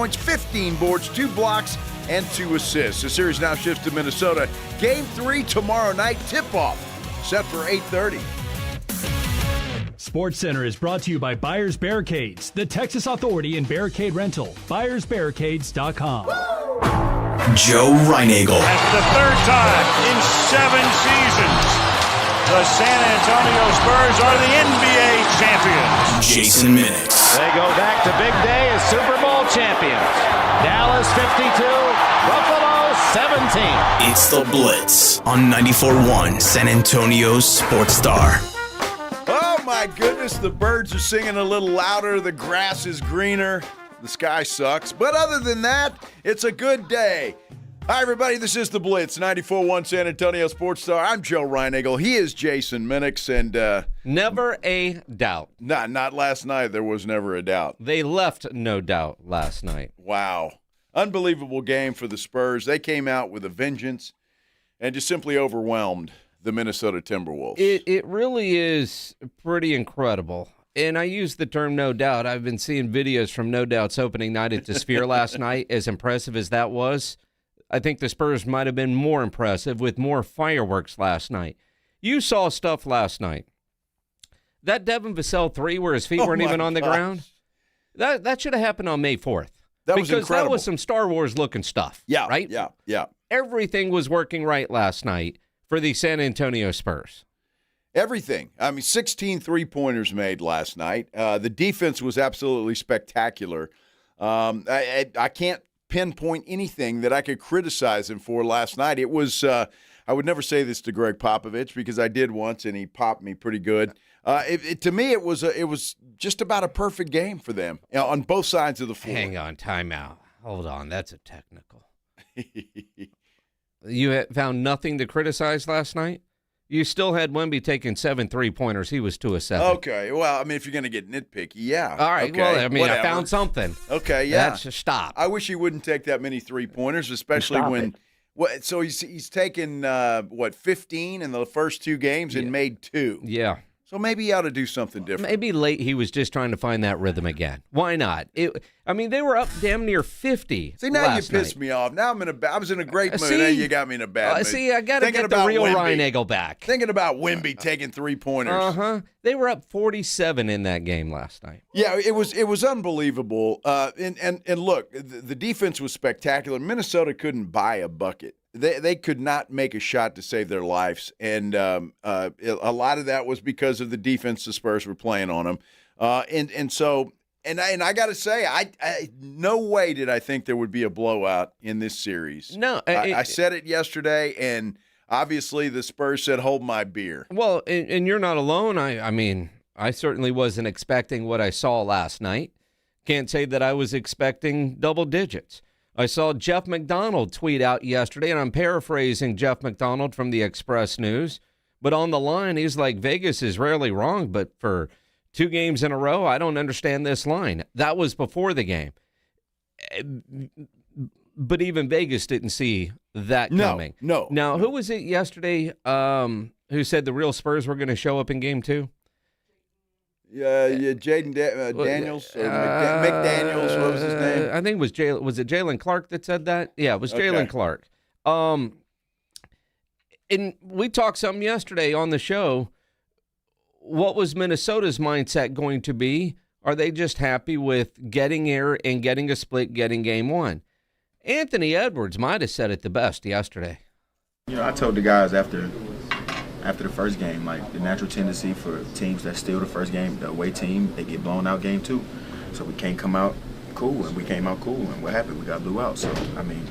points, 15 boards, 2 blocks, and 2 assists. The series now shifts to Minnesota. Game 3 tomorrow night, tip-off, set for 8:30. SportsCenter is brought to you by Buyers Barricades, the Texas authority in barricade rental. BuyersBarricades.com. Joe Reinagel. That's the third time in 7 seasons the San Antonio Spurs are the NBA champions. Jason Minix. They go back to big day as Super Bowl champions. Dallas 52, Buffalo 17. It's the Blitz on 94.1 San Antonio's Sports Star. Oh my goodness, the birds are singing a little louder, the grass is greener, the sky sucks. But other than that, it's a good day. Hi everybody, this is the Blitz, 94.1 San Antonio Sports Star. I'm Joe Reinagel. He is Jason Minix, and never a doubt. Not last night. There was never a doubt. They left no doubt last night. Wow. Unbelievable game for the Spurs. They came out with a vengeance and just simply overwhelmed the Minnesota Timberwolves. It really is pretty incredible. And I use the term no doubt. I've been seeing videos from No Doubt's opening night at the Sphere last night. As impressive as that was, I think the Spurs might have been more impressive with more fireworks last night. You saw stuff last night. That Devin Vassell 3 where his feet weren't even on the ground, that should have happened on May 4th. That was incredible. That was some Star Wars-looking stuff. Yeah, right? Yeah. Everything was working right last night for the San Antonio Spurs. Everything. I mean, 16 three-pointers made last night. The defense was absolutely spectacular. I can't pinpoint anything that I could criticize him for last night. It was I would never say this to Greg Popovich because I did once, and he popped me pretty good. To me, it was just about a perfect game for them on both sides of the floor. Hang on, timeout. Hold on, that's a technical. You found nothing to criticize last night? You still had Wemby taking 7 3-pointers. He was 2 of 7. Okay, well, I mean, if you're going to get nitpicky, yeah. All right, okay, well, I mean, whatever. I found something. Okay, yeah. That's stop. I wish he wouldn't take that many three-pointers, especially when so he's taken 15 in the first 2 games and made 2. Yeah. So maybe he ought to do something different. Maybe late he was just trying to find that rhythm again. Why not? They were up damn near 50. See, now you pissed night. me off. Now I was in a great mood. Now you got me in a bad mood. See, I got to get the real Reinagel back. Thinking about Wemby taking 3-pointers. Uh-huh. They were up 47 in that game last night. Yeah, it was unbelievable. And look, the defense was spectacular. Minnesota couldn't buy a bucket. They could not make a shot to save their lives, and a lot of that was because of the defense the Spurs were playing on them. And I got to say, I no way did I think there would be a blowout in this series. No, I said it yesterday, and obviously the Spurs said, "Hold my beer." Well, and you're not alone. I mean, I certainly wasn't expecting what I saw last night. Can't say that I was expecting double digits. I saw Jeff McDonald tweet out yesterday, and I'm paraphrasing Jeff McDonald from the Express News, but on the line, he's like, Vegas is rarely wrong, but for 2 games in a row, I don't understand this line. That was before the game. But even Vegas didn't see that coming. No. Now, who was it yesterday who said the real Spurs were going to show up in game 2? Jaden Daniels or McDaniels, what was his name? I think it was Jalen Clark that said that? Yeah, it was Jalen Clark. And we talked something yesterday on the show. What was Minnesota's mindset going to be? Are they just happy with getting here and getting a split, getting game 1? Anthony Edwards might have said it the best yesterday. I told the guys after the first game, like the natural tendency for teams that steal the first game, the away team, they get blown out game 2. So we can't come out cool, and we came out cool, and what happened? We got blew out. So, I mean,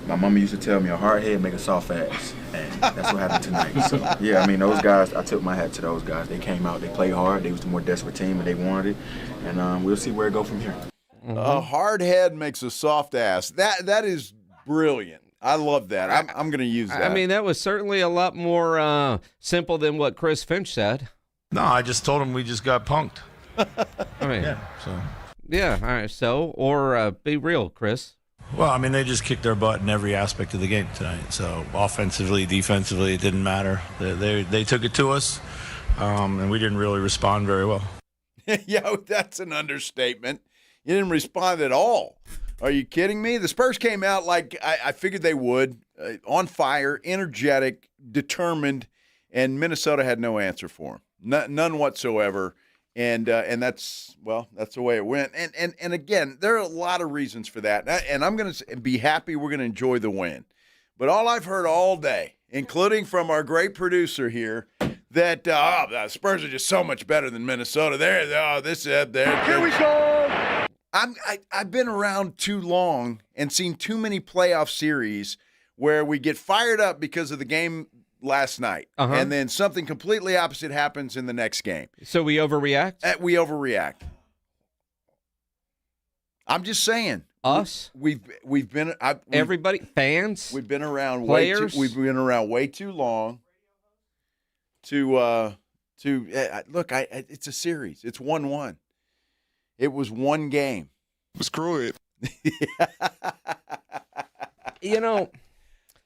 my mama used to tell me a hard head make a soft ass, and that's what happened tonight. So, yeah, I mean, those guys, I took my hat to those guys. They came out, they played hard, they was the more desperate team, and they wanted it, and we'll see where it go from here. Mm-hmm. A hard head makes a soft ass. That is brilliant. I love that. I'm going to use that. I mean, that was certainly a lot more simple than what Chris Finch said. No, I just told him we just got punked. I mean, So. Yeah, all right. So, or be real, Chris. Well, I mean, they just kicked their butt in every aspect of the game tonight. So, offensively, defensively, it didn't matter. They took it to us, and we didn't really respond very well. Yeah, that's an understatement. You didn't respond at all. Are you kidding me? The Spurs came out like I figured they would, on fire, energetic, determined, and Minnesota had no answer for them, none whatsoever. And that's the way it went. And again, there are a lot of reasons for that. And I'm going to be happy we're going to enjoy the win. But all I've heard all day, including from our great producer here, that the Spurs are just so much better than Minnesota. Here we go. I've been around too long and seen too many playoff series where we get fired up because of the game last night, and then something completely opposite happens in the next game. So we overreact? We overreact. I'm just saying. Us? We've been everybody, fans. We've been around players. We've been around way too long. To look, it's a series. It's 1-1. It was one game. Screw it.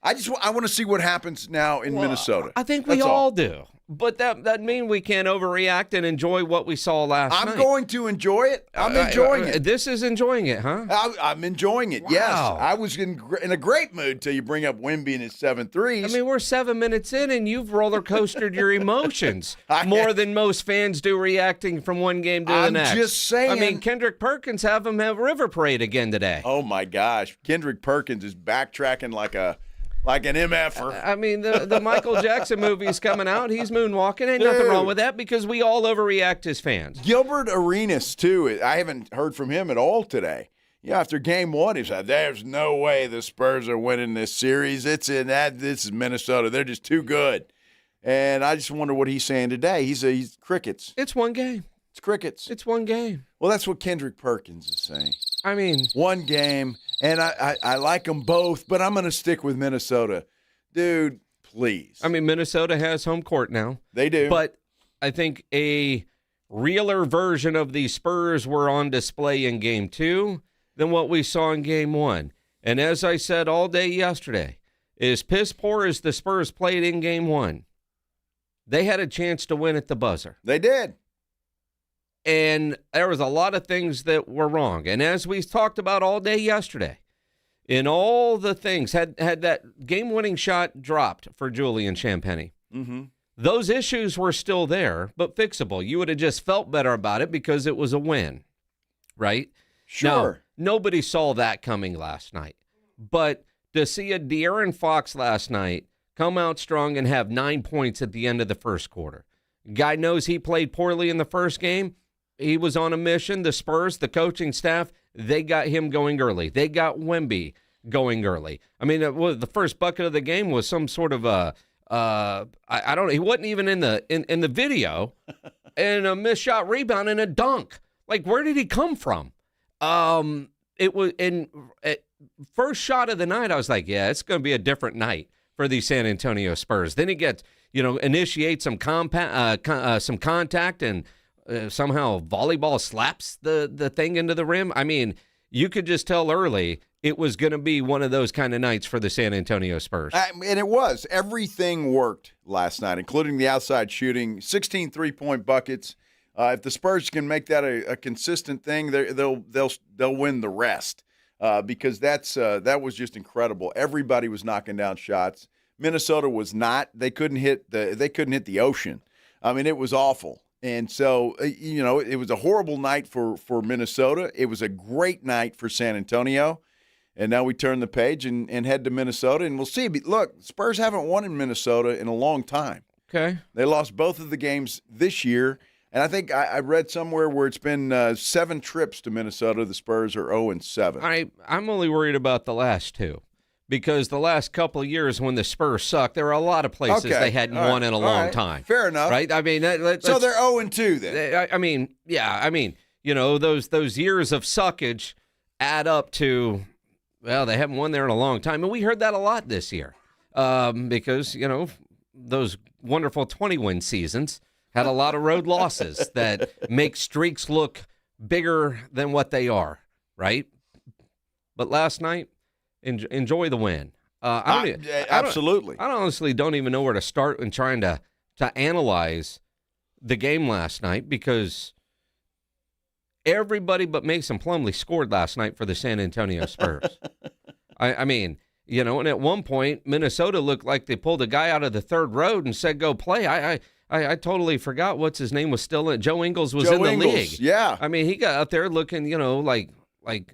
I want to see what happens now in Minnesota. I think we all do. But that means we can't overreact and enjoy what we saw last night. I'm going to enjoy it. I'm enjoying it. This is enjoying it, huh? I'm enjoying it, yes. I was in a great mood till you bring up Wemby and his 7 threes. I mean, we're 7 minutes in, and you've roller coastered your emotions more than most fans do reacting from one game to the next. I'm just saying. I mean, Kendrick Perkins have River Parade again today. Oh, my gosh. Kendrick Perkins is backtracking like an MFer. I mean, the Michael Jackson movie is coming out. He's moonwalking. Ain't nothing wrong with that because we all overreact as fans. Gilbert Arenas, too. I haven't heard from him at all today. After game one, he said, there's no way the Spurs are winning this series. This is Minnesota. They're just too good. And I just wonder what he's saying today. He's crickets. It's one game. It's crickets. It's one game. Well, that's what Kendrick Perkins is saying. I mean, one game. And I like them both, but I'm going to stick with Minnesota. Dude, please. I mean, Minnesota has home court now. They do. But I think a realer version of the Spurs were on display in Game 2 than what we saw in Game 1. And as I said all day yesterday, as piss poor as the Spurs played in Game 1, they had a chance to win at the buzzer. They did. And there was a lot of things that were wrong. And as we talked about all day yesterday, in all the things, had that game-winning shot dropped for Julian Champagnie, those issues were still there, but fixable. You would have just felt better about it because it was a win, right? Sure. Now, nobody saw that coming last night. But to see a De'Aaron Fox last night come out strong and have 9 points at the end of the first quarter. Guy knows he played poorly in the first game. He was on a mission. The Spurs, the coaching staff, they got him going early. They got Wemby going early. I mean, the first bucket of the game was some sort of I don't know. He wasn't even in the video, and a missed shot rebound and a dunk. Like, where did he come from? It was in first shot of the night. I was like, yeah, it's going to be a different night for the San Antonio Spurs. Then he gets, initiate some contact and. Somehow volleyball slaps the thing into the rim. I mean, you could just tell early it was going to be one of those kind of nights for the San Antonio Spurs. And it was. Everything worked last night, including the outside shooting, 16 3-point buckets. If the Spurs can make that a consistent thing, they'll win the rest because that was just incredible. Everybody was knocking down shots. Minnesota was not. They couldn't hit the ocean. I mean, it was awful. And so, it was a horrible night for Minnesota. It was a great night for San Antonio. And now we turn the page and head to Minnesota, and we'll see. But look, Spurs haven't won in Minnesota in a long time. Okay. They lost both of the games this year. And I think I read somewhere where it's been 7 trips to Minnesota. The Spurs are 0-7. I'm only worried about the last 2. Because the last couple of years when the Spurs sucked, there were a lot of places they hadn't won in a long time. Fair enough. Right? I mean, so they're 0-2 then. I mean, those years of suckage add up to, well, they haven't won there in a long time. And we heard that a lot this year because, those wonderful 20-win seasons had a lot of road losses that make streaks look bigger than what they are, right? But last night, enjoy the win. Absolutely. I honestly don't even know where to start in trying to analyze the game last night because everybody but Mason Plumlee scored last night for the San Antonio Spurs. I mean, you know, and at one point, Minnesota looked like they pulled a guy out of the third row and said, go play. I totally forgot what's his name was still in. Joe Ingles was in the league. Yeah. I mean, he got out there looking, you know, like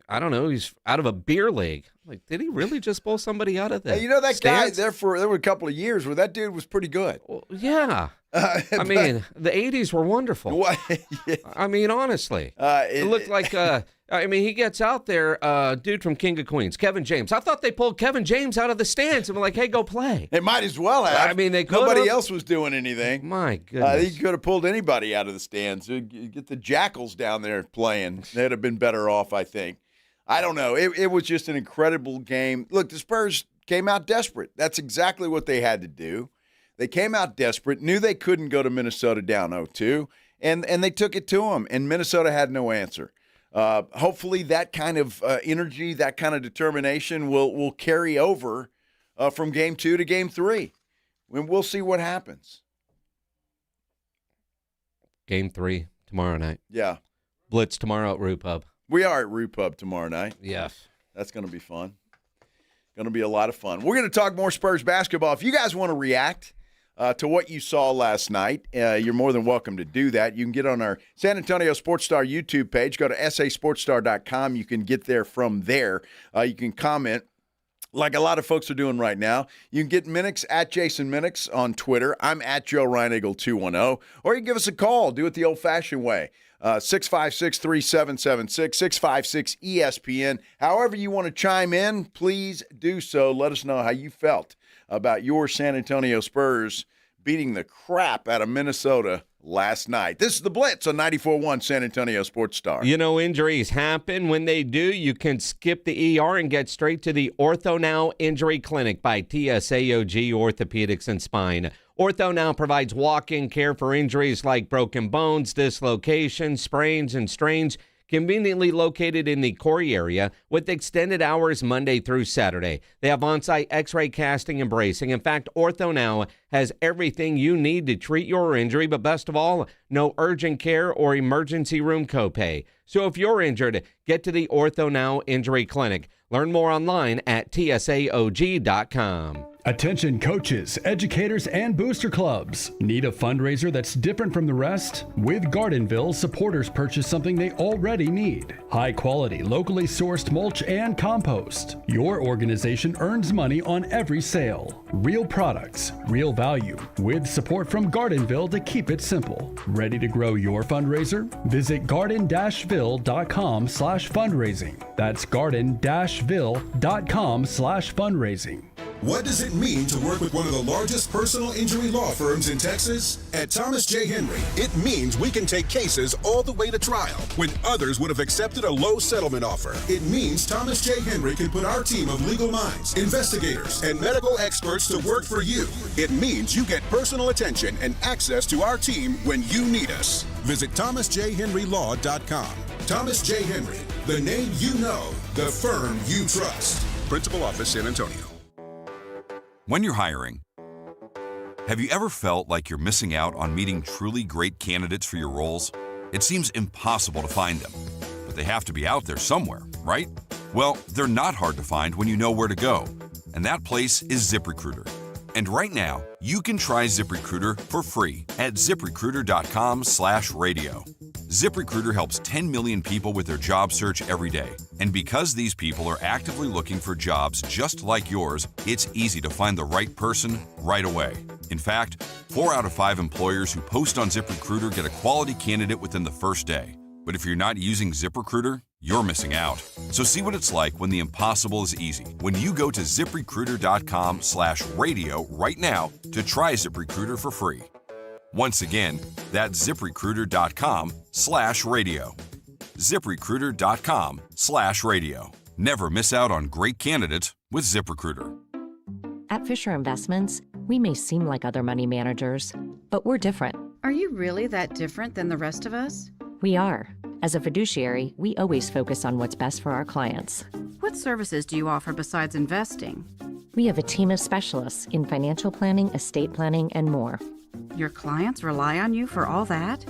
I don't know, he's out of a beer league. Like, did he really just pull somebody out of the You know, that stands? guy, there were a couple of years where that dude was pretty good. Well, yeah. I mean, the 80s were wonderful. What? Yeah. I mean, honestly. It looked like, I mean, he gets out there, dude from King of Queens, Kevin James. I thought they pulled Kevin James out of the stands and were like, hey, go play. They might as well have. I mean, they could. Nobody else was doing anything. My goodness. He could have pulled anybody out of the stands. Get the Jackals down there playing. They'd have been better off, I think. I don't know. It was just an incredible game. Look, the Spurs came out desperate. That's exactly what they had to do. They came out desperate, knew they couldn't go to Minnesota down 0-2, and they took it to them, and Minnesota had no answer. Hopefully that kind of energy, that kind of determination will carry over from Game 2 to Game 3. And we'll see what happens. Game 3 tomorrow night. Yeah. Blitz tomorrow at Rue Pub. We are at Rue Pub tomorrow night. Yes. That's going to be fun. Going to be a lot of fun. We're going to talk more Spurs basketball. If you guys want to react to what you saw last night, you're more than welcome to do that. You can get on our San Antonio Sports Star YouTube page. Go to sasportstar.com. You can get there from there. You can comment like a lot of folks are doing right now. You can get Minix at Jason Minix on Twitter. I'm at Joe Reinagle 210. Or you can give us a call. Do it the old-fashioned way. 656-3776, 656-ESPN. However you want to chime in, please do so. Let us know how you felt about your San Antonio Spurs beating the crap out of Minnesota last night. This is the Blitz on 94.1 San Antonio Sports Star. You know, injuries happen. When they do, you can skip the ER and get straight to the Ortho Now Injury Clinic by TSAOG Orthopedics and Spine. Ortho Now provides walk-in care for injuries like broken bones, dislocations, sprains, and strains, conveniently located in the Corey area with extended hours Monday through Saturday. They have on-site x-ray casting and bracing. In fact, Ortho Now has everything you need to treat your injury, but best of all, no urgent care or emergency room copay. So if you're injured, get to the Ortho Now Injury Clinic. Learn more online at tsaog.com. Attention coaches, educators, and booster clubs. Need a fundraiser that's different from the rest? With Gardenville, supporters purchase something they already need. High quality, locally sourced mulch and compost. Your organization earns money on every sale. Real products, real value, with support from Gardenville to keep it simple. Ready to grow your fundraiser? Visit garden-ville.com/fundraising. That's garden-ville.com/fundraising. What does it mean to work with one of the largest personal injury law firms in Texas? At Thomas J. Henry, it means we can take cases all the way to trial when others would have accepted a low settlement offer. It means Thomas J. Henry can put our team of legal minds, investigators, and medical experts to work for you. It means you get personal attention and access to our team when you need us. Visit thomasjhenrylaw.com. Thomas J. Henry, the name you know, the firm you trust. Principal Office, San Antonio. When you're hiring, have you ever felt like you're missing out on meeting truly great candidates for your roles? It seems impossible to find them, but they have to be out there somewhere, right? Well, they're not hard to find when you know where to go, and that place is ZipRecruiter. And right now, you can try ZipRecruiter for free at ZipRecruiter.com/radio. ZipRecruiter helps 10 million people with their job search every day. And because these people are actively looking for jobs just like yours, it's easy to find the right person right away. In fact, 4 out of 5 employers who post on ZipRecruiter get a quality candidate within the first day. But if you're not using ZipRecruiter, you're missing out. So see what it's like when the impossible is easy. When you go to ZipRecruiter.com/radio right now to try ZipRecruiter for free. Once again, that's ZipRecruiter.com/radio. ZipRecruiter.com/radio. Never miss out on great candidates with ZipRecruiter. At Fisher Investments, we may seem like other money managers, but we're different. Are you really that different than the rest of us? We are. As a fiduciary, we always focus on what's best for our clients. What services do you offer besides investing? We have a team of specialists in financial planning, estate planning, and more. Your clients rely on you for all that?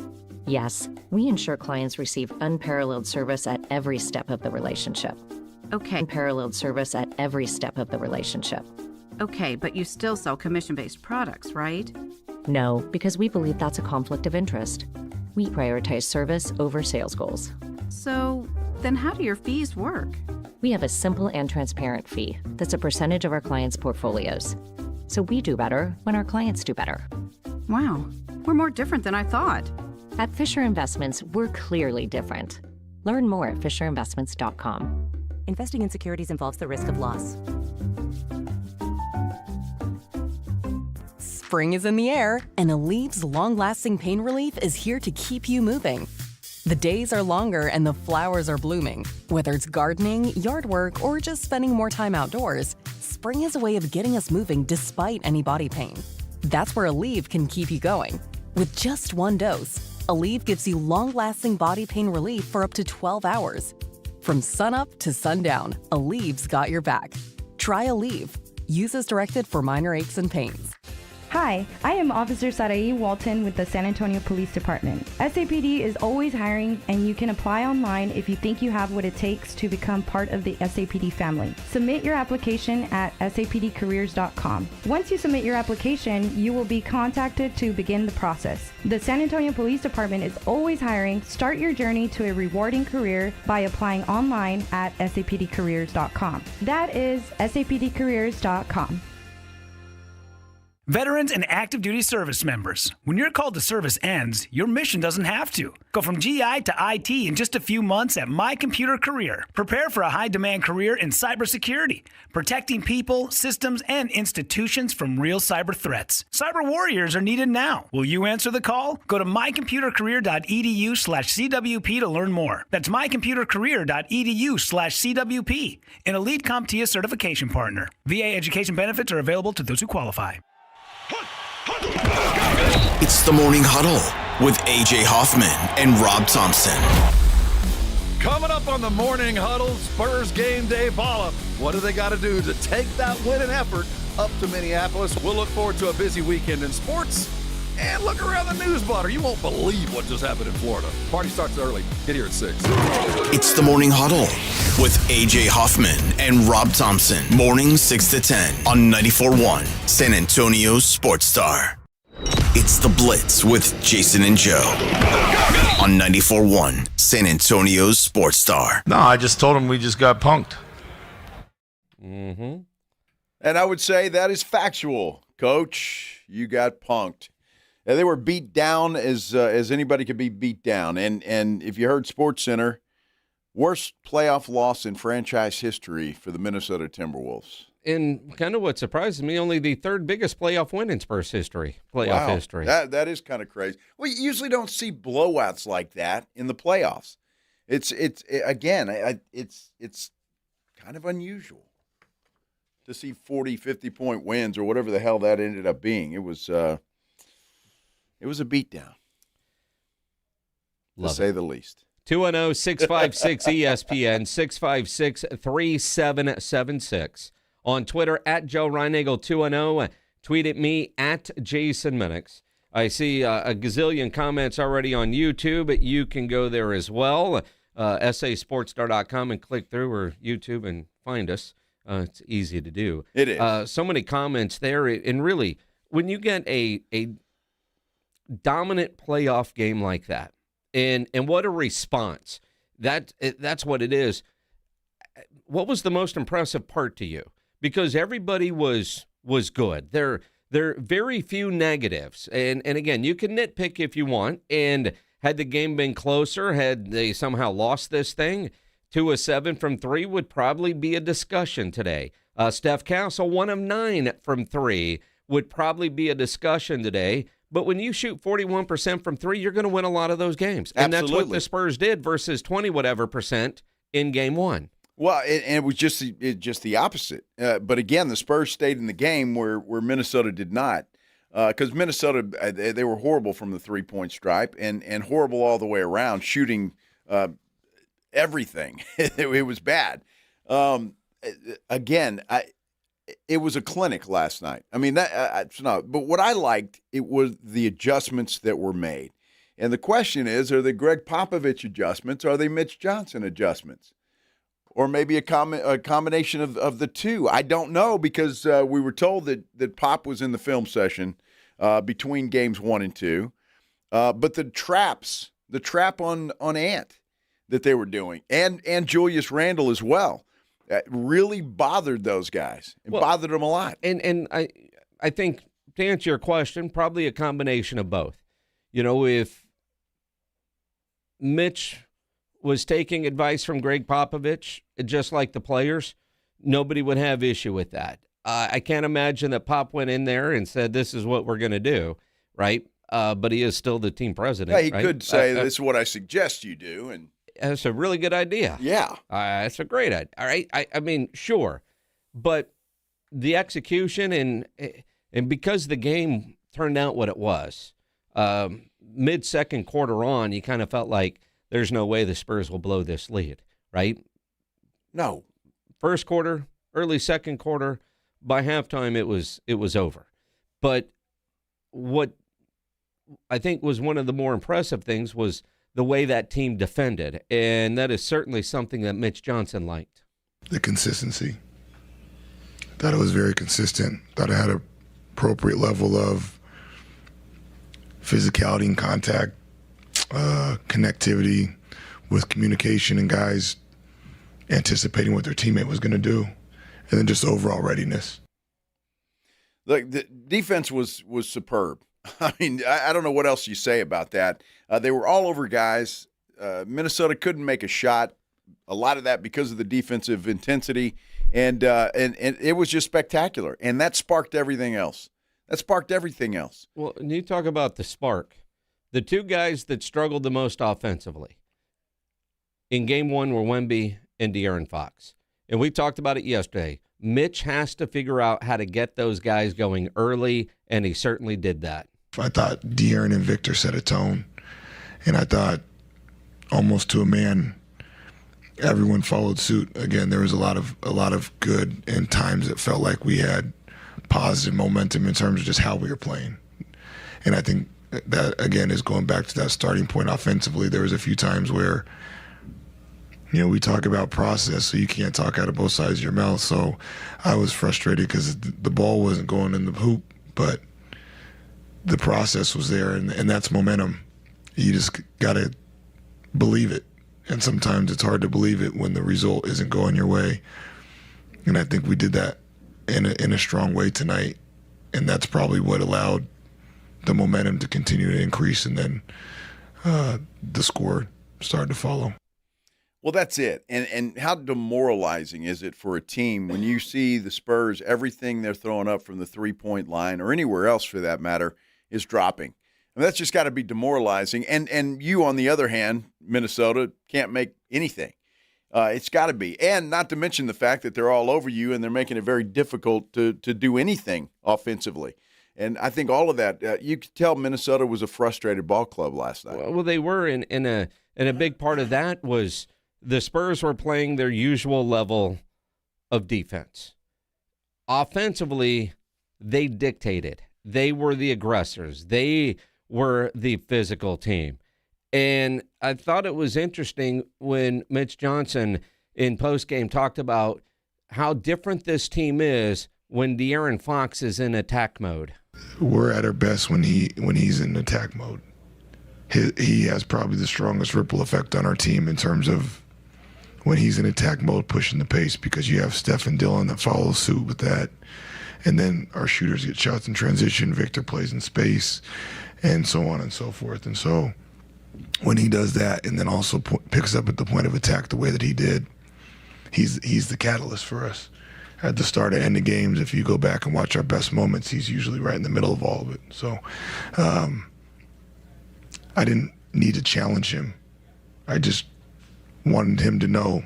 Yes, we ensure clients receive unparalleled service at every step of the relationship. Okay. Unparalleled service at every step of the relationship. Okay, but you still sell commission-based products, right? No, because we believe that's a conflict of interest. We prioritize service over sales goals. So, then how do your fees work? We have a simple and transparent fee that's a percentage of our clients' portfolios. So we do better when our clients do better. Wow, we're more different than I thought. At Fisher Investments, we're clearly different. Learn more at FisherInvestments.com. Investing in securities involves the risk of loss. Spring is in the air, and Alev's long-lasting pain relief is here to keep you moving. The days are longer and the flowers are blooming. Whether it's gardening, yard work, or just spending more time outdoors, spring is a way of getting us moving despite any body pain. That's where Aleve can keep you going. With just one dose, Aleve gives you long-lasting body pain relief for up to 12 hours. From sunup to sundown, Aleve's got your back. Try Aleve. Use as directed for minor aches and pains. Hi, I am Officer Sarai Walton with the San Antonio Police Department. SAPD is always hiring, and you can apply online if you think you have what it takes to become part of the SAPD family. Submit your application at sapdcareers.com. Once you submit your application, you will be contacted to begin the process. The San Antonio Police Department is always hiring. Start your journey to a rewarding career by applying online at sapdcareers.com. That is sapdcareers.com. Veterans and active duty service members, when your call to service ends, your mission doesn't have to. Go from GI to IT in just a few months at My Computer Career. Prepare for a high-demand career in cybersecurity, protecting people, systems, and institutions from real cyber threats. Cyber warriors are needed now. Will you answer the call? Go to mycomputercareer.edu/CWP to learn more. That's mycomputercareer.edu/CWP, an elite CompTIA certification partner. VA education benefits are available to those who qualify. It's the Morning Huddle with A.J. Hoffman and Rob Thompson. Coming up on the Morning Huddle, Spurs game day ball up. What do they got to do to take that winning effort up to Minneapolis? We'll look forward to a busy weekend in sports and look around the news blotter. You won't believe what just happened in Florida. Party starts early. Get here at 6. It's the Morning Huddle with A.J. Hoffman and Rob Thompson. Morning 6 to 10 on 94.1 San Antonio Sports Star. It's the Blitz with Jason and Joe on 94.1 San Antonio Sports Star. No, I just told him we just got punked. Mm-hmm. And I would say that is factual, Coach. You got punked. Yeah, they were beat down as anybody could be beat down. And if you heard SportsCenter, worst playoff loss in franchise history for the Minnesota Timberwolves. And kind of what surprises me, only the third biggest playoff win in Spurs history. History. That is kind of crazy. Well, you usually don't see blowouts like that in the playoffs. It's kind of unusual to see 40, 50-point wins or whatever the hell that ended up being. It was a beatdown, to say the least. 210-656-ESPN, 656-3776. On Twitter, at Joe Reinagle 210. Tweet at me, at Jason Minix. I see a gazillion comments already on YouTube. You can go there as well. SASportsStar.com and click through, or YouTube, and find us. It's easy to do. It is. So many comments there. And really, when you get a dominant playoff game like that, and what a response. That's what it is. What was the most impressive part to you? Because everybody was good. There are very few negatives. And again, you can nitpick if you want. And had the game been closer, had they somehow lost this thing, 2 of 7 from 3 would probably be a discussion today. Steph Castle, 1 of 9 from 3 would probably be a discussion today. But when you shoot 41% from 3, you're going to win a lot of those games. And Absolutely. That's what the Spurs did versus 20% in game 1. Well, it was just the opposite. But again, the Spurs stayed in the game where Minnesota did not, because Minnesota they were horrible from the 3-point stripe and horrible all the way around, shooting everything. It was bad. Again, it was a clinic last night. I mean, but what I liked, it was the adjustments that were made. And the question is, are they Greg Popovich adjustments? Or are they Mitch Johnson adjustments? Or maybe a combination of the two. I don't know, because we were told that Pop was in the film session between games 1 and 2. But the trap on Ant that they were doing, and Julius Randle as well, really bothered those guys and bothered them a lot. And I think, to answer your question, probably a combination of both. If Mitch was taking advice from Greg Popovich, just like the players, nobody would have issue with that. I can't imagine that Pop went in there and said, this is what we're going to do, right? But he is still the team president. Yeah, he right? could say, this is what I suggest you do. And that's a really good idea. Yeah. That's a great idea. All right. I mean, sure. But the execution and because the game turned out what it was, mid-second quarter on, you kind of felt like there's no way the Spurs will blow this lead, right? No. First quarter, early second quarter, by halftime it was over. But what I think was one of the more impressive things was the way that team defended, and that is certainly something that Mitch Johnson liked. The consistency. Thought it was very consistent. Thought it had an appropriate level of physicality and contact, connectivity with communication and guys anticipating what their teammate was going to do, and then just overall readiness. Look, the defense was superb. I mean, I don't know what else you say about that. They were all over guys. Minnesota couldn't make a shot. A lot of that because of the defensive intensity, and it was just spectacular. And that sparked everything else. Well, and you talk about the spark. The two guys that struggled the most offensively in game one were Wemby and De'Aaron Fox. And we talked about it yesterday. Mitch has to figure out how to get those guys going early, and he certainly did that. I thought De'Aaron and Victor set a tone, and I thought almost to a man, everyone followed suit. Again, there was a lot of good, and times it felt like we had positive momentum in terms of just how we were playing. And I think that, again, is going back to that starting point offensively. There was a few times where, we talk about process, so you can't talk out of both sides of your mouth. So I was frustrated because the ball wasn't going in the hoop, but the process was there, and that's momentum. You just got to believe it. And sometimes it's hard to believe it when the result isn't going your way. And I think we did that in a strong way tonight, and that's probably what allowed the momentum to continue to increase, and then the score started to follow. Well, that's it. And how demoralizing is it for a team when you see the Spurs, everything they're throwing up from the three-point line or anywhere else for that matter, is dropping? And that's just got to be demoralizing. And you, on the other hand, Minnesota, can't make anything. It's got to be. And not to mention the fact that they're all over you and they're making it very difficult to do anything offensively. And I think all of that, you could tell Minnesota was a frustrated ball club last night. Well, they were, in a big part of that was the Spurs were playing their usual level of defense. Offensively, they dictated. They were the aggressors. They were the physical team. And I thought it was interesting when Mitch Johnson in postgame talked about how different this team is when De'Aaron Fox is in attack mode. We're at our best when he's in attack mode. He has probably the strongest ripple effect on our team in terms of when he's in attack mode, pushing the pace, because you have Steph and Dillon that follow suit with that. And then our shooters get shots in transition, Victor plays in space, and so on and so forth. And so when he does that and then also picks up at the point of attack the way that he did, he's the catalyst for us. At the start and end of games, if you go back and watch our best moments, he's usually right in the middle of all of it. So I didn't need to challenge him. I just wanted him to know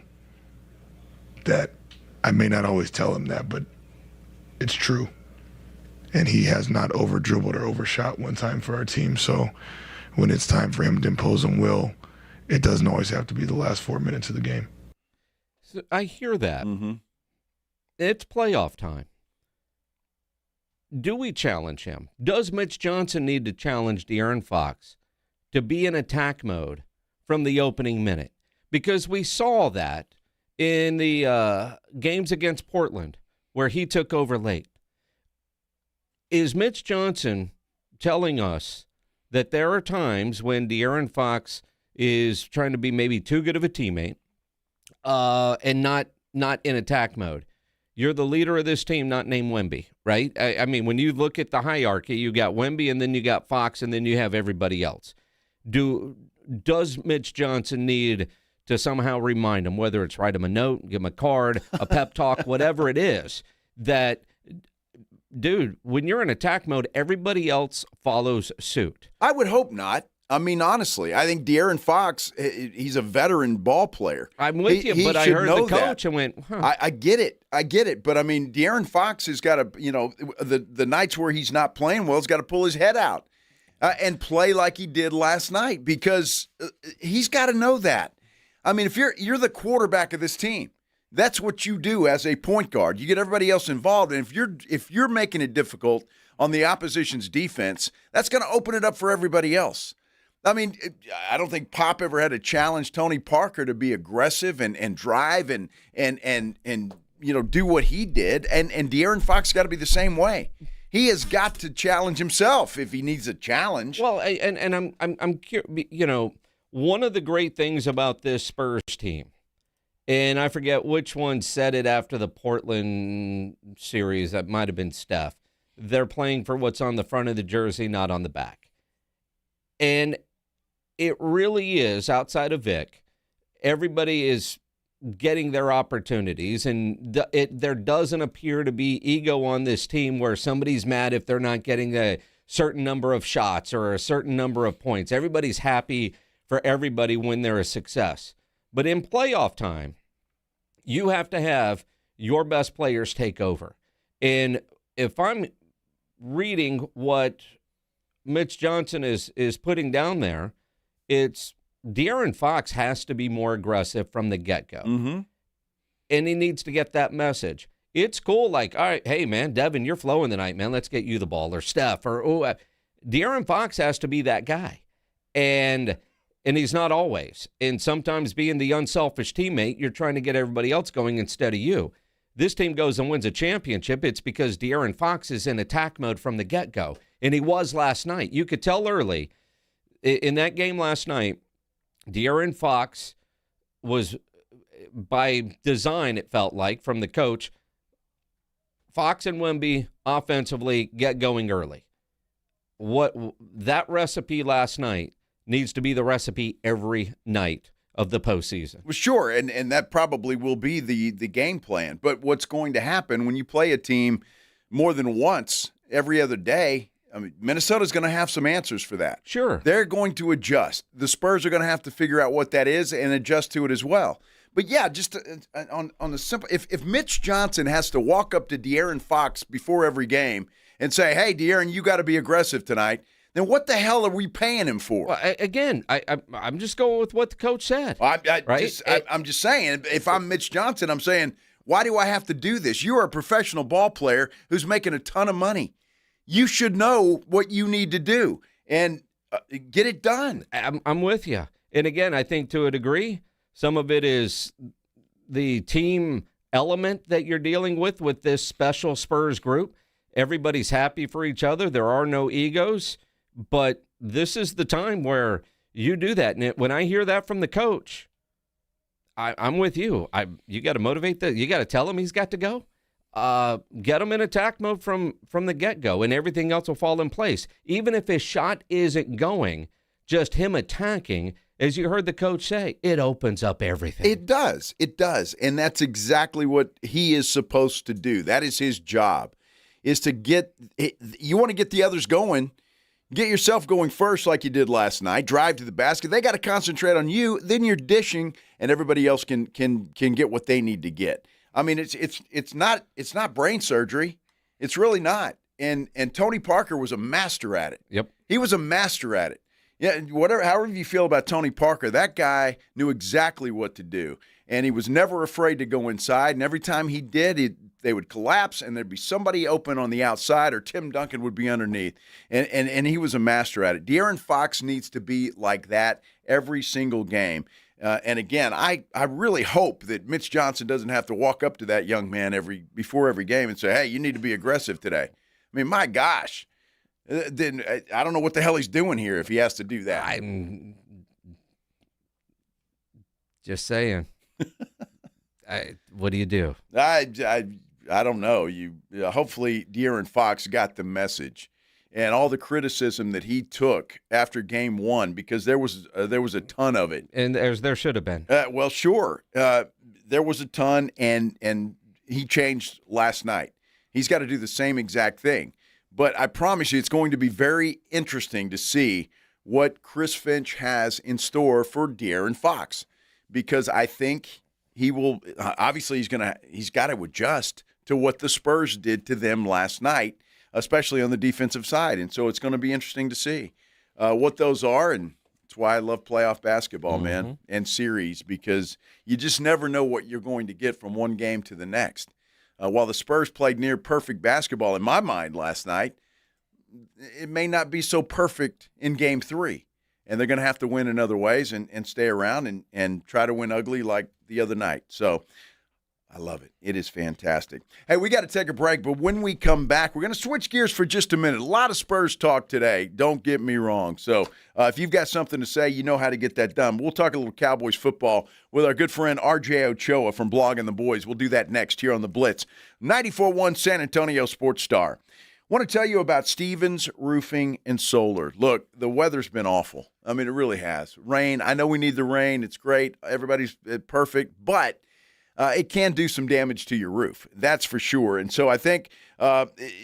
that I may not always tell him that, but it's true. And he has not over-dribbled or overshot one time for our team. So when it's time for him to impose on will, it doesn't always have to be the last 4 minutes of the game. So I hear that. Mm-hmm. It's playoff time. Do we challenge him? Does Mitch Johnson need to challenge De'Aaron Fox to be in attack mode from the opening minute, because we saw that in the games against Portland where he took over late. Is Mitch Johnson telling us that there are times when De'Aaron Fox is trying to be maybe too good of a teammate and not in attack mode? You're the leader of this team, not named Wemby, right? I mean, when you look at the hierarchy, you got Wemby, and then you got Fox, and then you have everybody else. Does Mitch Johnson need to somehow remind him, whether it's write him a note, give him a card, a pep talk, whatever it is, that, dude, when you're in attack mode, everybody else follows suit? I would hope not. I mean, honestly, I think De'Aaron Fox, he's a veteran ball player. I'm with you, but I heard the coach and went, huh. I get it. But, I mean, De'Aaron Fox has got to, the nights where he's not playing well, he's got to pull his head out and play like he did last night, because he's got to know that. I mean, if you're the quarterback of this team, that's what you do as a point guard. You get everybody else involved, and if you're making it difficult on the opposition's defense, that's going to open it up for everybody else. I mean, I don't think Pop ever had to challenge Tony Parker to be aggressive and drive and do what he did. And De'Aaron Fox got to be the same way. He has got to challenge himself if he needs a challenge. Well, and I'm curious, one of the great things about this Spurs team, and I forget which one said it after the Portland series, that might have been Steph, they're playing for what's on the front of the jersey, not on the back. And it really is, outside of Vic, everybody is getting their opportunities, and there doesn't appear to be ego on this team where somebody's mad if they're not getting a certain number of shots or a certain number of points. Everybody's happy for everybody when they're a success. But in playoff time, you have to have your best players take over. And if I'm reading what Mitch Johnson is putting down there, it's De'Aaron Fox has to be more aggressive from the get-go. Mm-hmm. And he needs to get that message. It's cool, like, all right, hey, man, Devin, you're flowing tonight, man. Let's get you the ball. Or Steph. De'Aaron Fox has to be that guy. And he's not always. And sometimes being the unselfish teammate, you're trying to get everybody else going instead of you. This team goes and wins a championship, it's because De'Aaron Fox is in attack mode from the get-go. And he was last night. You could tell early in that game last night, De'Aaron Fox was, by design, it felt like, from the coach, Fox and Wemby offensively get going early. What that recipe last night needs to be the recipe every night of the postseason. Well, sure, and that probably will be the game plan. But what's going to happen when you play a team more than once every other day, I mean, Minnesota's going to have some answers for that. Sure. They're going to adjust. The Spurs are going to have to figure out what that is and adjust to it as well. But, yeah, just on the simple – if Mitch Johnson has to walk up to De'Aaron Fox before every game and say, hey, De'Aaron, you got to be aggressive tonight, then what the hell are we paying him for? Well, again, I'm just going with what the coach said. I'm just saying, if I'm Mitch Johnson, I'm saying, why do I have to do this? You are a professional ball player who's making a ton of money. You should know what you need to do and get it done. I'm with you. And again, I think to a degree, some of it is the team element that you're dealing with this special Spurs group. Everybody's happy for each other. There are no egos. But this is the time where you do that. And when I hear that from the coach, I'm with you. You got to motivate you got to tell him he's got to go. Get him in attack mode from the get-go, and everything else will fall in place. Even if his shot isn't going, just him attacking, as you heard the coach say, it opens up everything. It does. And that's exactly what he is supposed to do. That is his job, is to you want to get the others going. Get yourself going first like you did last night. Drive to the basket. They got to concentrate on you. Then you're dishing, and everybody else can get what they need to get. I mean, it's not brain surgery. It's really not. And Tony Parker was a master at it. Yep. He was a master at it. Yeah, however you feel about Tony Parker, that guy knew exactly what to do. And he was never afraid to go inside. And every time he did, would collapse, and there'd be somebody open on the outside, or Tim Duncan would be underneath. And he was a master at it. De'Aaron Fox needs to be like that every single game. And again, I really hope that Mitch Johnson doesn't have to walk up to that young man before every game and say, hey, you need to be aggressive today. I mean, my gosh. Then I don't know what the hell he's doing here if he has to do that. I'm just saying. What do you do? I don't know. Hopefully De'Aaron Fox got the message and all the criticism that he took after game one, because there was a ton of it. And there should have been. Well, sure. There was a ton, and he changed last night. He's got to do the same exact thing. But I promise you, it's going to be very interesting to see what Chris Finch has in store for De'Aaron Fox, because I think he will. Obviously, he's got to adjust to what the Spurs did to them last night, especially on the defensive side. And so it's going to be interesting to see what those are. And that's why I love playoff basketball, man, and series, because you just never know what you're going to get from one game to the next. While the Spurs played near perfect basketball in my mind last night, it may not be so perfect in game three. And they're going to have to win in other ways and stay around and try to win ugly like the other night. So I love it. It is fantastic. Hey, we got to take a break, but when we come back, we're going to switch gears for just a minute. A lot of Spurs talk today. Don't get me wrong. So if you've got something to say, you know how to get that done. We'll talk a little Cowboys football with our good friend RJ Ochoa from Blogging the Boys. We'll do that next here on the Blitz. 94.1 San Antonio Sports Star. Want to tell you about Stevens Roofing and Solar. Look, the weather's been awful. I mean, it really has. Rain. I know we need the rain. It's great. Everybody's perfect, but it can do some damage to your roof. That's for sure. And so I think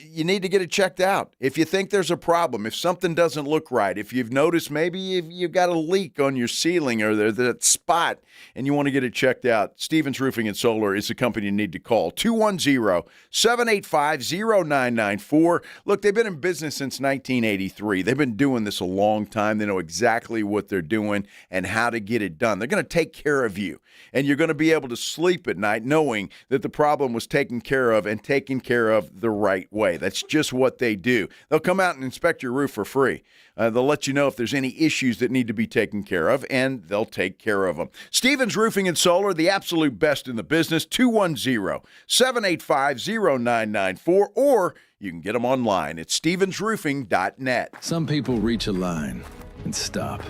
you need to get it checked out. If you think there's a problem, if something doesn't look right, if you've noticed maybe you've got a leak on your ceiling or that spot and you want to get it checked out, Stevens Roofing and Solar is the company you need to call. 210-785-0994. Look, they've been in business since 1983. They've been doing this a long time. They know exactly what they're doing and how to get it done. They're going to take care of you, and you're going to be able to sleep at night knowing that the problem was taken care of and taken care of the right way. That's just what they do. They'll come out and inspect your roof for free. They'll let you know if there's any issues that need to be taken care of, and they'll take care of them. Stevens Roofing and Solar, the absolute best in the business, 210-785-0994, or you can get them online at stevensroofing.net. Some people reach a line and stop.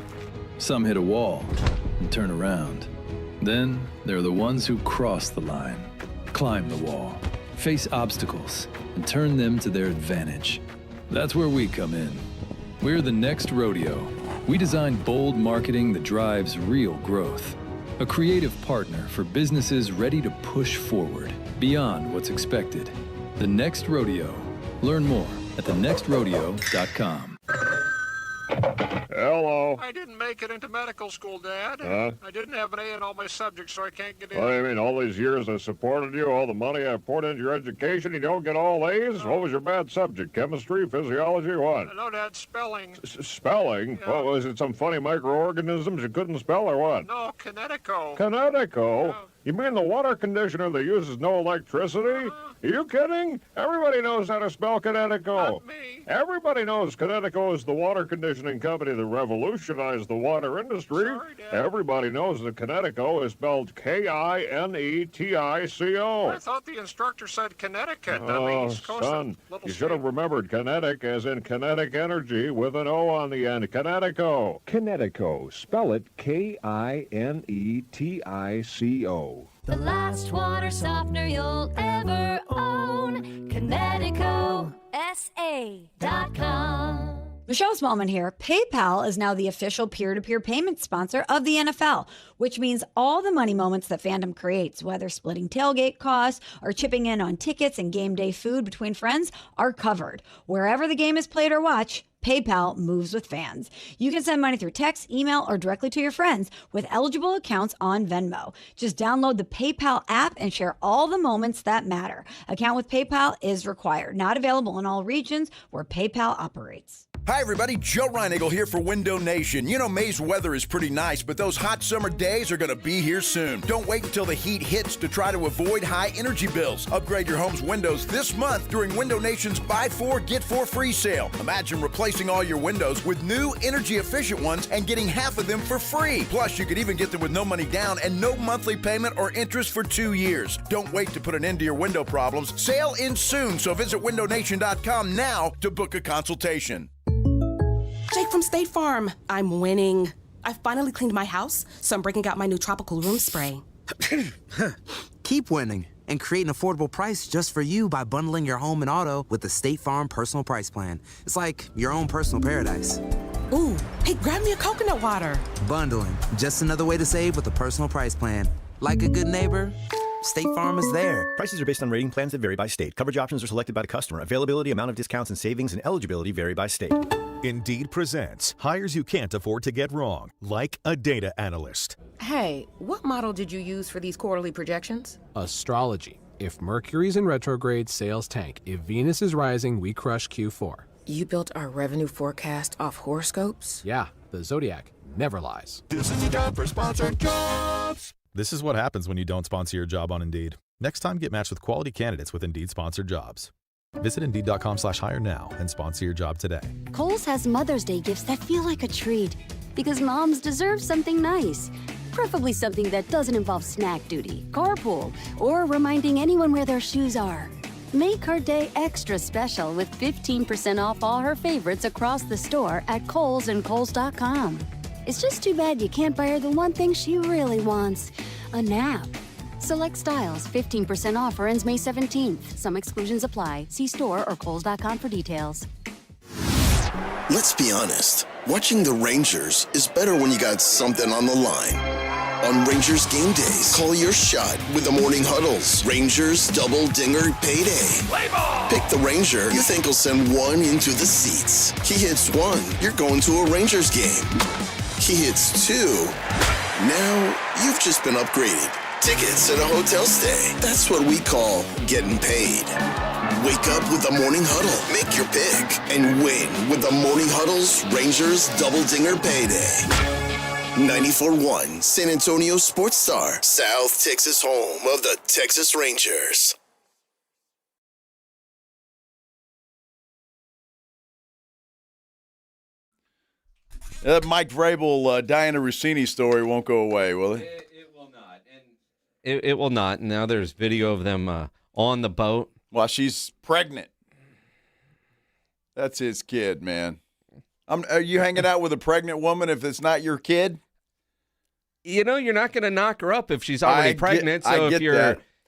Some hit a wall and turn around. Then there are the ones who cross the line, climb the wall, face obstacles, and turn them to their advantage. That's where we come in. We're the next rodeo. We design bold marketing that drives real growth. A creative partner for businesses ready to push forward beyond what's expected. The Next Rodeo. Learn more at thenextrodeo.com. Hello. I didn't make it into medical school, Dad. Huh? I didn't have an A in all my subjects, so I can't get in. What do you mean, all these years I supported you, all the money I poured into your education, you don't get all A's? What was your bad subject? Chemistry, physiology, what? No, Dad, spelling. Spelling? Yeah. What, was it some funny microorganisms you couldn't spell or what? No, Kinetico. Kinetico? Yeah. You mean the water conditioner that uses no electricity? Are you kidding? Everybody knows how to spell Kinetico. Not me. Everybody knows Kinetico is the water conditioning company that revolutionized the water industry. Sorry, Dad. Everybody knows that Kinetico is spelled Kinetico. I thought the instructor said Connecticut. Oh, East Coast son, little you should have remembered kinetic as in kinetic energy with an O on the end. Kinetico. Kinetico. Spell it Kinetico. The last water softener you'll ever own. Kinetico. SA.com. Michelle Smallman here. PayPal is now the official peer-to-peer payment sponsor of the NFL, which means all the money moments that fandom creates, whether splitting tailgate costs or chipping in on tickets and game day food between friends, are covered. Wherever the game is played or watched, PayPal moves with fans. You can send money through text, email, or directly to your friends with eligible accounts on Venmo. Just download the PayPal app and share all the moments that matter. Account with PayPal is required. Not available in all regions where PayPal operates. Hi, everybody. Joe Reinagle here for Window Nation. You know, May's weather is pretty nice, but those hot summer days are going to be here soon. Don't wait until the heat hits to try to avoid high energy bills. Upgrade your home's windows this month during Window Nation's Buy 4, Get 4 free sale. Imagine replacing all your windows with new energy-efficient ones and getting half of them for free. Plus, you could even get them with no money down and no monthly payment or interest for 2 years. Don't wait to put an end to your window problems. Sale ends soon, so visit windownation.com now to book a consultation. Jake from State Farm. I'm winning. I finally cleaned my house, so I'm breaking out my new tropical room spray. Keep winning and create an affordable price just for you by bundling your home and auto with the State Farm Personal Price Plan. It's like your own personal paradise. Ooh, hey, grab me a coconut water. Bundling, just another way to save with a personal price plan. Like a good neighbor, State Farm is there. Prices are based on rating plans that vary by state. Coverage options are selected by the customer. Availability, amount of discounts and savings, and eligibility vary by state. Indeed presents hires you can't afford to get wrong, like a data analyst. Hey, what model did you use for these quarterly projections? Astrology. If Mercury's in retrograde, sales tank. If Venus is rising, we crush Q4. You built our revenue forecast off horoscopes? Yeah, the Zodiac never lies. This is a job for sponsored jobs. This is what happens when you don't sponsor your job on Indeed. Next time, get matched with quality candidates with Indeed sponsored jobs. Visit Indeed.com/hire now and sponsor your job today. Kohl's has Mother's Day gifts that feel like a treat because moms deserve something nice. Preferably something that doesn't involve snack duty, carpool, or reminding anyone where their shoes are. Make her day extra special with 15% off all her favorites across the store at Kohl's and Kohls.com. It's just too bad you can't buy her the one thing she really wants, a nap. Select styles, 15% offer ends May 17th. Some exclusions apply. See store or Kohls.com for details. Let's be honest. Watching the Rangers is better when you got something on the line. On Rangers game days, call your shot with the Morning Huddles. Rangers Double Dinger Payday. Play ball! Pick the Ranger you think will send one into the seats. He hits one, you're going to a Rangers game. He hits two. Now you've just been upgraded. Tickets and a hotel stay. That's what we call getting paid. Wake up with the Morning Huddle. Make your pick and win with the Morning Huddle's Rangers Double Dinger Payday. 94.1 San Antonio Sports Star, South Texas home of the Texas Rangers. That Mike Vrabel, Diana Rossini story won't go away, will it? It will not. And it will not. Now there's video of them on the boat. Well, she's pregnant. That's his kid, man. Are you hanging out with a pregnant woman if it's not your kid? You know, you're not going to knock her up if she's already pregnant. So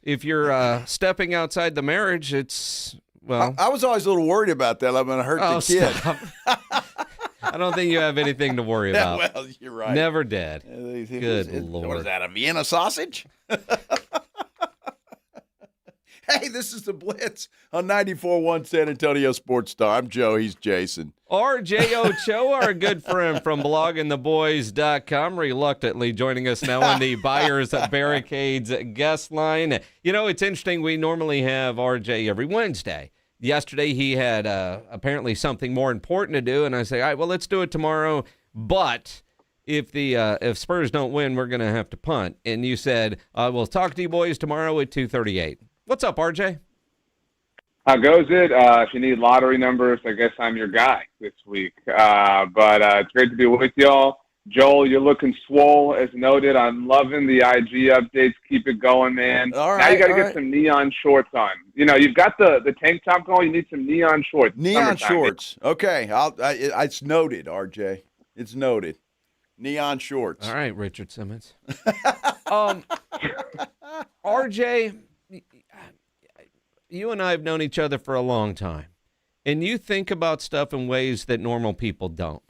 if you're stepping outside the marriage, it's, well. I was always a little worried about that. I'm going to hurt the kid. I don't think you have anything to worry about. Well, you're right. Never did. Good Lord. What is that, a Vienna sausage? Hey, this is the Blitz on 94.1 San Antonio Sports Star. I'm Joe. He's Jason. RJ Ochoa, our good friend from bloggingtheboys.com, reluctantly joining us now on the Buyers Barricades guest line. You know, it's interesting. We normally have RJ every Wednesday. Yesterday, he had apparently something more important to do, and I say, all right, well, let's do it tomorrow. But if Spurs don't win, we're going to have to punt. And you said, we'll talk to you boys tomorrow at 2:38. What's up, RJ? How goes it? If you need lottery numbers, I guess I'm your guy this week. But it's great to be with y'all. Joel, you're looking swole, as noted. I'm loving the IG updates. Keep it going, man. All right, now you got to get some neon shorts on. You know, you've got the tank top going. You need some neon shorts. Neon shorts. Okay. It's noted, RJ. It's noted. Neon shorts. All right, Richard Simmons. RJ, you and I have known each other for a long time, and you think about stuff in ways that normal people don't.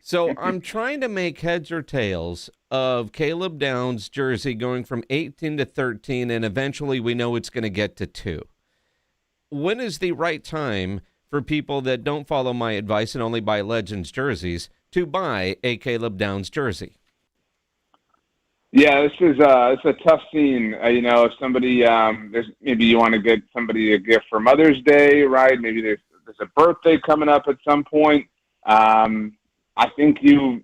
So I'm trying to make heads or tails of Caleb Downs' jersey going from 18 to 13, and eventually we know it's going to get to 2. When is the right time for people that don't follow my advice and only buy Legends jerseys to buy a Caleb Downs jersey? Yeah, it's a tough scene. You know, if somebody maybe you want to get somebody a gift for Mother's Day, right? Maybe there's a birthday coming up at some point. I think you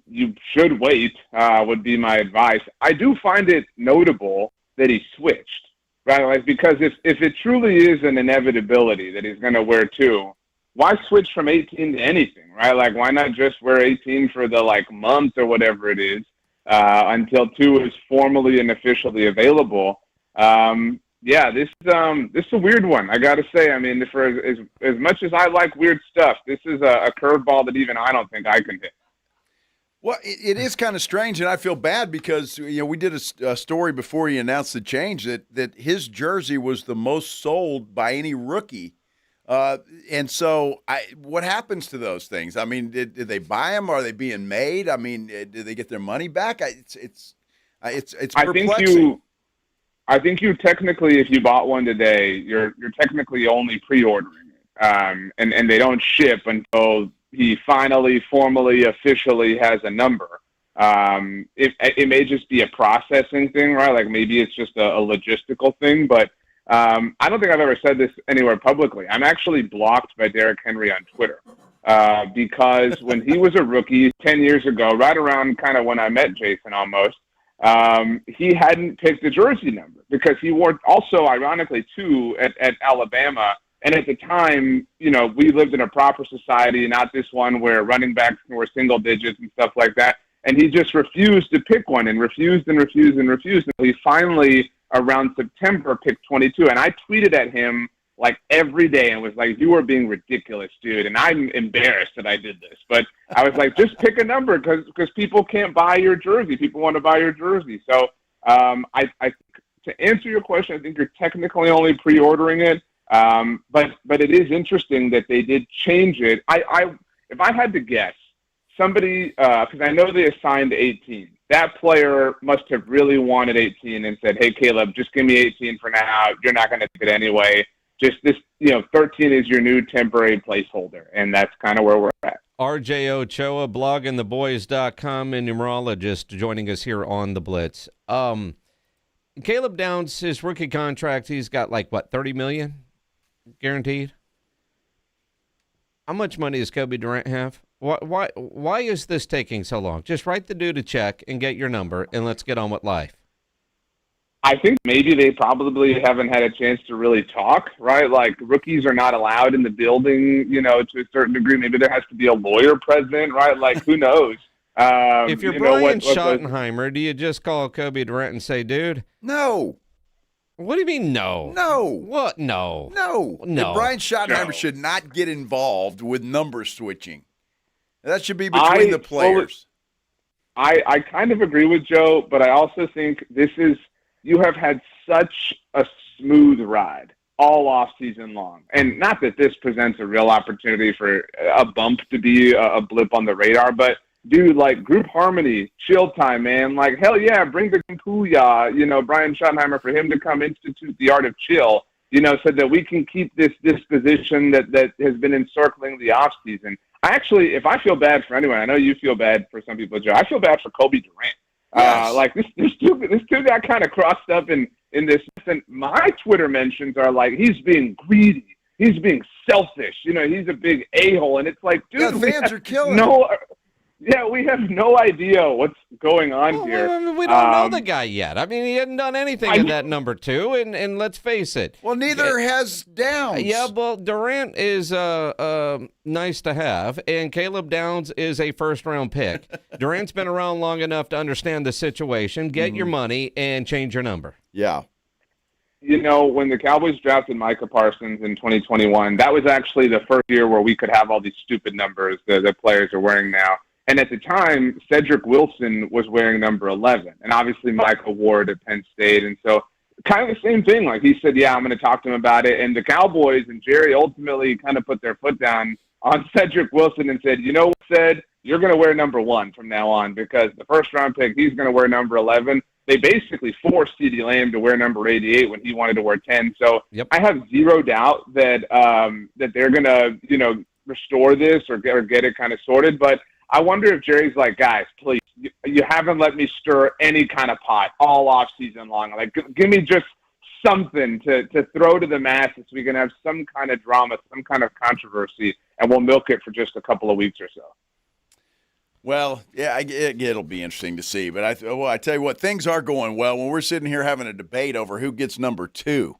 should wait, would be my advice. I do find it notable that he switched, right? Like, because if it truly is an inevitability that he's going to wear 2, why switch from 18 to anything, right? Like, why not just wear 18 for the, month or whatever it is until 2 is formally and officially available? Yeah, this is a weird one, I got to say. I mean, for as much as I like weird stuff, this is a curveball that even I don't think I can hit. Well, it is kind of strange, and I feel bad because we did a story before he announced the change that his jersey was the most sold by any rookie, and so what happens to those things? I mean, did they buy them? Are they being made? I mean, did they get their money back? It's perplexing. I think you technically, if you bought one today, you're technically only pre-ordering it, and they don't ship until he finally, formally, officially has a number. It may just be a processing thing, right? Like maybe it's just a logistical thing, but I don't think I've ever said this anywhere publicly. I'm actually blocked by Derrick Henry on Twitter because when he was a rookie 10 years ago, right around kind of when I met Jason almost, he hadn't picked a jersey number because he wore also, ironically, 2 at Alabama. And at the time, we lived in a proper society, not this one where running backs were single digits and stuff like that. And he just refused to pick one and refused and refused and refused. And he finally, around September, picked 22. And I tweeted at him every day and was like, you are being ridiculous, dude. And I'm embarrassed that I did this. But I was like, just pick a number because people can't buy your jersey. People want to buy your jersey. So I to answer your question, I think you're technically only pre-ordering it. But it is interesting that they did change it. If I had to guess, somebody, because I know they assigned 18. That player must have really wanted 18 and said, hey, Caleb, just give me 18 for now. You're not going to take it anyway. Just this, 13 is your new temporary placeholder. And that's kind of where we're at. RJ Ochoa, bloggingtheboys.com, and numerologist joining us here on The Blitz. Caleb Downs, his rookie contract, he's got $30 million guaranteed? How much money does Kobe Durant have? Why is this taking so long? Just write the dude a check and get your number, and let's get on with life. I think maybe they probably haven't had a chance to really talk, right? Like, rookies are not allowed in the building, to a certain degree. Maybe there has to be a lawyer present, right? Like, who knows? If you're Brian Schottenheimer, do you just call Kobe Durant and say, dude? No. What do you mean, no? No. What? No. No. No. Brian Schottenheimer should not get involved with number switching. That should be between the players. I kind of agree with Joe, but I also think you have had such a smooth ride all off season long. And not that this presents a real opportunity for a bump to be a blip on the radar, but dude, group harmony, chill time, man. Hell yeah, bring the Kuya, Brian Schottenheimer, for him to come institute the art of chill, so that we can keep this disposition that has been encircling the off season. If I feel bad for anyone, I know you feel bad for some people, Joe. I feel bad for Kobe Durant. Yes. This two got kind of crossed up in this. And my Twitter mentions are he's being greedy, he's being selfish. He's a big a-hole, and it's dude, the fans are killing. Yeah, we have no idea what's going on here. We don't know the guy yet. I mean, he hadn't done anything in that number 2, and let's face it. Well, neither has Downs. Yeah, well, Durant is nice to have, and Caleb Downs is a first-round pick. Durant's been around long enough to understand the situation, get your money, and change your number. Yeah. When the Cowboys drafted Micah Parsons in 2021, that was actually the first year where we could have all these stupid numbers that players are wearing now. And at the time, Cedric Wilson was wearing number 11, and obviously Michael Ward at Penn State. And so kind of the same thing. He said, yeah, I'm going to talk to him about it. And the Cowboys and Jerry ultimately kind of put their foot down on Cedric Wilson and said, Ced, you're going to wear number 1 from now on because the first-round pick, he's going to wear number 11. They basically forced CeeDee Lamb to wear number 88 when he wanted to wear 10. So I have zero doubt that they're going to, restore this or get it kind of sorted. But I wonder if Jerry's guys, please, you haven't let me stir any kind of pot all off season long. Give me just something to throw to the masses so we can have some kind of drama, some kind of controversy, and we'll milk it for just a couple of weeks or so. Well, yeah, it'll be interesting to see. But I tell you what, things are going well when we're sitting here having a debate over who gets number 2.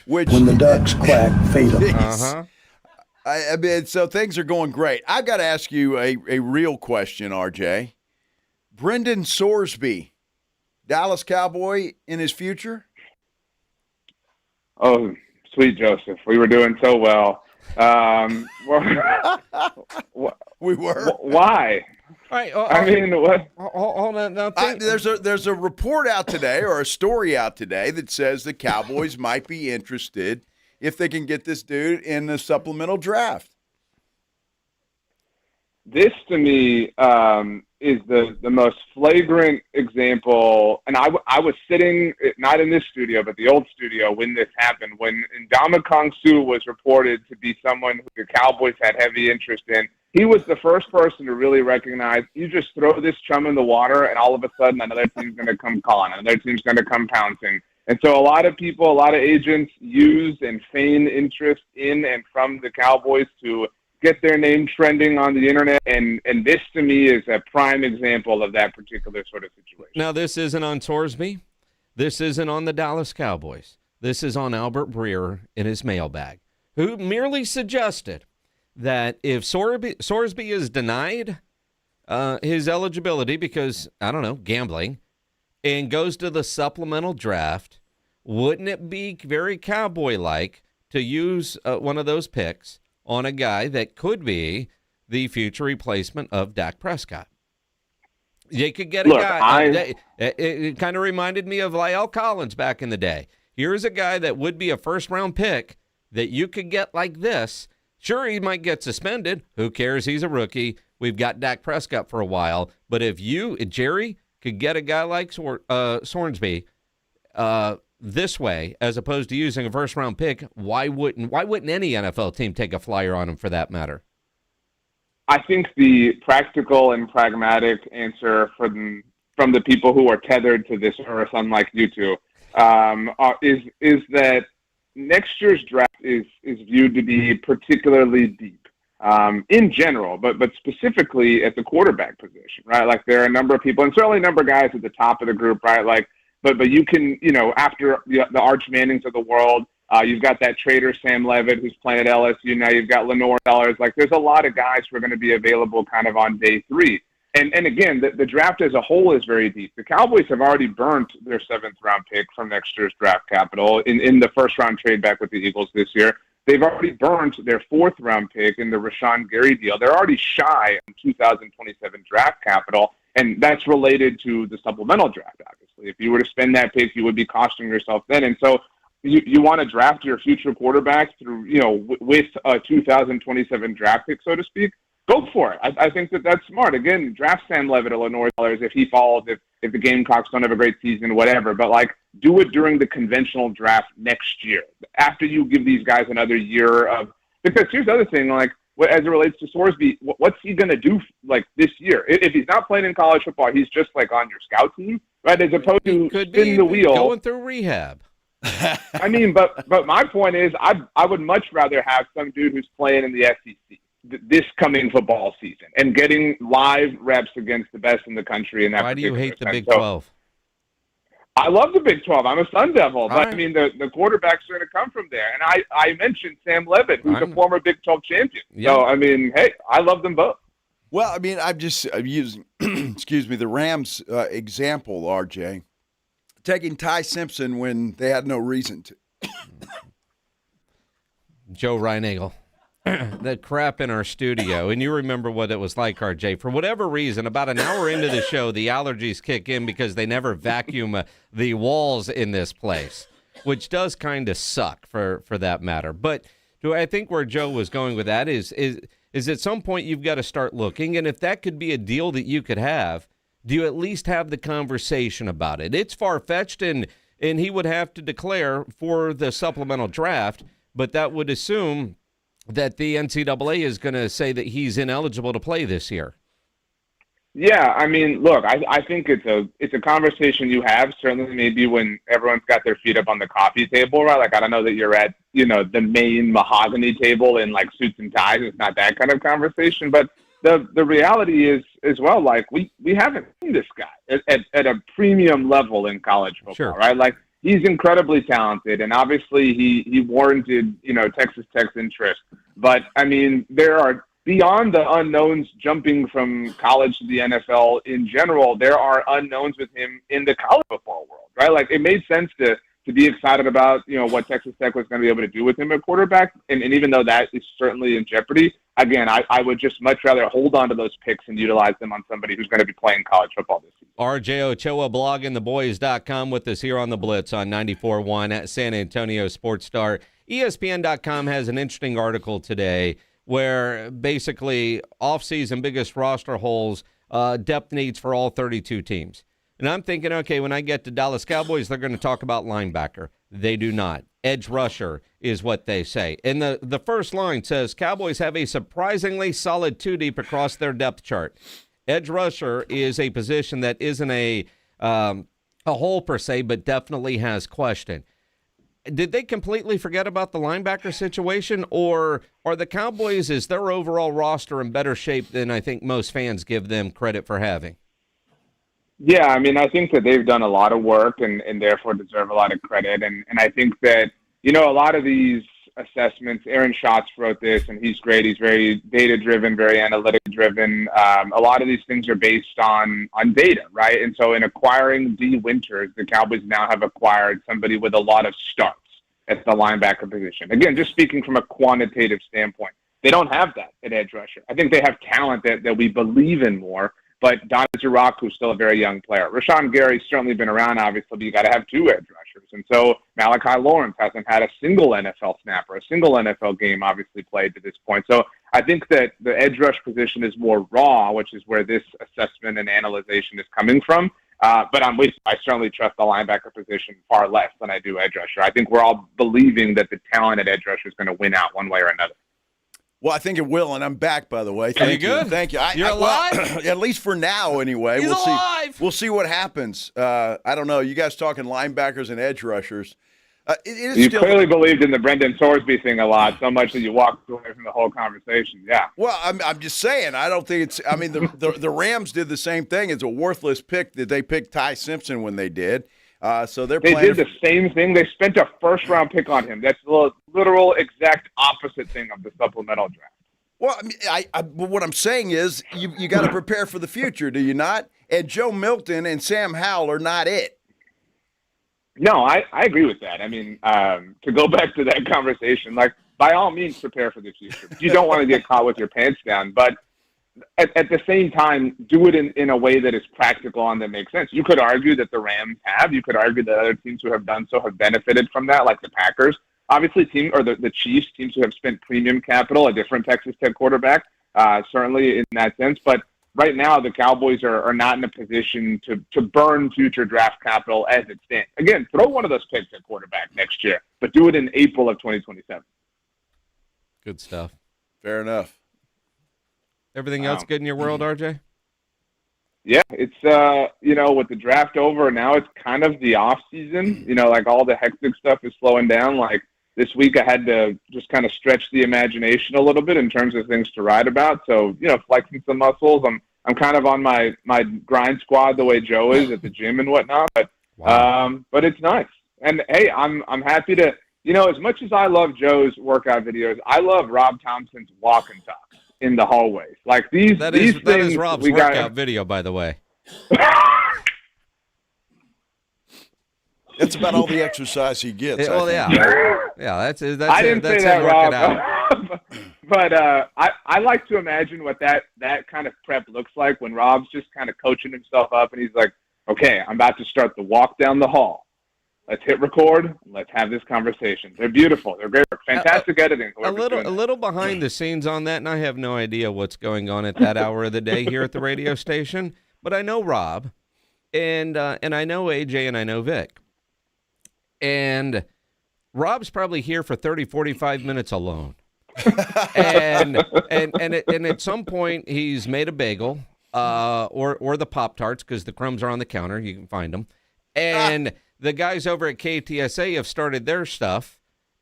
Which when the ducks quack, fade them. Uh-huh. I mean, so things are going great. I've got to ask you a real question, RJ. Brendan Sorsby, Dallas Cowboy in his future? Oh, sweet Joseph, we were doing so well. We were. Why? All right, I mean, what? Hold on. Now there's a report out today, or a story out today, that says the Cowboys might be interested if they can get this dude in the supplemental draft. This, to me, is the most flagrant example. And I was sitting, not in this studio, but the old studio when this happened, when Ndamukong Suh was reported to be someone who the Cowboys had heavy interest in. He was the first person to really recognize you just throw this chum in the water, and all of a sudden another team's going to come calling, another team's going to come pouncing. And so a lot of people, a lot of agents use and feign interest in and from the Cowboys to get their name trending on the internet. And this, to me, is a prime example of that particular sort of situation. Now, this isn't on Sorsby. This isn't on the Dallas Cowboys. This is on Albert Breer in his mailbag, who merely suggested that if Sorsby is denied his eligibility because, I don't know, gambling, and goes to the supplemental draft, wouldn't it be very Cowboy-like to use one of those picks on a guy that could be the future replacement of Dak Prescott? They could get a guy. It kind of reminded me of La'el Collins back in the day. Here's a guy that would be a first-round pick that you could get like this. Sure, he might get suspended. Who cares? He's a rookie. We've got Dak Prescott for a while. But if you, Jerry, could get a guy like Sorsby this way, as opposed to using a first-round pick, why wouldn't any NFL team take a flyer on him for that matter? I think the practical and pragmatic answer from the people who are tethered to this earth, unlike you two, is that next year's draft is viewed to be particularly deep in general, but specifically at the quarterback position, right? Like there are a number of people, and certainly a number of guys at the top of the group, right? Like, but you can, after the Arch Mannings of the world, you've got that trader Sam Levitt who's playing at LSU now. You've got Lenore Sellers. Like there's a lot of guys who are going to be available kind of on day 3. And again, the draft as a whole is very deep. The Cowboys have already burnt their 7th-round pick from next year's draft capital in the first-round trade back with the Eagles this year. They've already burnt their 4th-round pick in the Rashawn Gary deal. They're already shy of 2027 draft capital, and that's related to the supplemental draft, obviously. If you were to spend that pick, you would be costing yourself then. And so you want to draft your future quarterback through, with a 2027 draft pick, so to speak. Go for it. I think that's smart. Again, draft Sam Levitt or Lenore Sellers if he falls, if the Gamecocks don't have a great season, whatever. But, do it during the conventional draft next year. After you give these guys another year of – because here's the other thing, as it relates to Sorsby, what's he going to do, this year? If he's not playing in college football, he's just, on your scout team, right, as opposed to spinning the wheel. Going through rehab. I mean, but my point is I would much rather have some dude who's playing in the SEC this coming football season and getting live reps against the best in the country. In that Why do you hate the Big So, 12? I love the Big 12. I'm a Sun Devil, but right. I mean the quarterbacks are going to come from there. And I mentioned Sam Levitt, who's a former Big 12 champion. Yeah. So I mean, hey, I love them both. Well, I mean, I'm using, excuse me, the Rams example, RJ, taking Ty Simpson when they had no reason to. Joe Reinagel. That crap in our studio, and you remember what it was like, RJ. For whatever reason, about an hour into the show, the allergies kick in because they never vacuum the walls in this place, which does kind of suck for that matter. But I think where Joe was going with that is at some point you've got to start looking, and if that could be a deal that you could have, do you at least have the conversation about it? It's far-fetched, and he would have to declare for the supplemental draft, but that would assume that the NCAA is going to say that he's ineligible to play this year. Yeah, I mean, look, I think it's a conversation you have, certainly maybe when everyone's got their feet up on the coffee table, right? I don't know that you're at, the main mahogany table in, suits and ties. It's not that kind of conversation. But the reality is as well, like we haven't seen this guy at a premium level in college football, Sure. right? Like he's incredibly talented, and obviously he warranted, Texas Tech's interest. But I mean, there are beyond the unknowns jumping from college to the NFL in general, there are unknowns with him in the college football world, right? Like it made sense to be excited about, what Texas Tech was going to be able to do with him at quarterback. And even though that is certainly in jeopardy, again, I would just much rather hold on to those picks and utilize them on somebody who's going to be playing college football this season. RJ Ochoa, bloggingtheboys.com with us here on the Blitz on 94.1 at San Antonio Sports Star. ESPN.com has an interesting article today where basically offseason biggest roster holes, depth needs for all 32 teams. And I'm thinking, okay, when I get to Dallas Cowboys, they're going to talk about linebacker. They do not. Edge rusher is what they say. And the first line says, Cowboys have a surprisingly solid two deep across their depth chart. Edge rusher is a position that isn't a hole per se, but definitely has question. Did they completely forget about the linebacker situation, or are the Cowboys, is their overall roster in better shape than I think most fans give them credit for having? Yeah, I mean, I think that they've done a lot of work and therefore deserve a lot of credit. And I think that, a lot of these assessments, Aaron Schatz wrote this, and he's great. He's very data-driven, very analytic-driven. A lot of these things are based on data, right? And so in acquiring D. Winters, the Cowboys now have acquired somebody with a lot of starts at the linebacker position. Again, just speaking from a quantitative standpoint, they don't have that at edge rusher. I think they have talent that we believe in more. But Don Zarok, who's still a very young player. Rashawn Gary's certainly been around, obviously, but you got to have two edge rushers. And so Malachi Lawrence hasn't had a single NFL snap or a single NFL game, obviously, played to this point. So I think that the edge rush position is more raw, which is where this assessment and analyzation is coming from. But I'm with you. I certainly trust the linebacker position far less than I do edge rusher. I think we're all believing that the talent at edge rusher is going to win out one way or another. Well, I think it will, and I'm back, by the way. Are you good? Thank you. You're alive? At least for now, anyway. He's alive. We'll see what happens. I don't know. You guys talking linebackers and edge rushers. You clearly believed in the Brendan Thorsby thing a lot, so much that you walked away from the whole conversation. Yeah. Well, I'm just saying. I don't think it's. I mean, the Rams did the same thing. It's a worthless pick that they picked Ty Simpson when they did. So they did the same thing. They spent a first-round pick on him. That's the literal exact opposite thing of the supplemental draft. Well, I mean, what I'm saying is you got to prepare for the future, do you not? And Joe Milton and Sam Howell are not it. No, I agree with that. I mean, to go back to that conversation, like, by all means, prepare for the future. You don't want to get caught with your pants down, but at the same time, do it in a way that is practical and that makes sense. You could argue that the Rams have. You could argue that other teams who have done so have benefited from that, like the Packers. Obviously, the Chiefs, teams who have spent premium capital, a different Texas Tech quarterback, certainly in that sense. But right now, the Cowboys are not in a position to burn future draft capital as it stands. Again, throw one of those picks at quarterback next year, but do it in April of 2027. Good stuff. Fair enough. Everything else good in your world, RJ? Yeah, it's, with the draft over, now it's kind of the off season. Like all the hectic stuff is slowing down. Like this week I had to just kind of stretch the imagination a little bit in terms of things to write about. So, flexing some muscles. I'm kind of on my grind squad the way Joe is at the gym and whatnot. But but it's nice. And, hey, I'm happy to, as much as I love Joe's workout videos, I love Rob Thompson's walk and talk in the hallways. Like these that is Rob's workout video, by the way. That's about all the exercise he gets. Yeah, that's I didn't say that, Rob. But I like to imagine what that kind of prep looks like when Rob's just kind of coaching himself up and he's like, okay, I'm about to start the walk down the hall. Let's hit record. And let's have this conversation. They're beautiful. They're great. Fantastic editing. A little behind the scenes on that, and I have no idea what's going on at that hour of the day here at the radio station. But I know Rob, and I know AJ, and I know Vic. And Rob's probably here for 30, 45 minutes alone. and at some point he's made a bagel or the Pop-Tarts because the crumbs are on the counter. You can find them. And the guys over at KTSA have started their stuff.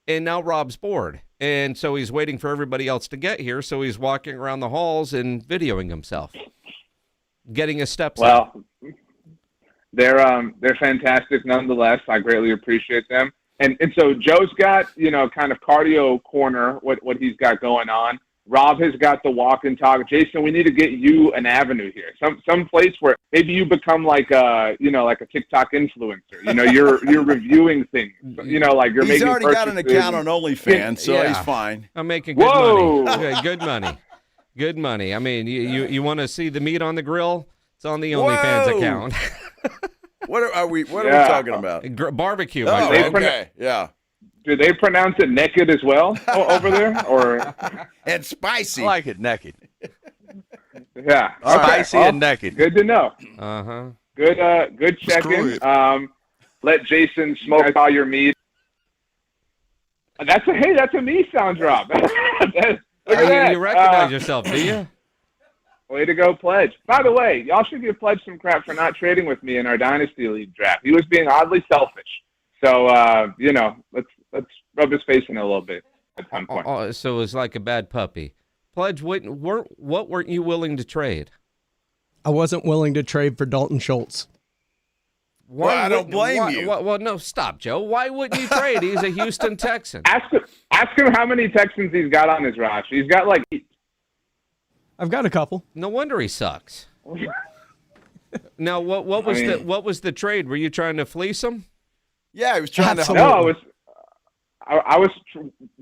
And now Rob's bored. And so he's waiting for everybody else to get here. So he's walking around the halls and videoing himself, getting his steps up. Well, they're fantastic nonetheless. I greatly appreciate them. And so Joe's got, kind of cardio corner, what he's got going on. Rob has got the walk and talk. Jason, we need to get you an avenue here. Some place where maybe you become like a TikTok influencer. You're reviewing things. Like you're He's making already got an account on OnlyFans, so he's fine. I'm making good money. Okay, good money. Good money. I mean, you want to see the meat on the grill? It's on the OnlyFans account. What are we talking about? Barbecue. Oh, okay. Yeah. Do they pronounce it naked as well over there, or and spicy? I like it naked. Yeah, Spicy and naked. Good to know. Good check-in. Let Jason smoke all your meat. That's a me sound drop. Look at that. You recognize yourself, do you? Way to go, Pledge. By the way, y'all should give Pledge some crap for not trading with me in our Dynasty League draft. He was being oddly selfish. So, let's rub his face in it a little bit at some point. So it was like a bad puppy. Pledge, what weren't you willing to trade? I wasn't willing to trade for Dalton Schultz. Well, I don't blame you. Well, no, stop, Joe. Why wouldn't you trade? He's a Houston Texan. Ask him how many Texans he's got on his roster. He's got like 8. I've got a couple. No wonder he sucks. Now, what was the trade? Were you trying to fleece him? Yeah, he was trying to. No, I was.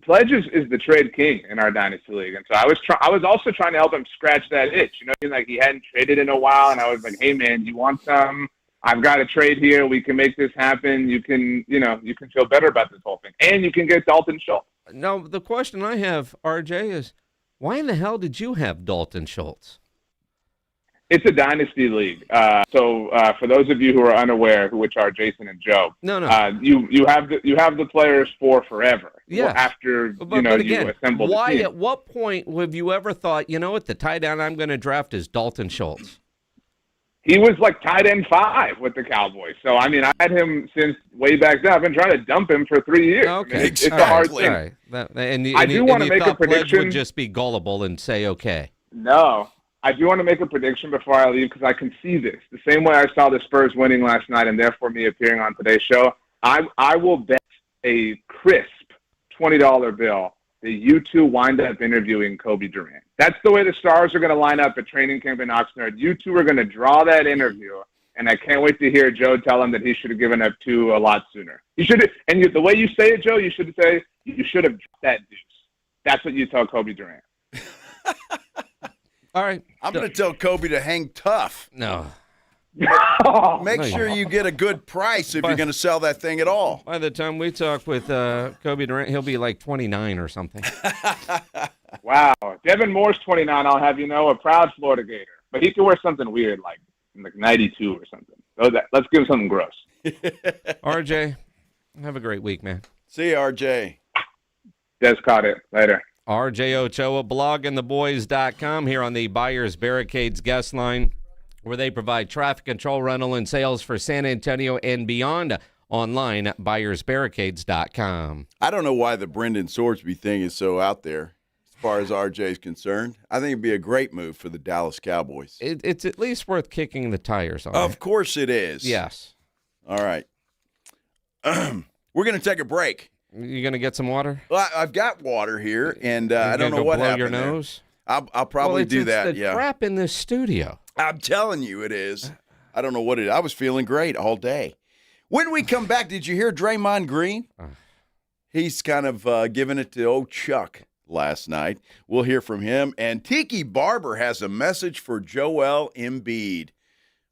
Pledge is the trade king in our Dynasty League, and so I was also trying to help him scratch that itch. Like he hadn't traded in a while, and I was like, "Hey, man, you want some? I've got a trade here. We can make this happen. You can feel better about this whole thing, and you can get Dalton Schultz." Now, the question I have, RJ, is why in the hell did you have Dalton Schultz? It's a Dynasty League. So for those of you who are unaware, which are Jason and Joe, you have the players for forever. Yeah. After but again, you assemble the why? team. At what point have you ever thought, what, the tie down I'm going to draft is Dalton Schultz? He was like tight end 5 with the Cowboys. So I mean, I had him since way back then. I've been trying to dump him for 3 years. Okay, it's a hard thing. All right. I do want to make a Pledge prediction. would just be gullible and say okay. No. I do want to make a prediction before I leave because I can see this. The same way I saw the Spurs winning last night and therefore me appearing on today's show, I will bet a crisp $20 bill that you two wind up interviewing Kobe Durant. That's the way the stars are going to line up at training camp in Oxnard. You two are going to draw that interview, and I can't wait to hear Joe tell him that he should have given up 2 a lot sooner. The way you say it, Joe, you should say you should have dropped that deuce. That's what you tell Kobe Durant. All right. I'm going to tell Kobe to hang tough. No. Make sure you get a good price if you're going to sell that thing at all. By the time we talk with Kobe Durant, he'll be like 29 or something. Wow. Devin Moore's 29, I'll have you know, a proud Florida Gator. But he could wear something weird like 92 or something. So let's give him something gross. RJ, have a great week, man. See you, RJ. Just caught it. Later. RJ Ochoa, bloggingtheboys.com here on the Buyers Barricades guest line, where they provide traffic control, rental, and sales for San Antonio and beyond. Online, buyersbarricades.com. I don't know why the Brendan Swordsby thing is so out there as far as RJ is concerned. I think it'd be a great move for the Dallas Cowboys. It's at least worth kicking the tires on. Of course it is. Yes. All right. We're going to take a break. You going to get some water? Well, I've got water here, and I don't know what happened your there. nose? I'll probably do that, it's the crap in this studio. I'm telling you it is. I don't know what it is. I was feeling great all day. When we come back, did you hear Draymond Green? He's kind of giving it to old Chuck last night. We'll hear from him. And Tiki Barber has a message for Joel Embiid.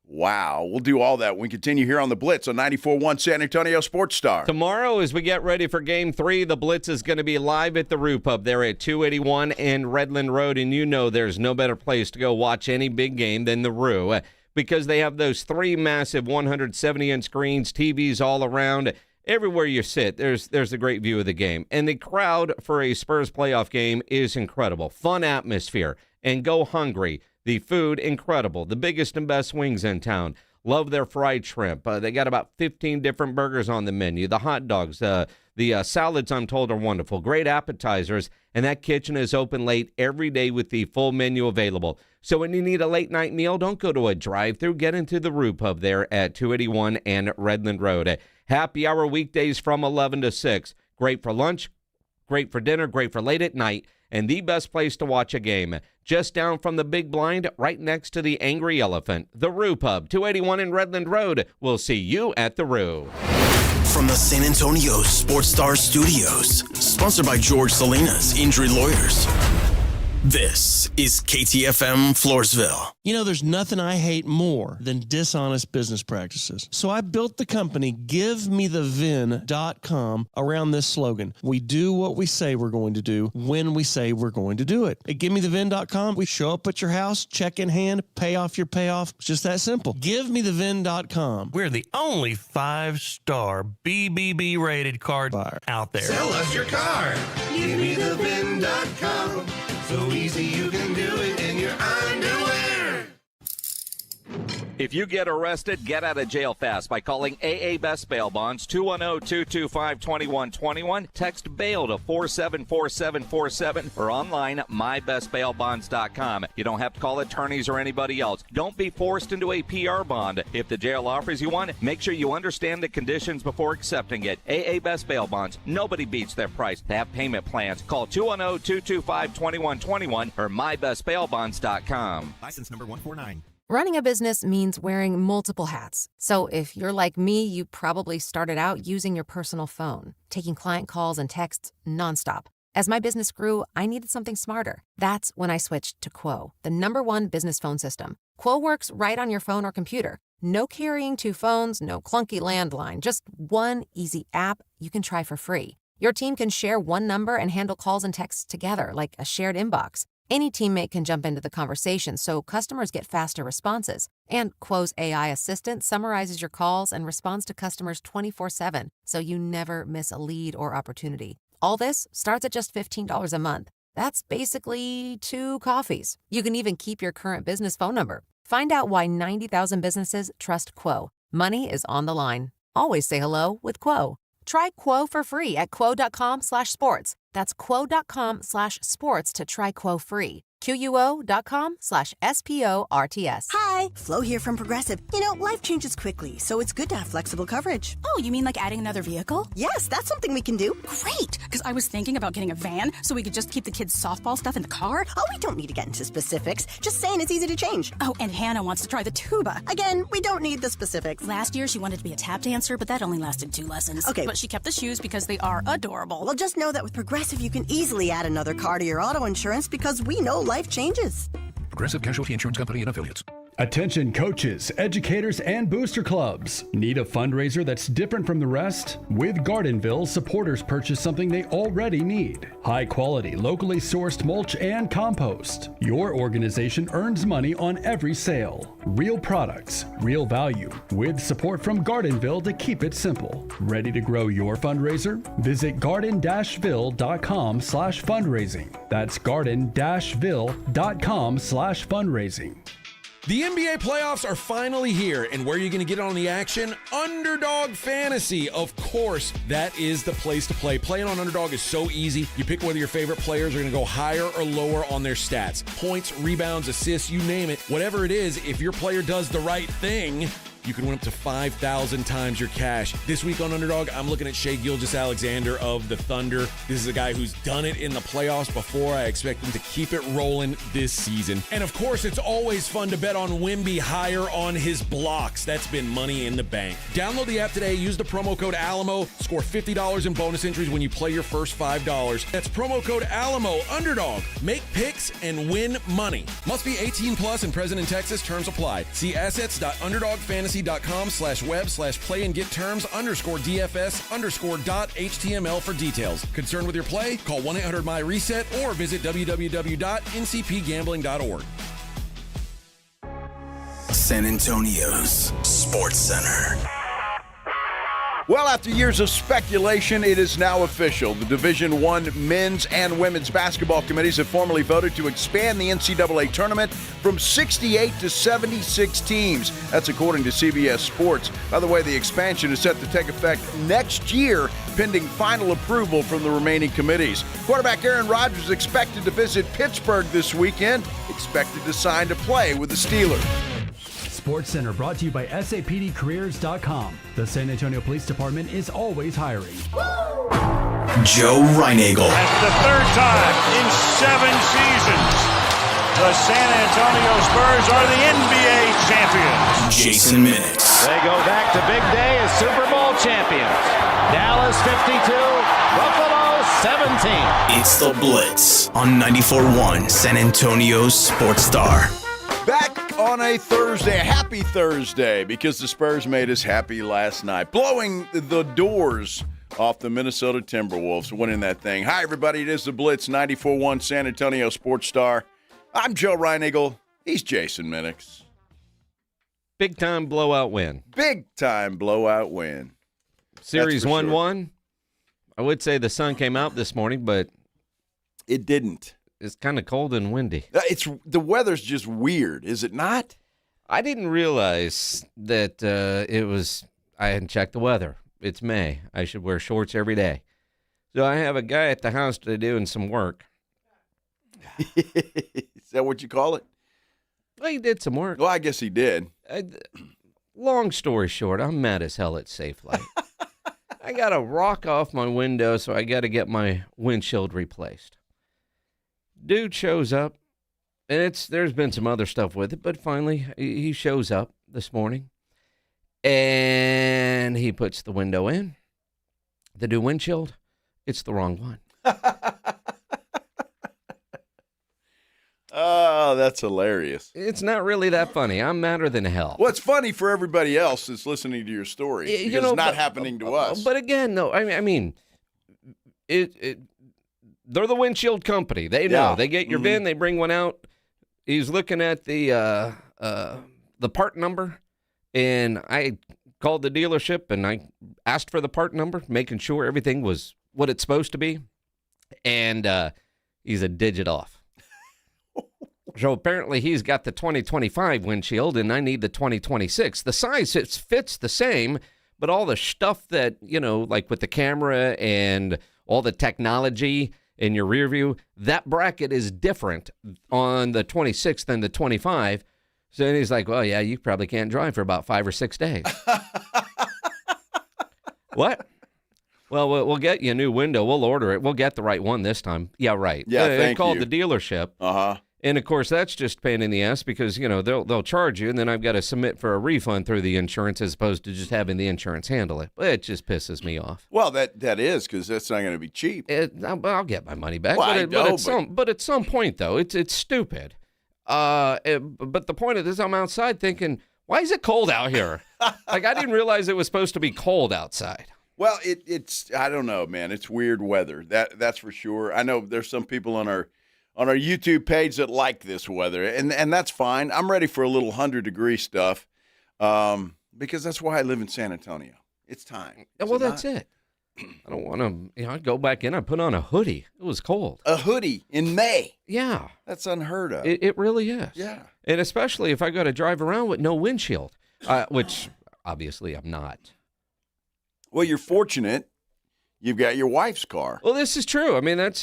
Wow. We'll do all that when we continue here on the Blitz on 94.1 San Antonio Sports Star. Tomorrow, as we get ready for Game 3, the Blitz is going to be live at the Roo Pub there at 281 and Redland Road. And you know there's no better place to go watch any big game than the Roo, because they have those 3 massive 170-inch screens, TVs all around. Everywhere you sit, there's a great view of the game. And the crowd for a Spurs playoff game is incredible. Fun atmosphere. And go hungry. The food, incredible. The biggest and best wings in town. Love their fried shrimp. They got about 15 different burgers on the menu. The hot dogs, the The salads, I'm told, are wonderful. Great appetizers, and that kitchen is open late every day with the full menu available. So when you need a late-night meal, don't go to a drive-thru. Get into the Brew Pub there at 281 and Redland Road. Happy hour weekdays from 11 to 6. Great for lunch, great for dinner, great for late at night, and the best place to watch a game. Just down from the big blind, right next to the Angry Elephant. The Brew Pub, 281 and Redland Road. We'll see you at the Brew. From the San Antonio Sports Star Studios, sponsored by George Salinas Injury Lawyers. This is KTFM Floresville. You know, there's nothing I hate more than dishonest business practices. So I built the company GiveMeTheVin.com around this slogan. We do what we say we're going to do when we say we're going to do it. At GiveMeTheVin.com, we show up at your house, check in hand, pay off your payoff. It's just that simple. GiveMeTheVin.com. We're the only 5-star BBB rated card buyer out there. Sell us your car. GiveMeTheVin.com. So easy you can do it in your underwear. If you get arrested, get out of jail fast by calling AA Best Bail Bonds, 210-225-2121. Text BAIL to 474747 or online mybestbailbonds.com. You don't have to call attorneys or anybody else. Don't be forced into a PR bond. If the jail offers you one, make sure you understand the conditions before accepting it. AA Best Bail Bonds. Nobody beats their price. They have payment plans. Call 210-225-2121 or mybestbailbonds.com. License number 149. Running a business means wearing multiple hats. So if you're like me, you probably started out using your personal phone, taking client calls and texts nonstop. As my business grew, I needed something smarter. That's when I switched to Quo, the #1 business phone system. Quo works right on your phone or computer. No carrying 2 phones, no clunky landline, just one easy app you can try for free. Your team can share one number and handle calls and texts together like a shared inbox. Any teammate can jump into the conversation, so customers get faster responses. And Quo's AI assistant summarizes your calls and responds to customers 24/7, so you never miss a lead or opportunity. All this starts at just $15 a month. That's basically 2 coffees. You can even keep your current business phone number. Find out why 90,000 businesses trust Quo. Money is on the line. Always say hello with Quo. Try Quo for free at quo.com/sports. That's quo.com/sports to try Quo free. QUO.com/SPORTS. Hi, Flo here from Progressive. You know, life changes quickly, so it's good to have flexible coverage. Oh, you mean like adding another vehicle? Yes, that's something we can do. Great, because I was thinking about getting a van so we could just keep the kids' softball stuff in the car. Oh, we don't need to get into specifics. Just saying it's easy to change. Oh, and Hannah wants to try the tuba. Again, we don't need the specifics. Last year, she wanted to be a tap dancer, but that only lasted 2 lessons. Okay. But she kept the shoes because they are adorable. Well, just know that with Progressive, you can easily add another car to your auto insurance because we know life changes. Progressive Casualty Insurance Company and Affiliates. Attention coaches, educators, and booster clubs. Need a fundraiser that's different from the rest? With Gardenville, supporters purchase something they already need. High quality, locally sourced mulch and compost. Your organization earns money on every sale. Real products, real value, with support from Gardenville to keep it simple. Ready to grow your fundraiser? Visit garden-ville.com/fundraising. That's garden-ville.com/fundraising. The NBA playoffs are finally here, and where are you going to get on the action? Underdog Fantasy. Of course, that is the place to play. Playing on Underdog is so easy. You pick whether your favorite players are going to go higher or lower on their stats. Points, rebounds, assists, you name it. Whatever it is, if your player does the right thing, you can win up to 5,000 times your cash. This week on Underdog, I'm looking at Shai Gilgeous-Alexander of the Thunder. This is a guy who's done it in the playoffs before. I expect him to keep it rolling this season. And of course, it's always fun to bet on Wemby higher on his blocks. That's been money in the bank. Download the app today. Use the promo code ALAMO. Score $50 in bonus entries when you play your first $5. That's promo code ALAMO. Underdog. Make picks and win money. Must be 18 plus and present in Texas. Terms apply. See assets.underdogfantasy.com/web/play and get terms _DFS_.html for details. Concerned with your play? Call 1-800-MY-RESET or visit www.ncpgambling.org. San Antonio's Sports Center. Well, after years of speculation, it is now official. The Division I men's and women's basketball committees have formally voted to expand the NCAA tournament from 68 to 76 teams. That's according to CBS Sports. By the way, the expansion is set to take effect next year, pending final approval from the remaining committees. Quarterback Aaron Rodgers is expected to visit Pittsburgh this weekend, expected to sign to play with the Steelers. Sports Center brought to you by SAPDcareers.com. The San Antonio Police Department is always hiring. Joe Reinagel. That's the third time in 7 seasons the San Antonio Spurs are the NBA champions. Jason Minix. They go back to big day as Super Bowl champions. Dallas 52, Buffalo 17. It's the Blitz on 94.1 San Antonio's Sports Star. Back on a Thursday, a happy Thursday, because the Spurs made us happy last night, blowing the doors off the Minnesota Timberwolves, winning that thing. Hi, everybody. It is the Blitz, 94.1 San Antonio Sports Star. I'm Joe Reinagel. He's Jason Minix. Big-time blowout win. Big-time blowout win. Series 1-1. I would say the sun came out this morning, but it didn't. It's kind of cold and windy. The weather's just weird, is it not? I didn't realize that it was. I hadn't checked the weather. It's May. I should wear shorts every day. So I have a guy at the house today doing some work. Is that what you call it? Well, he did some work. Well, I guess he did. Long story short, I'm mad as hell at Safelite. I got a rock off my window, so I got to get my windshield replaced. Dude shows up, and there's been some other stuff with it, but finally he shows up this morning, and he puts the window in. The new windshield, it's the wrong one. Oh, that's hilarious. It's not really that funny. I'm madder than hell. Well, it's funny for everybody else that's listening to your story, because it's not happening to us. But again, no, I mean, they're the windshield company. They know. They get your VIN. They bring one out. He's looking at the part number, and I called the dealership, and I asked for the part number, making sure everything was what it's supposed to be, and he's a digit off. So apparently he's got the 2025 windshield, and I need the 2026. The size fits the same, but all the stuff that, like with the camera and all the technology in your rear view, that bracket is different on the 26 than the 25. So then he's like, well, yeah, you probably can't drive for about 5 or 6 days. What? Well, we'll get you a new window. We'll order it. We'll get the right one this time. Yeah, right. Yeah, they called the dealership. Uh-huh. And, of course, that's just a pain in the ass because, they'll charge you, and then I've got to submit for a refund through the insurance as opposed to just having the insurance handle it. It just pisses me off. Well, that is, because that's not going to be cheap. I'll get my money back. Well, but at some point, though, it's stupid. But the point of this, I'm outside thinking, why is it cold out here? I didn't realize it was supposed to be cold outside. Well, it's I don't know, man. It's weird weather. That's for sure. I know there's some people on our YouTube page that like this weather, and that's fine. I'm ready for a little 100-degree stuff because that's why I live in San Antonio. It's time. Well, that's it. I don't want to, I go back in, I put on a hoodie. It was cold. A hoodie in May? Yeah. That's unheard of. It really is. Yeah. And especially if I got to drive around with no windshield, which obviously I'm not. Well, you're fortunate. You've got your wife's car. Well, this is true. I mean, that's,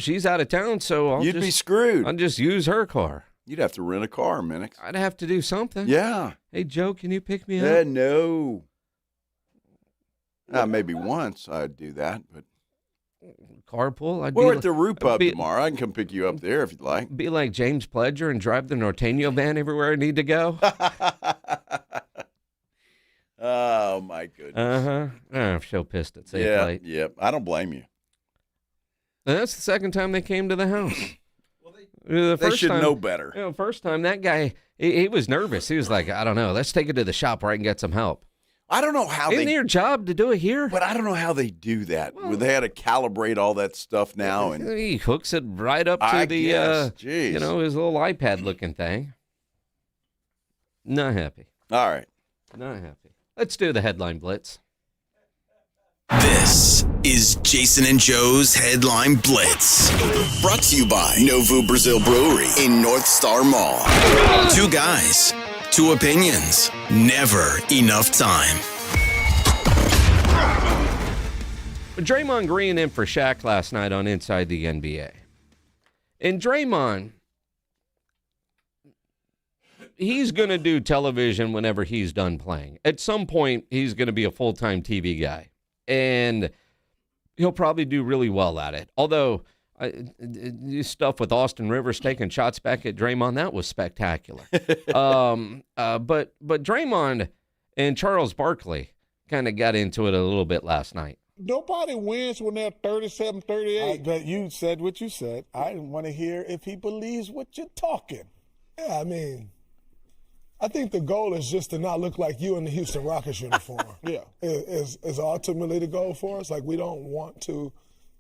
she's out of town, so You'd be screwed. I'll just use her car. You'd have to rent a car, Minix. I'd have to do something. Yeah. Hey, Joe, can you pick me up? No. Maybe once I'd do that, but carpool. We're at the Roo Pub tomorrow. I can come pick you up there if you'd like. Be like James Pledger and drive the Norteño van everywhere I need to go. Oh my goodness. I'm so pissed at Safelite. Yeah. I don't blame you. And that's the second time they came to the house. They should know better. First time that guy, he was nervous. He was like, I don't know. Let's take it to the shop where I can get some help. I don't know how Isn't your job to do it here? But I don't know how they do that. Well, they had to calibrate all that stuff now, and he hooks it right up to his little iPad-looking thing. Not happy. All right. Not happy. Let's do the headline blitz. This is Jason and Joe's Headline Blitz. Brought to you by Novo Brazil Brewery in North Star Mall. Two guys, two opinions, never enough time. Draymond Green in for Shaq last night on Inside the NBA. And Draymond, he's going to do television whenever he's done playing. At some point, he's going to be a full-time TV guy. And he'll probably do really well at it. Although, this stuff with Austin Rivers taking shots back at Draymond, that was spectacular. But Draymond and Charles Barkley kind of got into it a little bit last night. Nobody wins when they're 37, 38. But you said what you said. I want to hear if he believes what you're talking. Yeah, I mean, I think the goal is just to not look like you in the Houston Rockets uniform. Yeah. Is ultimately the goal for us. Like, we don't want to.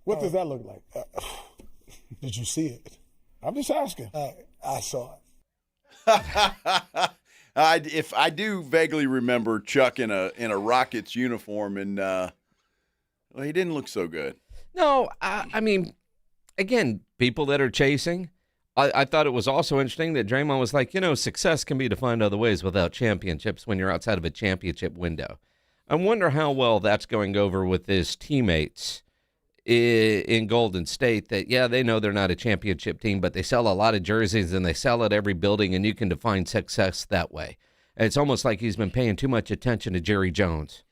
What does that look like? Did you see it? I'm just asking. I saw it. If I do vaguely remember Chuck in a Rockets uniform, and well, he didn't look so good. No, I mean, again, people that are chasing. I thought it was also interesting that Draymond was like, success can be defined other ways without championships when you're outside of a championship window. I wonder how well that's going over with his teammates in Golden State that, yeah, they know they're not a championship team, but they sell a lot of jerseys and they sell at every building, and you can define success that way. And it's almost like he's been paying too much attention to Jerry Jones.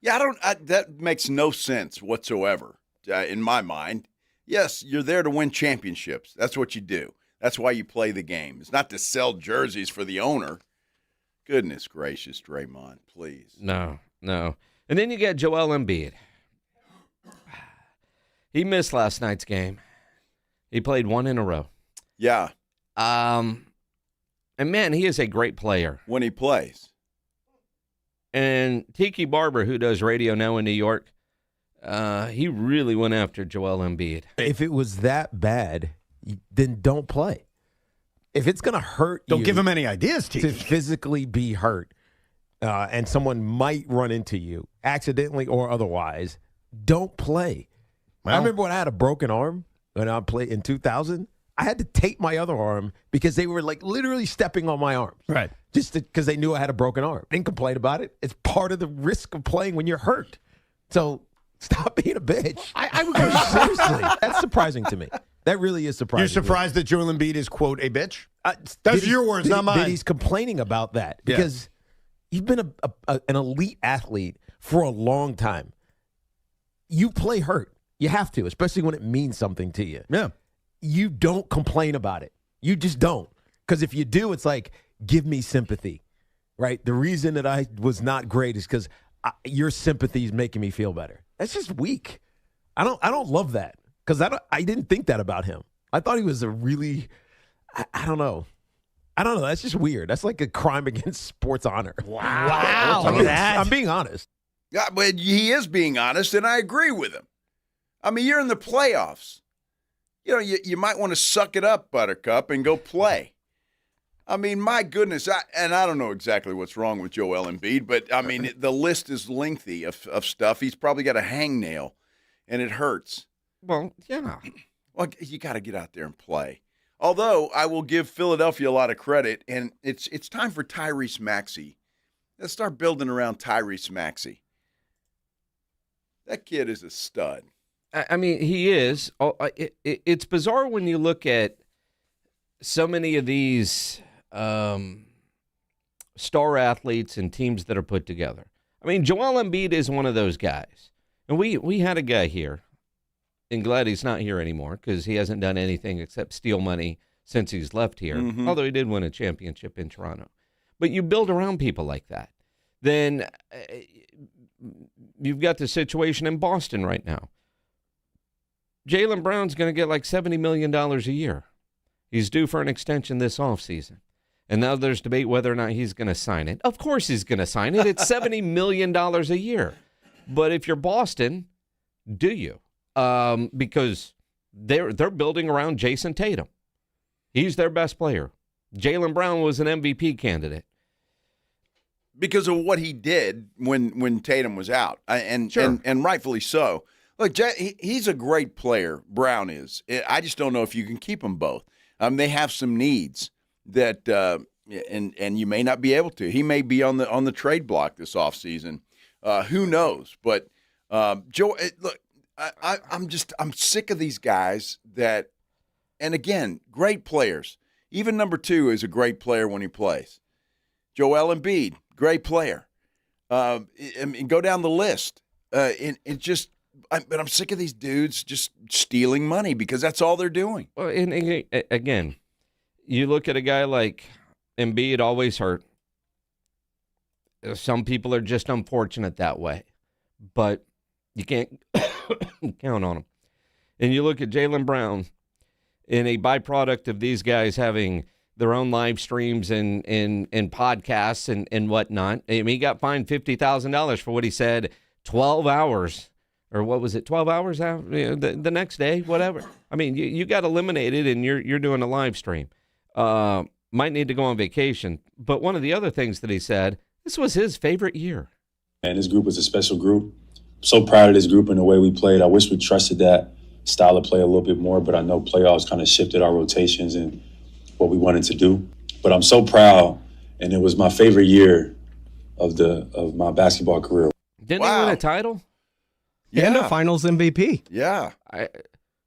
Yeah, that makes no sense whatsoever in my mind. Yes, you're there to win championships. That's what you do. That's why you play the game. It's not to sell jerseys for the owner. Goodness gracious, Draymond, please. No. And then you got Joel Embiid. He missed last night's game. He played one in a row. Yeah. And, man, he is a great player. When he plays. And Tiki Barber, who does radio now in New York, he really went after Joel Embiid. If it was that bad, then don't play. If it's going to hurt don't you give him any ideas, to physically be hurt, and someone might run into you, accidentally or otherwise, don't play. Well, I remember when I had a broken arm when I played in 2000. I had to tape my other arm because they were like literally stepping on my arm. Right. Just because they knew I had a broken arm. I didn't complain about it. It's part of the risk of playing when you're hurt. So stop being a bitch. I would go seriously. That's surprising to me. That really is surprising. You're surprised that Joel Embiid is, quote, a bitch? That's your words, not mine. That he's complaining about that because you've been an elite athlete for a long time. You play hurt. You have to, especially when it means something to you. Yeah. You don't complain about it. You just don't. Because if you do, it's like, give me sympathy, right? The reason that I was not great is because your sympathy is making me feel better. That's just weak. I don't love that because I didn't think that about him. I thought he was a really, I don't know. That's just weird. That's like a crime against sports honor. Wow. I'm being honest. Yeah, but he is being honest, and I agree with him. I mean, you're in the playoffs. You might want to suck it up, Buttercup, and go play. I mean, my goodness, I don't know exactly what's wrong with Joel Embiid, but, I mean, the list is lengthy of stuff. He's probably got a hangnail, and it hurts. Well, yeah. Well, you got to get out there and play. Although, I will give Philadelphia a lot of credit, and it's time for Tyrese Maxey. Let's start building around Tyrese Maxey. That kid is a stud. I mean, he is. It's bizarre when you look at so many of these star athletes and teams that are put together. I mean, Joel Embiid is one of those guys. And we had a guy here, and glad he's not here anymore because he hasn't done anything except steal money since he's left here, although he did win a championship in Toronto. But you build around people like that. Then you've got the situation in Boston right now. Jaylen Brown's going to get like $70 million a year. He's due for an extension this offseason. And now there's debate whether or not he's going to sign it. Of course he's going to sign it. It's $70 million a year. But if you're Boston, do you? Because they're building around Jason Tatum. He's their best player. Jaylen Brown was an MVP candidate. because of what he did when Tatum was out, and rightfully so. Look, he's a great player. Brown is. I just don't know if you can keep them both. They have some needs that, and you may not be able to. He may be on the trade block this offseason. Who knows? But Joe, look, I'm sick of these guys that, and again, great players. Even number 2 is a great player when he plays. Joel Embiid, great player. Go down the list. But I'm sick of these dudes just stealing money because that's all they're doing. Well, and again, you look at a guy like Embiid, always hurt. Some people are just unfortunate that way, but you can't count on them. And you look at Jaylen Brown, and a byproduct of these guys having their own live streams and podcasts and whatnot. I mean, he got fined $50,000 for what he said 12 hours. Or what was it, 12 hours out, the next day, whatever. I mean, you got eliminated, and you're doing a live stream. Might need to go on vacation. But one of the other things that he said, this was his favorite year. And this group was a special group. I'm so proud of this group and the way we played. I wish we trusted that style of play a little bit more, but I know playoffs kind of shifted our rotations and what we wanted to do. But I'm so proud, and it was my favorite year of my basketball career. Didn't he win a title? And a finals MVP. Yeah.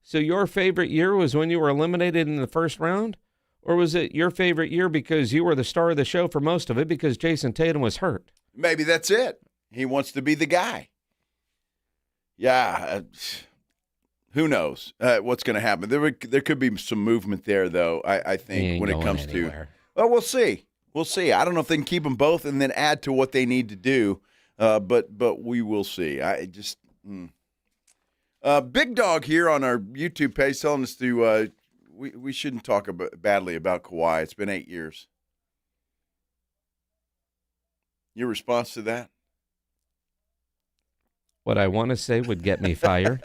So your favorite year was when you were eliminated in the first round? Or was it your favorite year because you were the star of the show for most of it because Jason Tatum was hurt? Maybe that's it. He wants to be the guy. Yeah. Who knows what's going to happen? There could be some movement there, though, I think, when it comes to. Well, we'll see. We'll see. I don't know if they can keep them both and then add to what they need to do, but we will see. Big Dog here on our YouTube page telling us to we shouldn't talk badly about Kawhi. It's been 8 years. Your response to that? What I want to say would get me fired.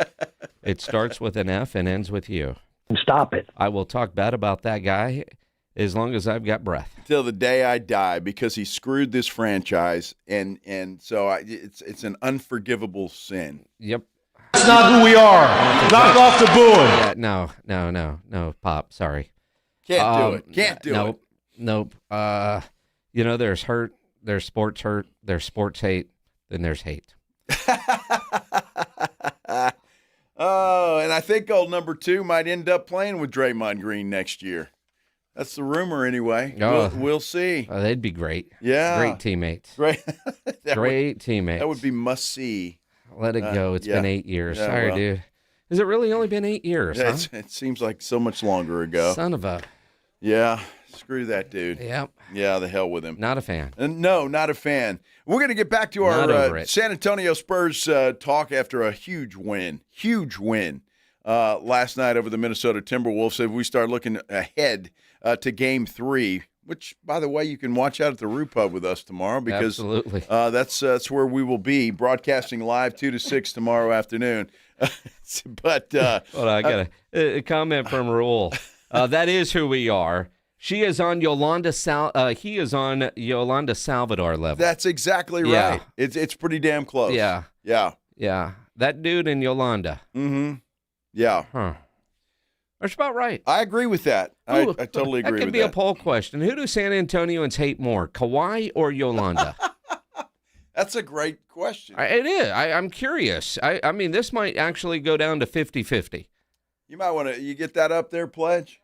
It starts with an F and ends with U. Stop it. I will talk bad about that guy as long as I've got breath. Till the day I die, because he screwed this franchise, and so it's an unforgivable sin. Yep. That's not who we are. Knock off the booing. Yeah, no, Pop. Sorry. Can't do it. Can't do it. Nope. There's hurt, there's sports hurt, there's sports hate, then there's hate. Oh, and I think old number 2 might end up playing with Draymond Green next year. That's the rumor anyway. We'll see. Oh, they'd be great. Yeah. Great teammates. Great teammates. That would be must-see. Let it go. It's been 8 years. Sorry, dude. Has it really only been 8 years? Yeah, huh? It seems like so much longer ago. Son of a. Yeah. Screw that dude. Yep. Yeah, the hell with him. Not a fan. No, not a fan. We're going to get back to our San Antonio Spurs talk after a huge win last night over the Minnesota Timberwolves. If we start looking ahead to Game 3, which, by the way, you can watch out at the Roo Pub with us tomorrow because absolutely. That's where we will be broadcasting live 2 to 6 tomorrow afternoon. But hold on, I got a comment from Raul. That is who we are. She is on he is on Yolanda Salvador level. That's exactly right. Yeah. It's pretty damn close. Yeah. That dude and Yolanda. Mm-hmm. Yeah. Huh. That's about right. I agree with that. I totally agree with that. That could be a poll question. Who do San Antonians hate more, Kawhi or Yolanda? That's a great question. It is. I'm curious. I mean, this might actually go down to 50-50. You might want to. You get that up there, Pledge.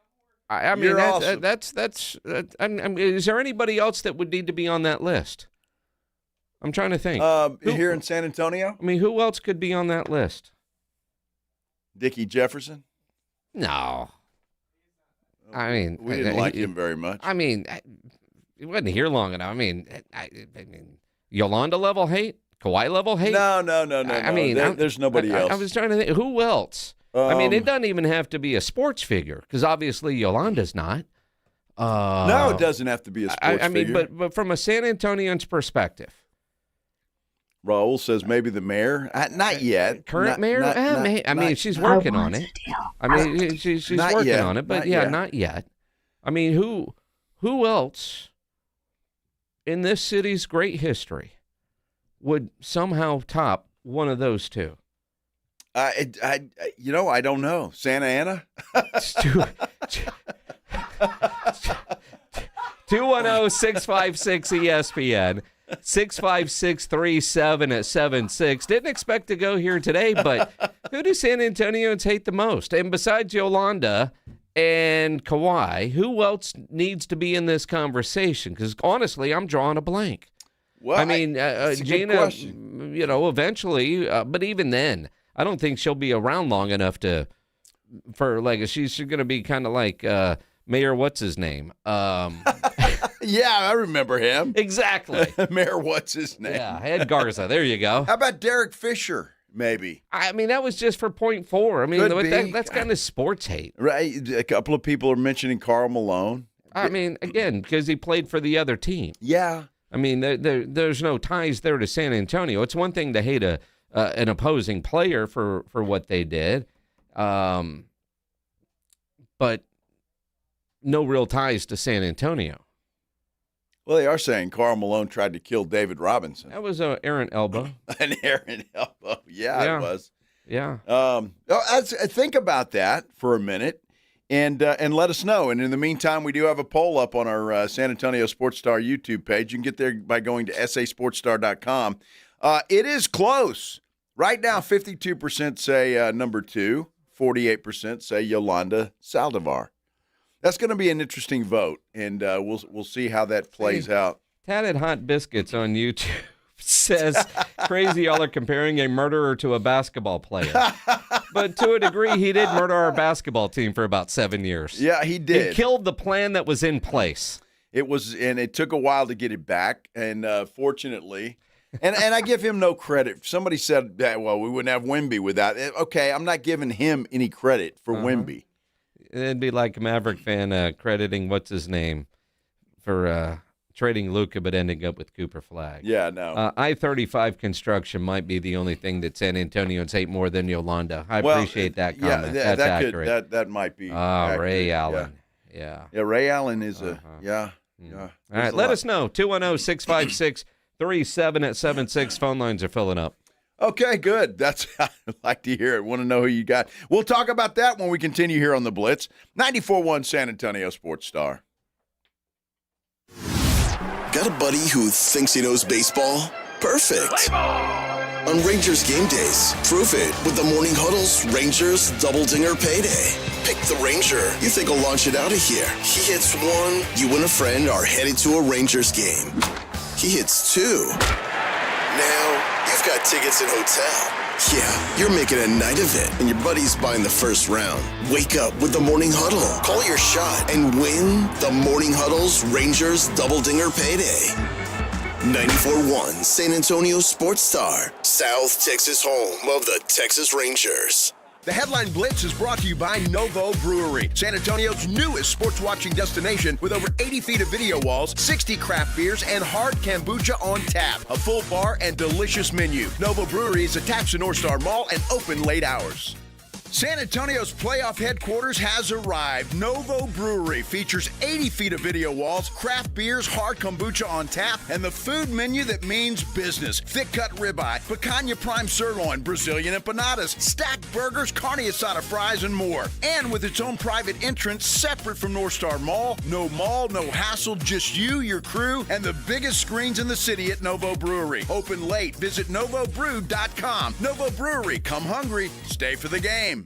I mean, that's awesome. Is there anybody else that would need to be on that list? I'm trying to think. Here in San Antonio? I mean, who else could be on that list? Dickie Jefferson? No. I mean, we didn't like him very much. I mean, he wasn't here long enough. I mean, Yolanda level hate? Kawhi level hate? No. I mean, there's nobody else. I was trying to think. Who else? I mean, it doesn't even have to be a sports figure because obviously Yolanda's not. No, it doesn't have to be a sports figure. I mean, but from a San Antonian's perspective. Raul says maybe the mayor. Not yet. Current mayor? I mean, she's working on it. I mean, she's working on it, but not yet. I mean, who else in this city's great history would somehow top one of those two? I don't know. Santa Ana? 210-656-ESPN. 656-3776. Didn't expect to go here today, but who do San Antonians hate the most? And besides Yolanda and Kawhi, who else needs to be in this conversation? Because honestly, I'm drawing a blank. Well, I mean, Gina, eventually, but even then, I don't think she'll be around long enough for legacy. She's going to be kind of like Mayor what's-his-name. Yeah, I remember him. Exactly. Mayor what's-his-name. Yeah, Ed Garza. There you go. How about Derek Fisher, maybe? I mean, that was just for .4. I mean, that's kind of sports hate. Right. A couple of people are mentioning Karl Malone. I mean, again, because he played for the other team. Yeah. I mean, there's no ties there to San Antonio. It's one thing to hate an opposing player for what they did, but no real ties to San Antonio. Well, they are saying Karl Malone tried to kill David Robinson. That was an errant elbow. An errant elbow. Yeah, it was. Yeah. Think about that for a minute and let us know. And in the meantime, we do have a poll up on our San Antonio Sports Star YouTube page. You can get there by going to sasportsstar.com. It is close. Right now, 52% say number 2, 48% say Yolanda Saldivar. That's going to be an interesting vote, and we'll see how that plays out. Tatted Hot Biscuits on YouTube says, crazy y'all are comparing a murderer to a basketball player. But to a degree, he did murder our basketball team for about 7 years. Yeah, he did. He killed the plan that was in place. And it took a while to get it back, and fortunately, and I give him no credit. Somebody said that, well, we wouldn't have Wemby without it. Okay, I'm not giving him any credit for Wemby. It'd be like a Maverick fan crediting what's-his-name for trading Luka but ending up with Cooper Flagg. Yeah, no. I-35 construction might be the only thing that San Antonians hate more than Yolanda. I appreciate that comment. Yeah, That's accurate. That might be accurate. Ray Allen. Yeah. Yeah, Ray Allen is Yeah. Yeah. All right, let us know. 210-656-3776. Phone lines are filling up. Okay, good. I'd like to hear it. Want to know who you got. We'll talk about that when we continue here on the Blitz. 94.1 San Antonio Sports Star. Got a buddy who thinks he knows baseball? Perfect. On Rangers game days, prove it with the Morning Huddle's Rangers Double Dinger Payday. Pick the Ranger you think will launch it out of here. He hits one, you and a friend are headed to a Rangers game. He hits two. Now, you've got tickets and hotel. Yeah, you're making a night of it, and your buddy's buying the first round. Wake up with the Morning Huddle. Call your shot and win the Morning Huddle's Rangers Double Dinger Payday. 94.1 San Antonio Sports Star, South Texas home of the Texas Rangers. The Headline Blitz is brought to you by Novo Brewery, San Antonio's newest sports watching destination with over 80 feet of video walls, 60 craft beers, and hard kombucha on tap. A full bar and delicious menu. Novo Brewery is attached to North Star Mall and open late hours. San Antonio's playoff headquarters has arrived. Novo Brewery features 80 feet of video walls, craft beers, hard kombucha on tap, and the food menu that means business. Thick-cut ribeye, picanha prime sirloin, Brazilian empanadas, stacked burgers, carne asada fries, and more. And with its own private entrance separate from North Star Mall, no hassle, just you, your crew, and the biggest screens in the city at Novo Brewery. Open late. Visit novobrew.com. Novo Brewery. Come hungry. Stay for the game.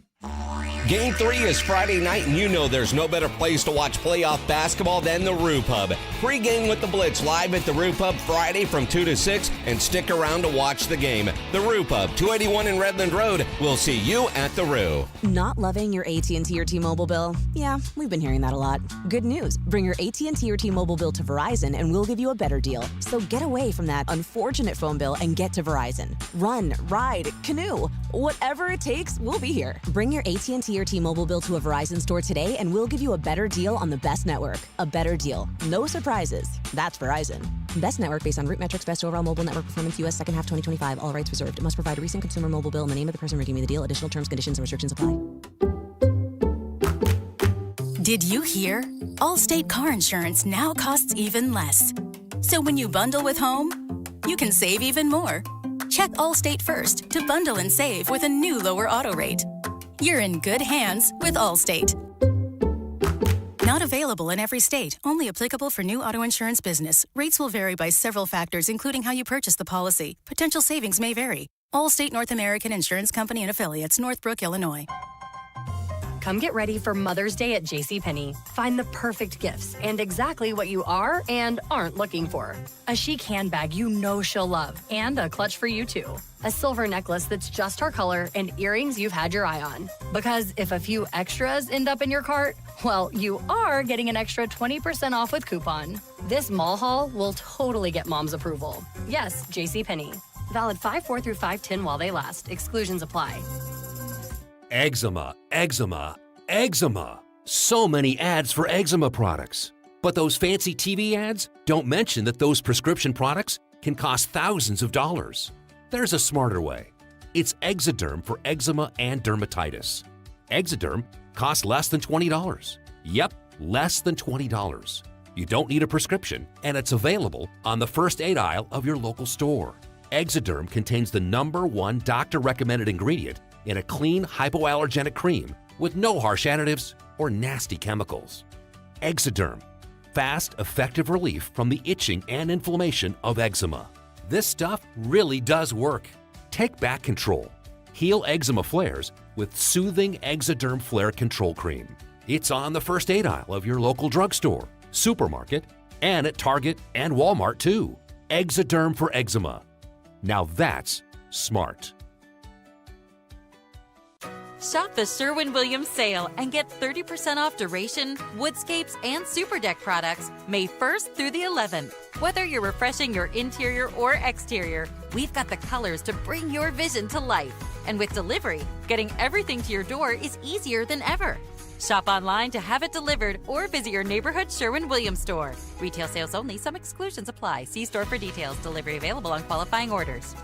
Game 3 is Friday night, and you know there's no better place to watch playoff basketball than the Roo Pub. Pre-game with the Blitz live at the Roo Pub Friday from 2 to 6, and stick around to watch the game. The Roo Pub, 281 in Redland Road. We'll see you at the Roo. Not loving your AT&T or T-Mobile bill? Yeah, we've been hearing that a lot. Good news. Bring your AT&T or T-Mobile bill to Verizon, and we'll give you a better deal. So get away from that unfortunate phone bill and get to Verizon. Run, ride, canoe. Whatever it takes, we'll be here. Bring your AT&T or T-Mobile bill to a Verizon store today, and we'll give you a better deal on the best network. A better deal. No surprises. That's Verizon. Best network based on root metrics, best overall mobile network performance, U.S. second half 2025. All rights reserved. Must provide a recent consumer mobile bill in the name of the person redeeming the deal. Additional terms, conditions, and restrictions apply. Did you hear? Allstate car insurance now costs even less. So when you bundle with home, you can save even more. Check Allstate first to bundle and save with a new lower auto rate. You're in good hands with Allstate. Not available in every state. Only applicable for new auto insurance business. Rates will vary by several factors, including how you purchase the policy. Potential savings may vary. Allstate North American Insurance Company and Affiliates, Northbrook, Illinois. Come get ready for Mother's Day at JCPenney. Find the perfect gifts and exactly what you are and aren't looking for. A chic handbag you know she'll love, and a clutch for you too. A silver necklace that's just her color, and earrings you've had your eye on. Because if a few extras end up in your cart, well, you are getting an extra 20% off with coupon. This mall haul will totally get mom's approval. Yes, JCPenney. Valid 5/4 through 5/10 while they last. Exclusions apply. Eczema, eczema, eczema. So many ads for eczema products. But those fancy TV ads don't mention that those prescription products can cost thousands of dollars. There's a smarter way. It's Exoderm for eczema and dermatitis. Exoderm costs less than $20. Yep, less than $20. You don't need a prescription, and it's available on the first aid aisle of your local store. Exoderm contains the #1 doctor-recommended ingredient in a clean, hypoallergenic cream with no harsh additives or nasty chemicals. Exoderm, fast, effective relief from the itching and inflammation of eczema. This stuff really does work. Take back control. Heal eczema flares with soothing Exoderm Flare Control Cream. It's on the first aid aisle of your local drugstore, supermarket, and at Target and Walmart too. Exoderm for eczema. Now that's smart. Shop the Sherwin-Williams sale and get 30% off Duration, Woodscapes, and Super Deck products May 1st through the 11th. Whether you're refreshing your interior or exterior, we've got the colors to bring your vision to life. And with delivery, getting everything to your door is easier than ever. Shop online to have it delivered or visit your neighborhood Sherwin-Williams store. Retail sales only. Some exclusions apply. See store for details. Delivery available on qualifying orders.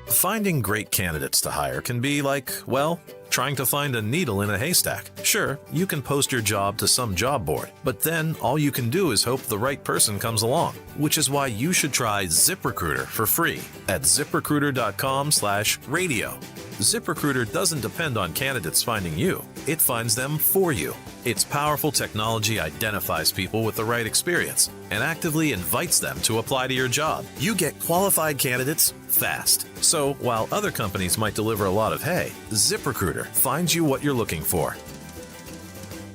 Finding great candidates to hire can be like, well, trying to find a needle in a haystack. Sure, you can post your job to some job board, but then all you can do is hope the right person comes along, which is why you should try ZipRecruiter for free at ZipRecruiter.com/radio. ZipRecruiter doesn't depend on candidates finding you. It finds them for you. Its powerful technology identifies people with the right experience and actively invites them to apply to your job. You get qualified candidates fast. So while other companies might deliver a lot of hay, ZipRecruiter finds you what you're looking for.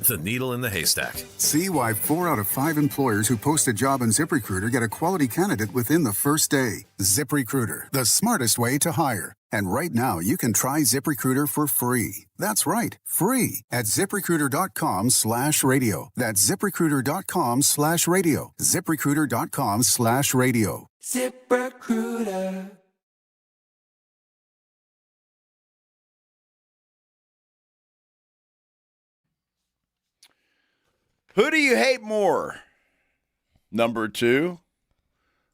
The needle in the haystack. See why 4 out of 5 employers who post a job on ZipRecruiter get a quality candidate within the first day. ZipRecruiter, the smartest way to hire. And right now, you can try ZipRecruiter for free. That's right, free at ZipRecruiter.com/radio. That's ZipRecruiter.com/radio. ZipRecruiter.com/radio. ZipRecruiter. Who do you hate more? Number 2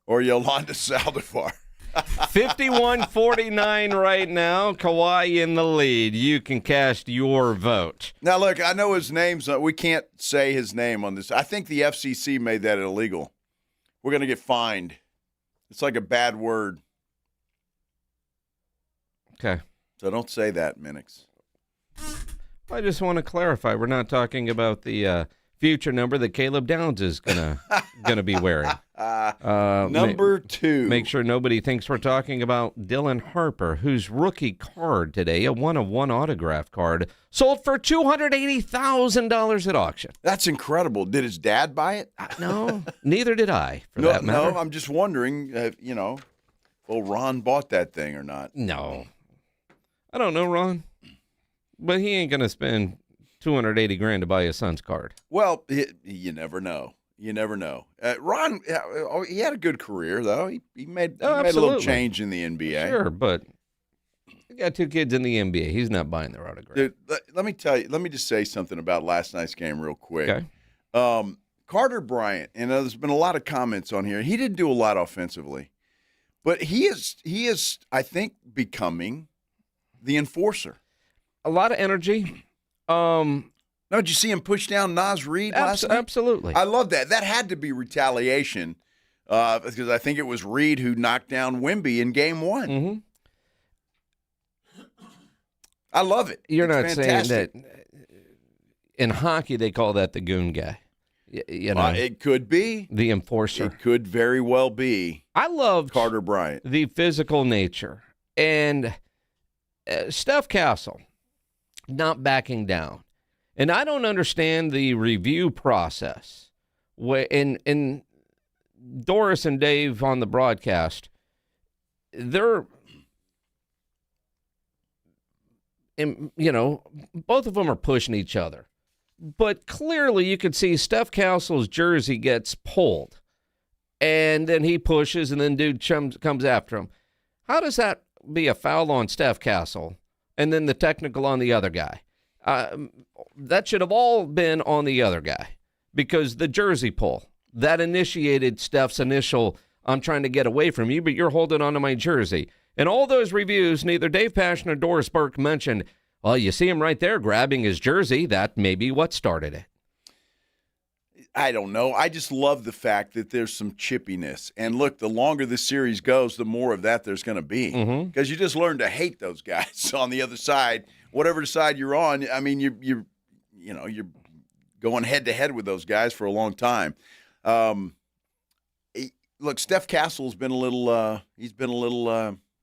or Yolanda Saldivar? 51-49 right now. Kawhi in the lead. You can cast your vote. Now, look, I know his name's we can't say his name on this. I think the FCC made that illegal. We're going to get fined. It's like a bad word. Okay. So don't say that, Minix. I just want to clarify. We're not talking about the future number that Caleb Downs is gonna be wearing. Number 2. Make sure nobody thinks we're talking about Dylan Harper, whose rookie card today, a 1-of-1 autograph card, sold for $280,000 at auction. That's incredible. Did his dad buy it? No, neither did I, for that matter. No, I'm just wondering, well, Ron bought that thing or not. No. I don't know, Ron. But he ain't going to spend $280,000 to buy his son's card. Well, you never know. You never know. Ron, he had a good career, though. He made a little change in the NBA. Sure, but he got 2 kids in the NBA. He's not buying their autograph. Dude, let me tell you. Let me just say something about last night's game real quick. Okay. Carter Bryant, and there's been a lot of comments on here. He didn't do a lot offensively, but he is, I think, becoming the enforcer. A lot of energy. No, did you see him push down Naz Reid last night? Absolutely. I love that. That had to be retaliation because I think it was Reid who knocked down Wemby in game 1. Mm-hmm. I love it. You're It's not fantastic. saying that in hockey they call that the goon guy. You know, it could be. The enforcer. It could very well be. I love Carter Bryant. The physical nature. And Steph Castle not backing down. And I don't understand the review process. In Doris and Dave on the broadcast, they're, both of them are pushing each other. But clearly you could see Steph Castle's jersey gets pulled. And then he pushes, and then dude comes after him. How does that be a foul on Steph Castle and then the technical on the other guy? That should have all been on the other guy because the jersey pull, that initiated Steph's initial, I'm trying to get away from you, but you're holding onto my jersey. And all those reviews, neither Dave Passion or Doris Burke mentioned, well, you see him right there grabbing his jersey. That may be what started it. I don't know. I just love the fact that there's some chippiness. And look, the longer the series goes, the more of that there's going to be. Because you just learn to hate those guys on the other side. Whatever side you're on, I mean, you're going head to head with those guys for a long time. Look, Steph Castle's been a little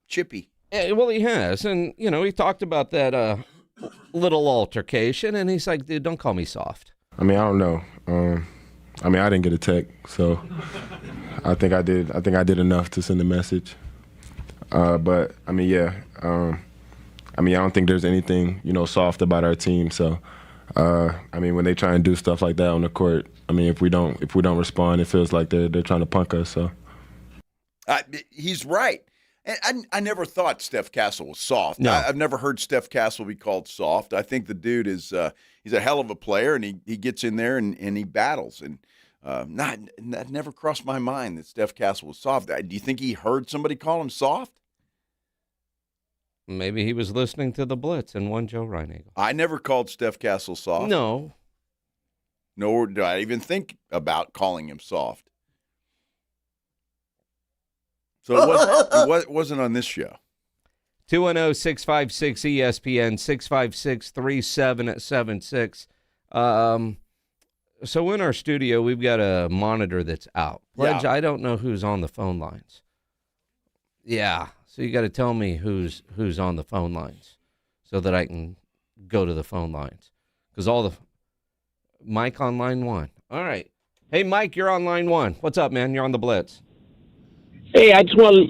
chippy. Yeah, well, he has, and he talked about that little altercation, and he's like, "Dude, don't call me soft." I mean, I don't know. I didn't get a tech, so I think I did. I think I did enough to send a message. But I mean, yeah. I don't think there's anything soft about our team. So, when they try and do stuff like that on the court, if we don't respond, it feels like they're trying to punk us. So, he's right. And I never thought Steph Castle was soft. No. I've never heard Steph Castle be called soft. I think the dude is he's a hell of a player, and he gets in there and he battles. And that never crossed my mind that Steph Castle was soft. Do you think he heard somebody call him soft? Maybe he was listening to the Blitz and one Joe Reinagle. I never called Steph Castle soft. No. Nor do I even think about calling him soft. So it wasn't on this show. 210-656-ESPN, 656-3776. So in our studio, we've got a monitor that's out. Pledge, Yeah. I don't know who's on the phone lines. Yeah, so you got to tell me who's on the phone lines so that I can go to the phone lines. Because Mike on line 1. All right. Hey, Mike, you're on line 1. What's up, man? You're on the Blitz. Hey, I just want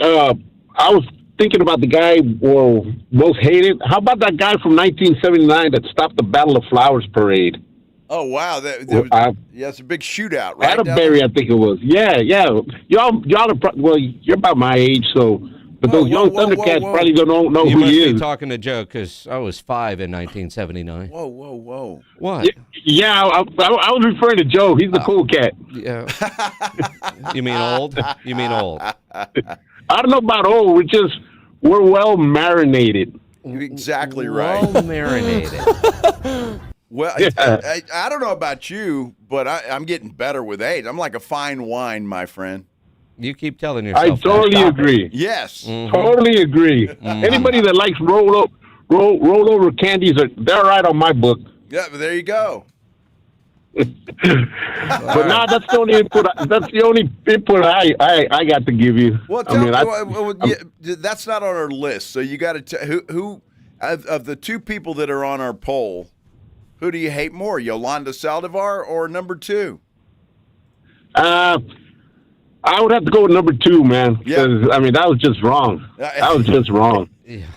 I was thinking about the guy most hated. How about that guy from 1979 that stopped the Battle of Flowers parade? Oh, wow. It's a big shootout, right? Atterbury, I think it was. Yeah. Y'all are you're about my age, so, but those young Thundercats probably don't know you who must he be is. talking to Joe because I was 5 in 1979. Whoa. What? Yeah, I was referring to Joe. He's the cool cat. Yeah. You mean old? You mean old? I don't know about old. We're well marinated. You're exactly right. Well marinated. Well, Yeah. I don't know about you, but I'm getting better with age. I'm like a fine wine, my friend. You keep telling yourself I totally agree. Yes. Totally agree. Anybody that likes roll over candies, they're right on my book. Yeah, but there you go. But no, that's the only input. That's the only input I got to give you. Well, that's not on our list. So you got to tell who of the two people that are on our poll, who do you hate more, Yolanda Saldivar or number 2? I would have to go with number 2, man. Because that was just wrong. That was just wrong.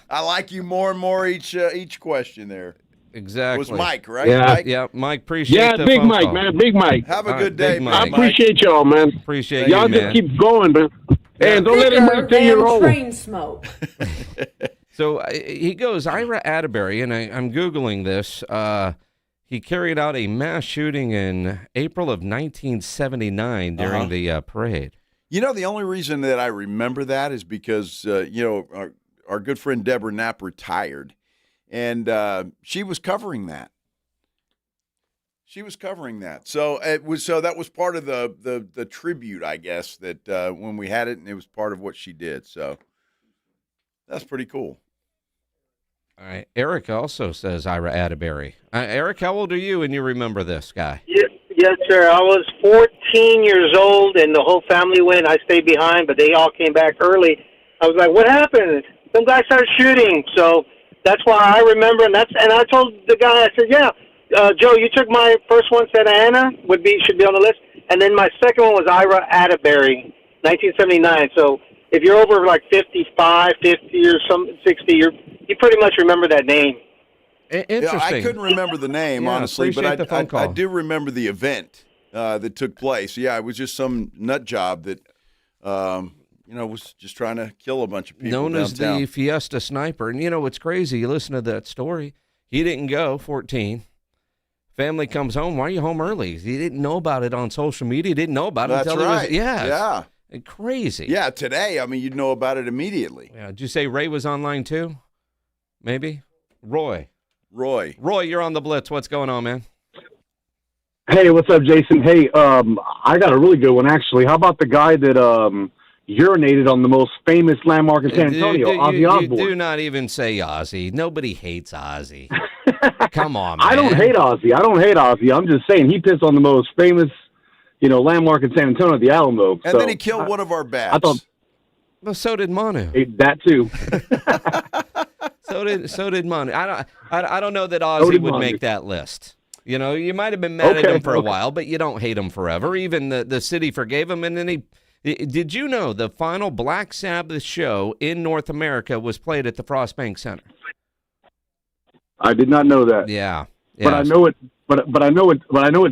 I like you more and more each question there. Exactly. It was Mike, right? Yeah. Mike? Yeah, Mike, appreciate the Big phone Mike, call. man. Big Mike. Have a good day, Big man. I Mike. appreciate y'all, man. Appreciate y'all you, just man. keep going, man. And don't let anybody tell you wrong. Train smoke. So he goes, Ira Atterbury, and I'm Googling this. He carried out a mass shooting in April of 1979 during the parade. You know, the only reason that I remember that is because, our good friend Deborah Knapp retired, and she was covering that. She was covering that. So that was part of the tribute, I guess, that when we had it, and it was part of what she did. So that's pretty cool. All right. Eric also says Ira Atterbury. Eric, how old are you and you remember this guy? Yes, sir. I was 14 years old, and the whole family went. I stayed behind, but they all came back early. I was like, what happened? Some guy started shooting. So that's why I remember, and I told the guy, I said, yeah, Joe, you took my first one, Santa Ana, should be on the list, and then my second one was Ira Atterbury, 1979. So if you're over like 55, 50 or 60, you pretty much remember that name. Interesting. Yeah, I couldn't remember the name, honestly, but I do remember the event that took place. Yeah, it was just some nut job that, was just trying to kill a bunch of people known downtown. as the Fiesta Sniper. And what's crazy? You listen to that story. He didn't go, 14. Family comes home. Why are you home early? He didn't know about it on social media. Didn't know about it That's until right. he was, Yeah. Crazy. Yeah, today, you'd know about it immediately. Yeah. Did you say Ray was online too? Maybe? Roy, you're on the Blitz. What's going on, man? Hey, what's up, Jason? Hey, I got a really good one, actually. How about the guy that urinated on the most famous landmark in San Antonio, Ozzy Osbourne? Do not even say Ozzy. Nobody hates Ozzy. Come on, man. I don't hate Ozzy. I'm just saying he pissed on the most famous, landmark in San Antonio, the Alamo. And then he killed one of our bats. I thought. Well, so did Manu. That too. So did Manu. I don't know that Ozzy would make that list. You might have been mad at him for a while, but you don't hate him forever. Even the city forgave him, and then did you know the final Black Sabbath show in North America was played at the Frostbank Center? I did not know that. Yeah. But I know it. But I know it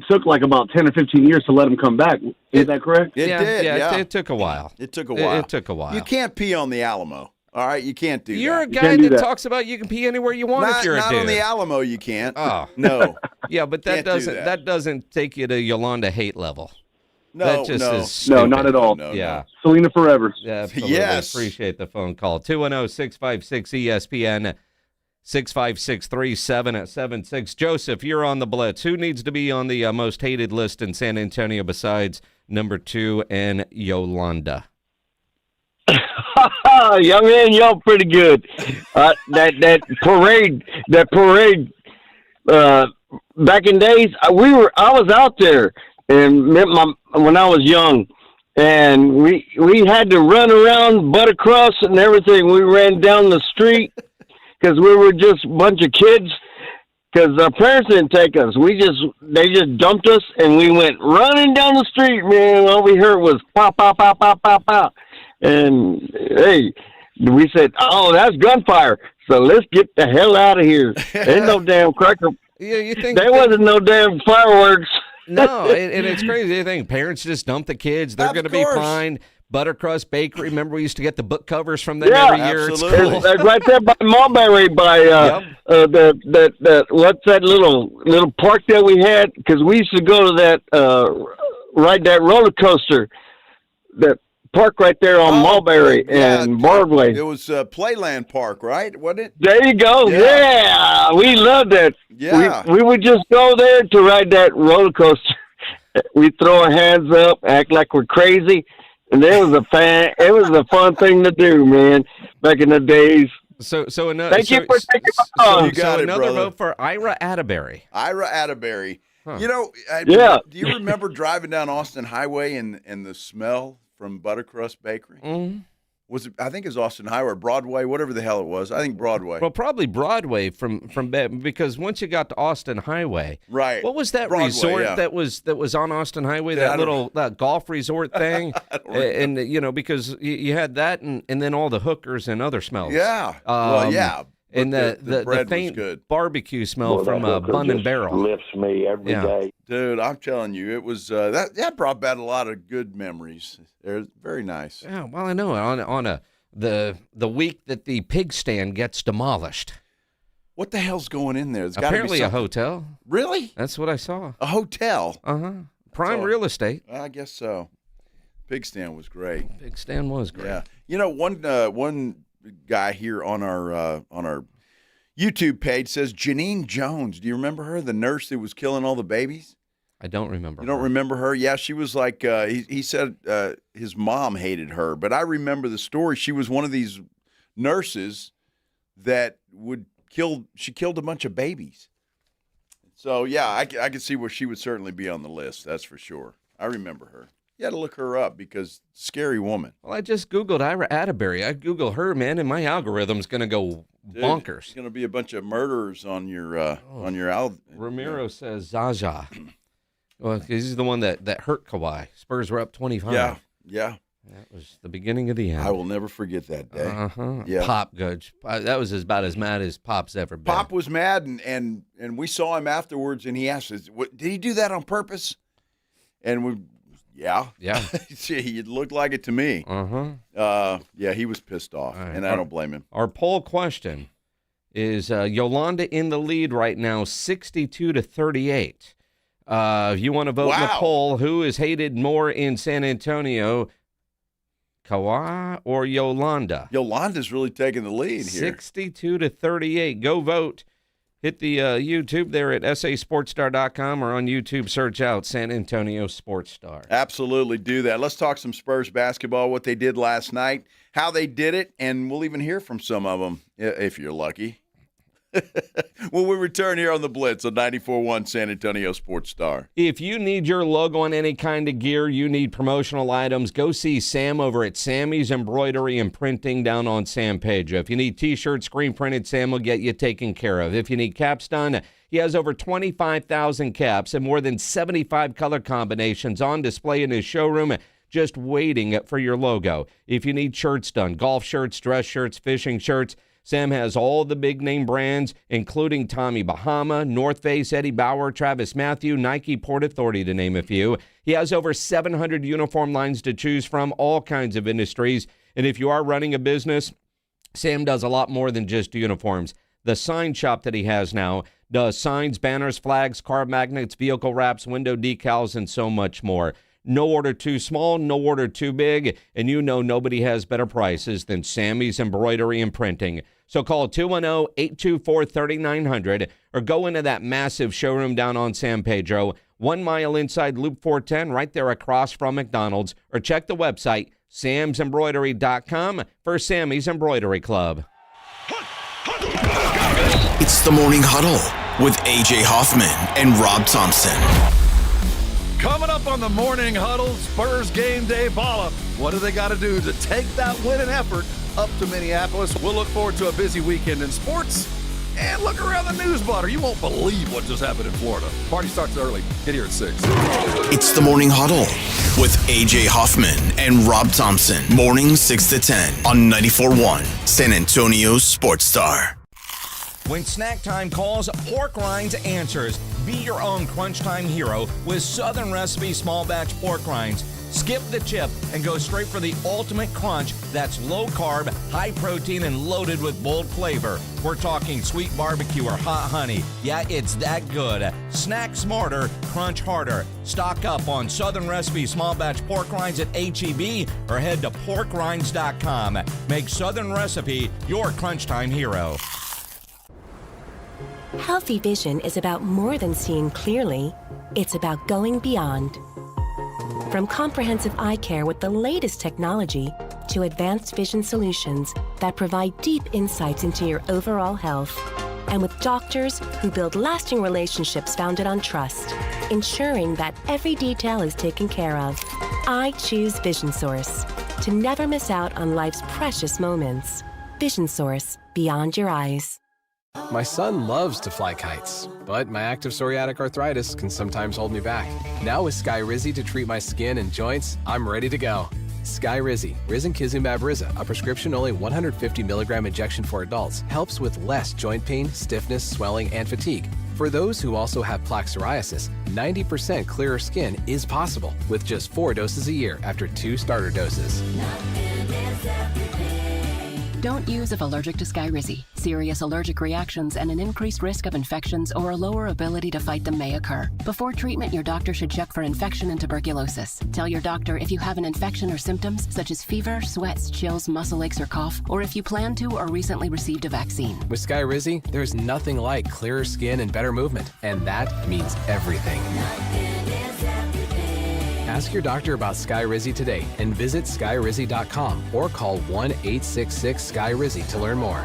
took like about 10 or 15 years to let him come back. Is that correct? It did. Yeah. It took a while. It took a while. It took a while. You can't pee on the Alamo. All right, you can't do that. You're a guy that talks about you can pee anywhere you want if you're a dude. Not on the Alamo, you can't. Oh no. Yeah, but that doesn't take you to Yolanda hate level. No, that just is no, not at all. Yeah, Selena forever. Yeah, absolutely. Yes. Appreciate the phone call. 210-656-ESPN 656-3776. Joseph, you're on the Blitz. Who needs to be on the most hated list in San Antonio besides number 2 and Yolanda? Young man, y'all pretty good. That parade, back in days, I was out there and when I was young, and we had to run around Buttercross and everything. We ran down the street because we were just a bunch of kids. Because our parents didn't take us. They just dumped us, and we went running down the street, man. All we heard was pop, pop, pop, pop, pop, pop. And, hey, we said, oh, that's gunfire. So let's get the hell out of here. Ain't no damn cracker. Yeah, you think there wasn't no damn fireworks. No, and it's crazy. You think parents just dump the kids. They're going to be fine. Buttercrust Bakery. Remember, we used to get the book covers from them every year. Absolutely. It's right there by Mulberry, by the what's that little park that we had? Because we used to go to that ride that roller coaster, that park right there on Mulberry and Broadway. It was Playland Park, right? Wasn't it? There you go. Yeah, we loved it. Yeah, we would just go there to ride that roller coaster. We throw our hands up, act like we're crazy. And it was a fun thing to do, man, back in the days. So another. Thank you for taking my call. You got it, another brother. vote for Ira Atterbury. Ira Atterbury. Huh. Do you remember driving down Austin Highway and the smell from Buttercrust Bakery? Mm-hmm. Was it? I think it was Austin Highway or Broadway, whatever the hell it was. I think Broadway. Well, probably Broadway from because once you got to Austin Highway, right? What was that Broadway, resort that was on Austin Highway? That golf resort thing, and because you had that and then all the hookers and other smells. Yeah. And the faint barbecue smell from Bun and Barrel lifts me every day. Dude, I'm telling you, it was that brought back a lot of good memories. They're very nice. Yeah, well, I know on the week that the pig stand gets demolished. What the hell's going in there? There's apparently a hotel. Really? That's what I saw. A hotel? Prime real estate. I guess so. Pig stand was great. Pig stand was great. Yeah. One guy here on our YouTube page says Janine Jones. Do you remember her, the nurse that was killing all the babies? I don't remember. You don't remember her? Yeah, she was like, he said his mom hated her. But I remember the story. She was one of these nurses that she killed a bunch of babies. So, yeah, I could see where she would certainly be on the list. That's for sure. I remember her. You had to look her up because scary woman. Well, I just Googled Ira Atterbury. I Google her, man, and my algorithm's going to go bonkers. There's going to be a bunch of murderers on your Ramiro says Zaza. Well, he's the one that hurt Kawhi. Spurs were up 25. Yeah. That was the beginning of the end. I will never forget that day. Yeah. Pop, good. That was about as mad as Pop's ever been. Pop was mad, and we saw him afterwards, and he asked us, did he do that on purpose? And yeah. It looked like it to me. Yeah, he was pissed off, and I don't blame him. Our poll question is Yolanda in the lead right now, 62-38. If you want to vote in the poll, who is hated more in San Antonio, Kawhi or Yolanda? Yolanda's really taking the lead here. 62-38. Go vote. Hit the YouTube there at sasportstar.com or on YouTube, search out San Antonio Sports Star. Absolutely do that. Let's talk some Spurs basketball, what they did last night, how they did it, and we'll even hear from some of them if you're lucky. When we return here on the Blitz on 94.1 San Antonio Sports Star. If you need your logo on any kind of gear, you need promotional items, go see Sam over at Sammy's Embroidery and Printing down on San Pedro. If you need T-shirts, screen printed, Sam will get you taken care of. If you need caps done, he has over 25,000 caps and more than 75 color combinations on display in his showroom, just waiting for your logo. If you need shirts done, golf shirts, dress shirts, fishing shirts, Sam has all the big-name brands, including Tommy Bahama, North Face, Eddie Bauer, Travis Matthew, Nike, Port Authority, to name a few. He has over 700 uniform lines to choose from, all kinds of industries. And if you are running a business, Sam does a lot more than just uniforms. The sign shop that he has now does signs, banners, flags, car magnets, vehicle wraps, window decals, and so much more. No order too small, no order too big, and you know nobody has better prices than Sammy's Embroidery and Printing. So call 210-824-3900 or go into that massive showroom down on San Pedro, 1 mile inside Loop 410, right there across from McDonald's, or check the website, samsembroidery.com for Sammy's Embroidery Club. It's the Morning Huddle with A.J. Hoffman and Rob Thompson. Coming up on the Morning Huddle, Spurs game day ball-up. What do they got to do to take that win and effort up to Minneapolis? We'll look forward to a busy weekend in sports and look around the news blotter. You won't believe what just happened in Florida. Party starts early. Get here at 6. It's the Morning Huddle with A.J. Hoffman and Rob Thompson. Mornings 6 to 10 on 94.1 San Antonio Sports Star. When snack time calls, Pork Rinds answers. Be your own crunch time hero with Southern Recipe small batch pork rinds. Skip the chip and go straight for the ultimate crunch that's low carb, high protein, and loaded with bold flavor. We're talking sweet barbecue or hot honey. Yeah, it's that good. Snack smarter, crunch harder. Stock up on Southern Recipe small batch pork rinds at H-E-B or head to porkrinds.com. Make Southern Recipe your crunch time hero. Healthy vision is about more than seeing clearly. It's about going beyond. From comprehensive eye care with the latest technology to advanced vision solutions that provide deep insights into your overall health. And with doctors who build lasting relationships founded on trust, ensuring that every detail is taken care of. I choose Vision Source to never miss out on life's precious moments. Vision Source, beyond your eyes. My son loves to fly kites, but my active psoriatic arthritis can sometimes hold me back. Now with Skyrizi to treat my skin and joints, I'm ready to go. Skyrizi, risankizumab Riza, a prescription-only 150 milligram injection for adults, helps with less joint pain, stiffness, swelling, and fatigue. For those who also have plaque psoriasis, 90% clearer skin is possible with just 4 doses a year after 2 starter doses. Don't use if allergic to Skyrizi. Serious allergic reactions and an increased risk of infections or a lower ability to fight them may occur. Before treatment, your doctor should check for infection and tuberculosis. Tell your doctor if you have an infection or symptoms such as fever, sweats, chills, muscle aches, or cough, or if you plan to or recently received a vaccine. With Skyrizi, there's nothing like clearer skin and better movement, and that means everything. Ask your doctor about Skyrizi today and visit skyrizi.com or call 1-866-SKY-RIZZI to learn more.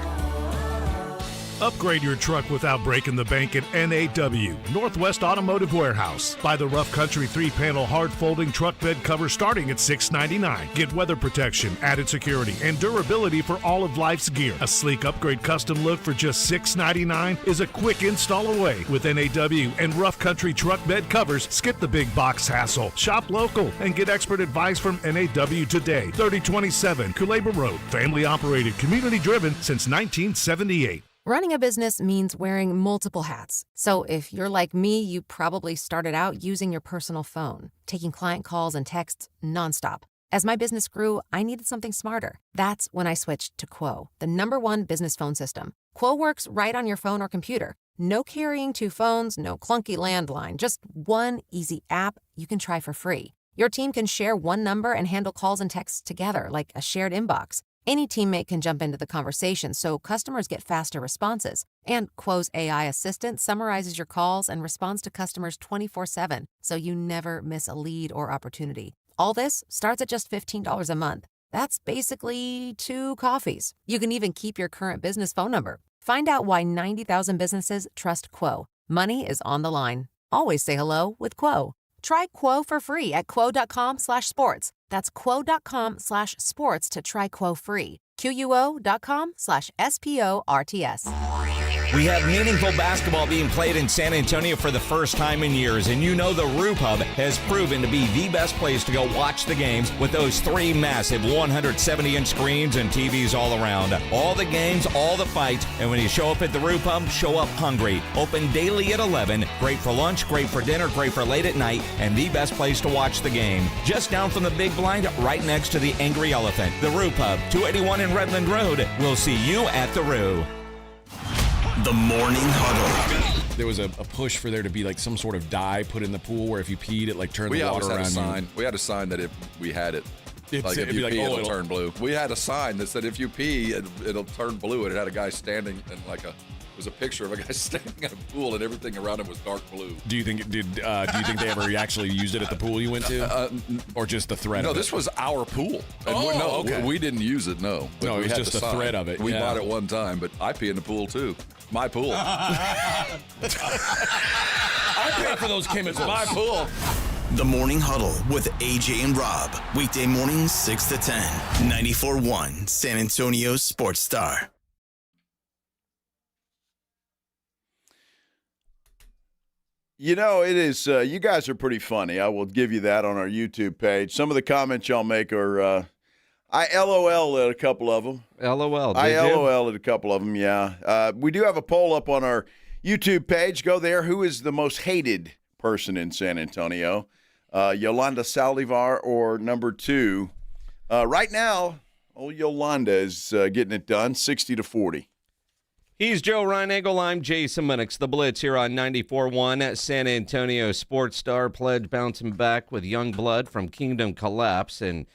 Upgrade your truck without breaking the bank at NAW, Northwest Automotive Warehouse. Buy the Rough Country 3-panel hard-folding truck bed cover starting at $6.99. Get weather protection, added security, and durability for all of life's gear. A sleek upgrade custom look for just $6.99 is a quick install away. With NAW and Rough Country truck bed covers, skip the big box hassle. Shop local and get expert advice from NAW today. 3027 Culebra Road. Family operated, community driven since 1978. Running a business means wearing multiple hats. So if you're like me, you probably started out using your personal phone, taking client calls and texts nonstop. As my business grew, I needed something smarter. That's when I switched to Quo, the #1 business phone system. Quo works right on your phone or computer. No carrying 2 phones, no clunky landline, just one easy app you can try for free. Your team can share one number and handle calls and texts together like a shared inbox. Any teammate can jump into the conversation, so customers get faster responses. And Quo's AI assistant summarizes your calls and responds to customers 24/7, so you never miss a lead or opportunity. All this starts at just $15 a month. That's basically 2 coffees. You can even keep your current business phone number. Find out why 90,000 businesses trust Quo. Money is on the line. Always say hello with Quo. Try Quo for free at quo.com/sports. That's quo.com/sports to try Quo free. QUO.com/SPORTS. We have meaningful basketball being played in San Antonio for the first time in years, and you know the Roof Hub has proven to be the best place to go watch the games with those 3 massive 170-inch screens and TVs all around. All the games, all the fights, and when you show up at the Roof Hub, show up hungry. Open daily at 11. Great for lunch, great for dinner, great for late at night, and the best place to watch the game. Just down from the big blind, right next to the Angry Elephant. The Roof Hub, 281 in Redland Road. We'll see you at the Roo. The Morning Huddle. There was a push for there to be like some sort of dye put in the pool where if you peed, it like turned the water around you. We had a sign that if we had it, It'd if you be pee, like, it'll turn blue. We had a sign that said if you pee, it'll turn blue, and it had a guy standing in it was a picture of a guy standing in a pool, and everything around him was dark blue. Do you think they ever actually used it at the pool you went to, or just the thread? No, of it? this was our pool. And okay. we didn't use it. No, but no, it we was had just the the sign. thread of it. We bought it one time, but I pee in the pool too. My pool. I pay for those chemicals. My pool. The Morning Huddle with AJ and Rob. Weekday mornings 6 to 10. 94.1 San Antonio Sports Star. You know, it is, you guys are pretty funny. I will give you that on our YouTube page. Some of the comments y'all make are, I LOL at a couple of them. LOL, I LOL at a couple of them, yeah. We do have a poll up on our YouTube page. Go there. Who is the most hated person in San Antonio? Yolanda Saldivar or number 2? Right now, old Yolanda is getting it done, 60-40. He's Joe Reinagel. I'm Jason Minix. The Blitz here on 94.1 San Antonio Sports Star. Pledge bouncing back with young blood from Kingdom Collapse. And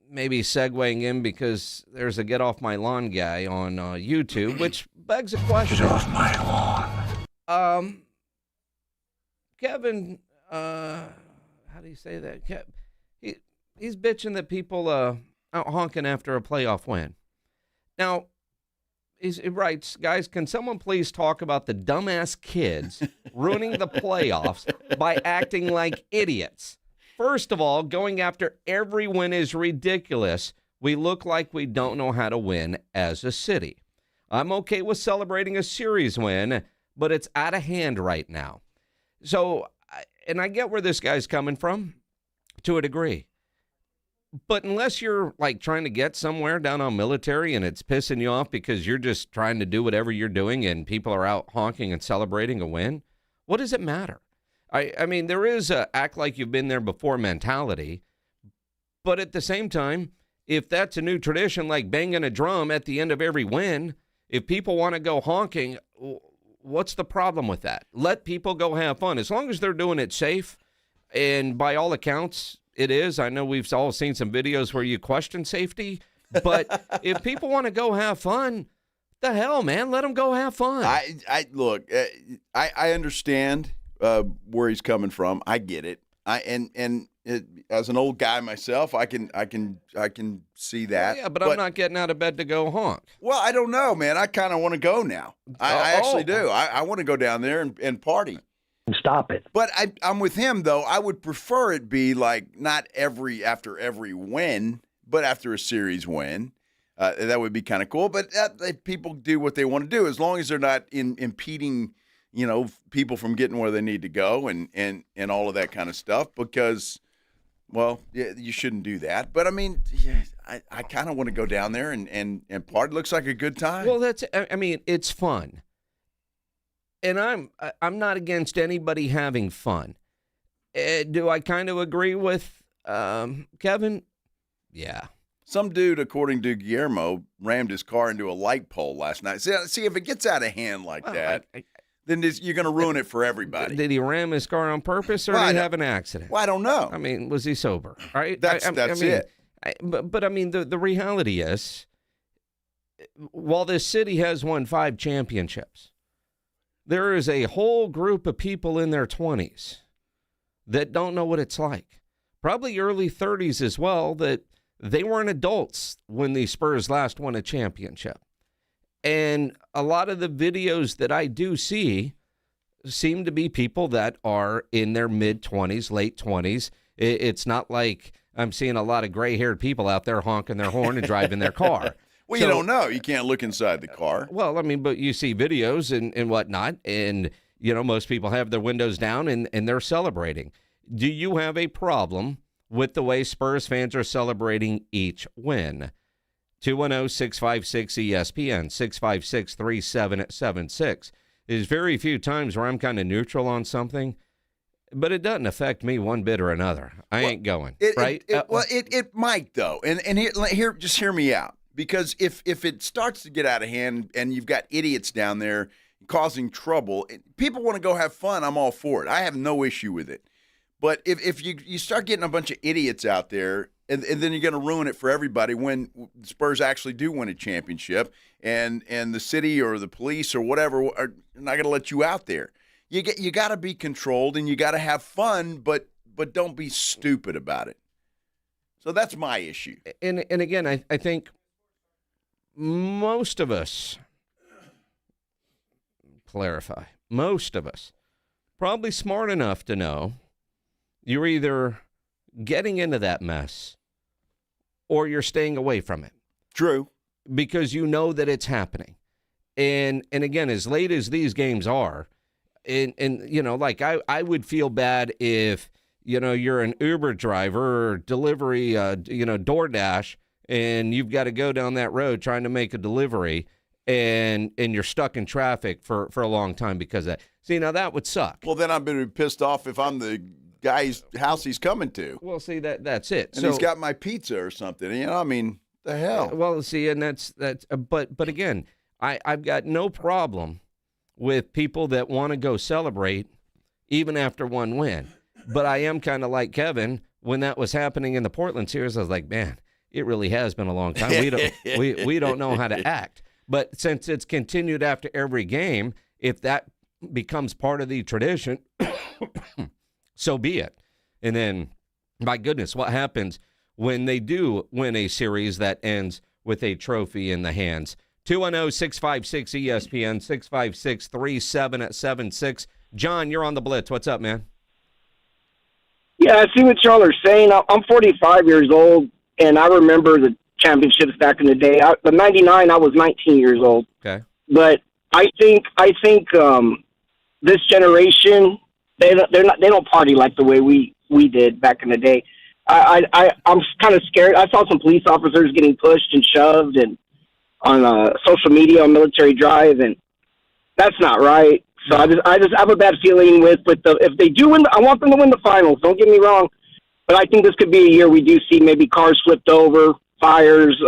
maybe segueing in because there's a Get Off My Lawn guy on YouTube, which begs a question. Get off my lawn. Kevin, how do you say that? He's bitching that people out honking after a playoff win. Now, he writes, guys, can someone please talk about the dumbass kids ruining the playoffs by acting like idiots? First of all, going after every win is ridiculous. We look like we don't know how to win as a city. I'm okay with celebrating a series win, but it's out of hand right now. So, and I get where this guy's coming from to a degree. But unless you're like trying to get somewhere down on Military and it's pissing you off because you're just trying to do whatever you're doing and people are out honking and celebrating a win, what does it matter? I mean, there is a act like you've been there before mentality, but at the same time, if that's a new tradition, like banging a drum at the end of every win, if people want to go honking, what's the problem with that? Let people go have fun. As long as they're doing it safe, and by all accounts, it is. I know we've all seen some videos where you question safety, but if people want to go have fun, the hell, man, let them go have fun. Look, I understand where he's coming from. I get it. As an old guy myself, I can see that. Yeah, but I'm not getting out of bed to go honk. Well, I don't know, man. I kind of want to go now. I actually do. I want to go down there and party. Stop it. But I'm with him, though. I would prefer it be like not after every win, but after a series win. That would be kind of cool. But people do what they want to do as long as they're not impeding, people from getting where they need to go and all of that kind of stuff. Because, well, yeah, you shouldn't do that. But I mean, I kind of want to go down there and party. Looks like a good time. Well, it's fun. And I'm not against anybody having fun. Do I kind of agree with Kevin? Yeah. Some dude, according to Guillermo, rammed his car into a light pole last night. See if it gets out of hand like that, then you're going to ruin it for everybody. Did he ram his car on purpose, or did he have an accident? Well, I don't know. I mean, was he sober? Right? That's it. But I mean, the reality is, while this city has won 5 championships, there is a whole group of people in their 20s that don't know what it's like. Probably early 30s as well, that they weren't adults when the Spurs last won a championship. And a lot of the videos that I do see seem to be people that are in their mid-20s, late 20s. It's not like I'm seeing a lot of gray-haired people out there honking their horn and driving their car. Well, you don't know. You can't look inside the car. Well, I mean, but you see videos and whatnot, and, most people have their windows down and they're celebrating. Do you have a problem with the way Spurs fans are celebrating each win? 210-656-ESPN, 656-3776. There's very few times where I'm kind of neutral on something, but it doesn't affect me one bit or another. I ain't going, right? It might, though. And here, just hear me out. Because if it starts to get out of hand and you've got idiots down there causing trouble, people want to go have fun, I'm all for it. I have no issue with it. But if you start getting a bunch of idiots out there, and then you're going to ruin it for everybody when the Spurs actually do win a championship, and the city or the police or whatever are not going to let you out there. You got to be controlled and you got to have fun, but don't be stupid about it. So that's my issue. And again, I think most of us, most of us, probably smart enough to know you're either getting into that mess or you're staying away from it. True. Because you know that it's happening. And again, as late as these games are, and like I would feel bad if, you're an Uber driver or delivery, DoorDash, and you've got to go down that road trying to make a delivery, and you're stuck in traffic for a long time because of that. See, now that would suck. Well, then I'm going to be pissed off if I'm the guy's house he's coming to. Well, see, that's it. And he's got my pizza or something. The hell. Well, see, and that's but again, I've got no problem with people that want to go celebrate even after one win. But I am kind of like Kevin when that was happening in the Portland series. I was like, man, it really has been a long time. We don't know how to act. But since it's continued after every game, if that becomes part of the tradition, so be it. And then, my goodness, what happens when they do win a series that ends with a trophy in the hands? 210-656-ESPN, 656-3776. John, you're on the Blitz. What's up, man? Yeah, I see what y'all are saying. I'm 45 years old, and I remember the championships back in the day. The 99, I was 19 years old. Okay. But I think this generation, they don't party like the way we did back in the day. I'm kind of scared. I saw some police officers getting pushed and shoved and on social media on Military Drive, and that's not right. So I just have a bad feeling with if they do win. I want them to win the finals. Don't get me wrong, but I think this could be a year we do see maybe cars flipped over, fires,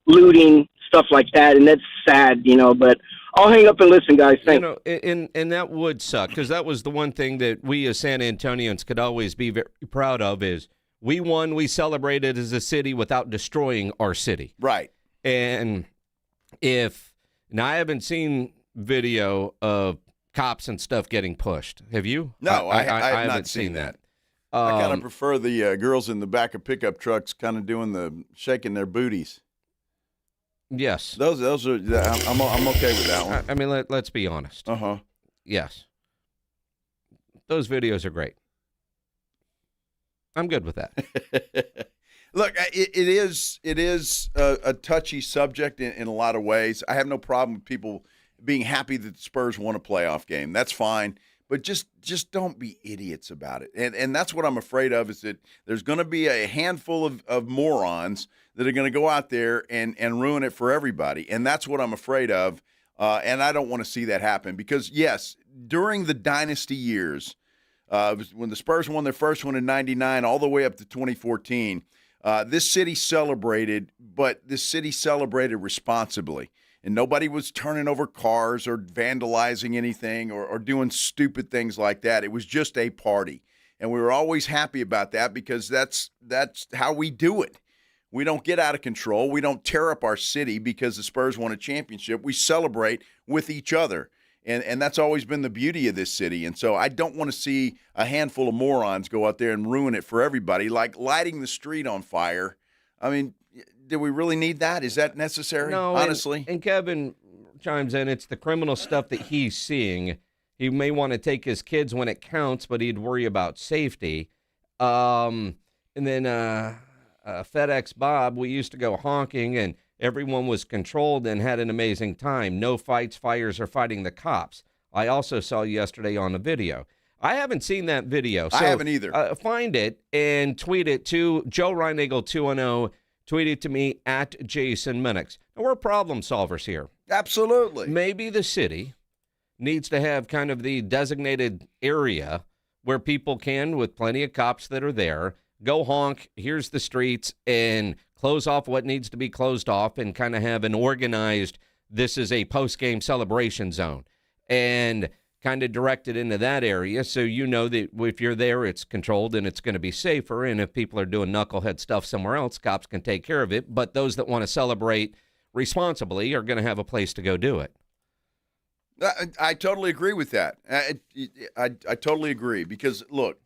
looting, stuff like that, and that's sad, but I'll hang up and listen, guys. Thanks. And that would suck, because that was the one thing that we as San Antonians could always be very proud of is we won, we celebrated as a city without destroying our city. Right. And now I haven't seen video of cops and stuff getting pushed. Have you? No, I have haven't not seen that. I kind of Um, prefer the girls in the back of pickup trucks kind of doing the shaking their booties. Yes. Those are I'm okay with that one. I mean, let's be honest. Uh-huh. Yes. Those videos are great. I'm good with that. Look, it is a touchy subject in a lot of ways. I have no problem with people being happy that the Spurs won a playoff game. That's fine. But just don't be idiots about it. And that's what I'm afraid of, is that there's going to be a handful of morons that are going to go out there and ruin it for everybody. And that's what I'm afraid of. And I don't want to see that happen because, yes, during the dynasty years, when the Spurs won their first one in 99 all the way up to 2014, this city celebrated, but this city celebrated responsibly. And nobody was turning over cars or vandalizing anything or doing stupid things like that. It was just a party. And we were always happy about that because that's how we do it. We don't get out of control. We don't tear up our city because the Spurs won a championship. We celebrate with each other. And that's always been the beauty of this city. And so I don't want to see a handful of morons go out there and ruin it for everybody, like lighting the street on fire. I mean, do we really need that? Is that necessary, No, honestly? And Kevin chimes in, it's the criminal stuff that he's seeing. He may want to take his kids when it counts, but he'd worry about safety. And then FedEx Bob, we used to go honking, and everyone was controlled and had an amazing time. No fights, fires, or fighting the cops. I also saw yesterday on a video. I haven't seen that video. So, I haven't either. Find it and tweet it to Joe Reinagle 210. Tweet it to me at Jason Minix. Now, we're problem solvers here. Absolutely. Maybe the city needs to have kind of the designated area where people can, with plenty of cops that are there, go honk, here's the streets, and close off what needs to be closed off and kind of have an organized, this is a post-game celebration zone. And kind of direct it into that area so you know that if you're there, it's controlled and it's going to be safer. And if people are doing knucklehead stuff somewhere else, cops can take care of it. But those that want to celebrate responsibly are going to have a place to go do it. I totally agree with that. I totally agree because, look,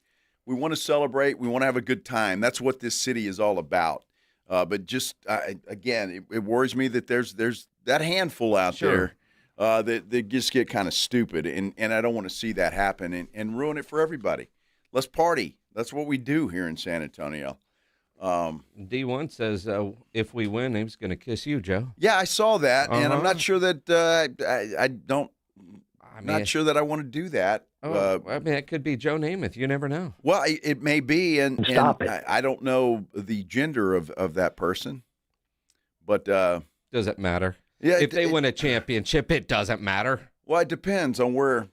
we want to celebrate. We want to have a good time. That's what this city is all about. But just, again, it worries me that there's that handful out there that just get kind of stupid, and I don't want to see that happen and ruin it for everybody. Let's party. That's what we do here in San Antonio. D1 says, if we win, he's going to kiss you, Joe. Yeah, I saw that, and I'm not sure that I'm not sure that I want to do that. I mean, it could be Joe Namath. You never know. Well, it may be, and Stop it. I don't know the gender of that person, but does it matter? Yeah, if they win a championship, it doesn't matter. Well, it depends on where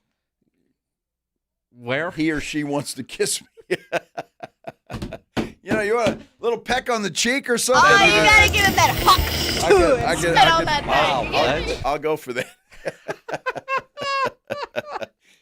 he or she wants to kiss me. You want a little peck on the cheek or something? Oh, you gotta give him that hawk. I'll go for that.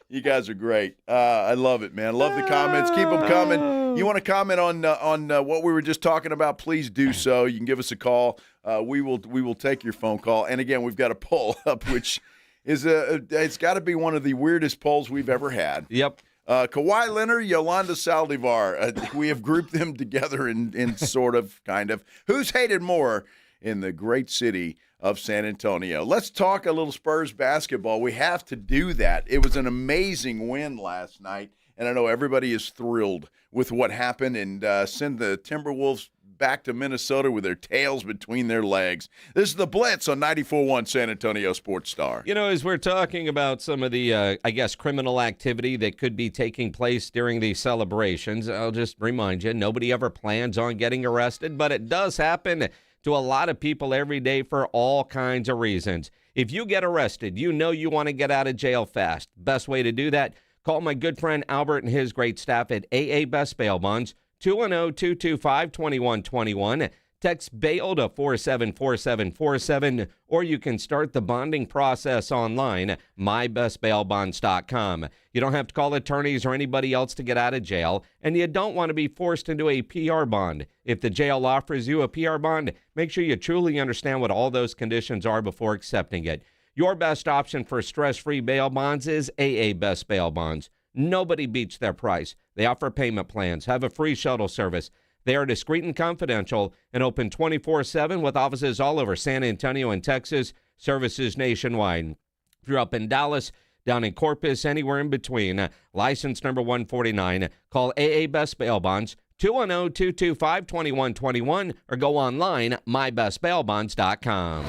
You guys are great. I love it, man. Love the comments. Keep them coming. You want to comment on what we were just talking about? Please do so. You can give us a call. We will take your phone call. And again, we've got a poll up, which is it's got to be one of the weirdest polls we've ever had. Yep. Kawhi Leonard, Yolanda Saldivar. We have grouped them together in sort of, kind of. Who's hated more in the great city of San Antonio? Let's talk a little Spurs basketball. We have to do that. It was an amazing win last night, and I know everybody is thrilled with what happened and send the Timberwolves back to Minnesota with their tails between their legs. This is the Blitz on 94.1 San Antonio Sports Star. You know, as we're talking about some of the, criminal activity that could be taking place during these celebrations, I'll just remind you, nobody ever plans on getting arrested, but it does happen to a lot of people every day for all kinds of reasons. If you get arrested, you know you want to get out of jail fast. Best way to do that, call my good friend Albert and his great staff at AA Best Bail Bonds, 210-225-2121. Text BAIL to 474747, or you can start the bonding process online at mybestbailbonds.com. You don't have to call attorneys or anybody else to get out of jail, and you don't want to be forced into a PR bond. If the jail offers you a PR bond, make sure you truly understand what all those conditions are before accepting it. Your best option for stress-free bail bonds is AA Best Bail Bonds. Nobody beats their price. They offer payment plans, have a free shuttle service. They are discreet and confidential and open 24/7 with offices all over San Antonio and Texas, services nationwide. If you're up in Dallas, down in Corpus, anywhere in between, license number 149, call AA Best Bail Bonds, 210-225-2121, or go online, mybestbailbonds.com.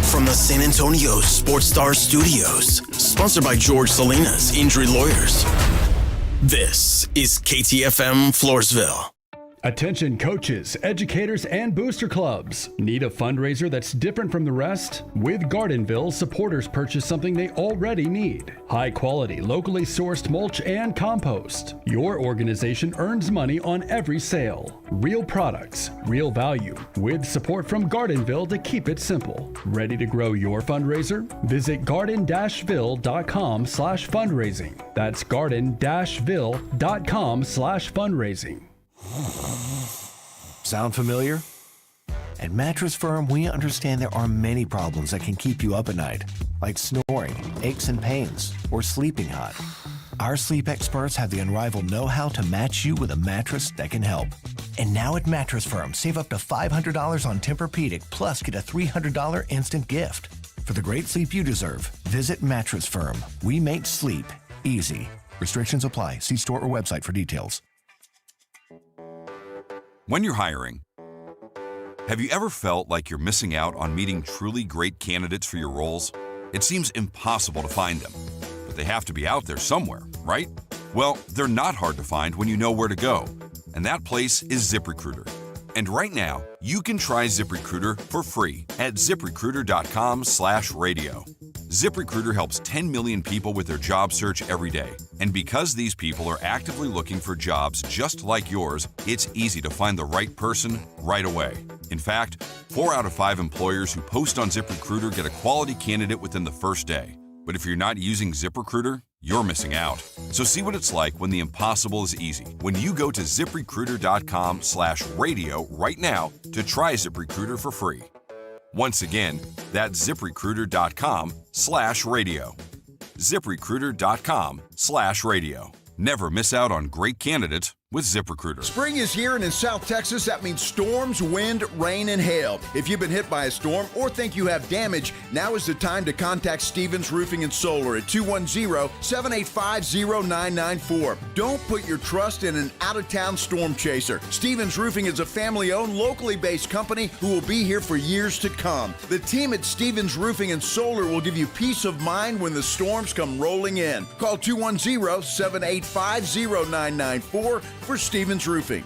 From the San Antonio Sports Star Studios, sponsored by George Salinas Injury Lawyers, this is KTFM Floresville. Attention coaches, educators, and booster clubs. Need a fundraiser that's different from the rest? With Gardenville, supporters purchase something they already need. High quality, locally sourced mulch and compost. Your organization earns money on every sale. Real products, real value, with support from Gardenville to keep it simple. Ready to grow your fundraiser? Visit garden-ville.com/fundraising. That's garden-ville.com/fundraising. Sound familiar? At Mattress Firm, we understand there are many problems that can keep you up at night, like snoring, aches and pains, or sleeping hot. Our sleep experts have the unrivaled know-how to match you with a mattress that can help. And now at Mattress Firm, save up to $500 on Tempur-Pedic, plus get a $300 instant gift. For the great sleep you deserve, visit Mattress Firm. We make sleep easy. Restrictions apply. See store or website for details. When you're hiring, have you ever felt like you're missing out on meeting truly great candidates for your roles? It seems impossible to find them, but they have to be out there somewhere, right? Well, they're not hard to find when you know where to go, and that place is ZipRecruiter. And right now, you can try ZipRecruiter for free at ZipRecruiter.com/radio. ZipRecruiter helps 10 million people with their job search every day. And because these people are actively looking for jobs just like yours, it's easy to find the right person right away. In fact, 4 out of 5 employers who post on ZipRecruiter get a quality candidate within the first day. But if you're not using ZipRecruiter, you're missing out. So see what it's like when the impossible is easy. When you go to ZipRecruiter.com/radio right now to try ZipRecruiter for free. Once again, that's ZipRecruiter.com/radio. ZipRecruiter.com/radio. Never miss out on great candidates with ZipRecruiter. Spring is here, and in South Texas, that means storms, wind, rain, and hail. If you've been hit by a storm or think you have damage, now is the time to contact Stevens Roofing and Solar at 210-785-0994. Don't put your trust in an out-of-town storm chaser. Stevens Roofing is a family-owned, locally based company who will be here for years to come. The team at Stevens Roofing and Solar will give you peace of mind when the storms come rolling in. Call 210-785-0994 for Stevens Roofing.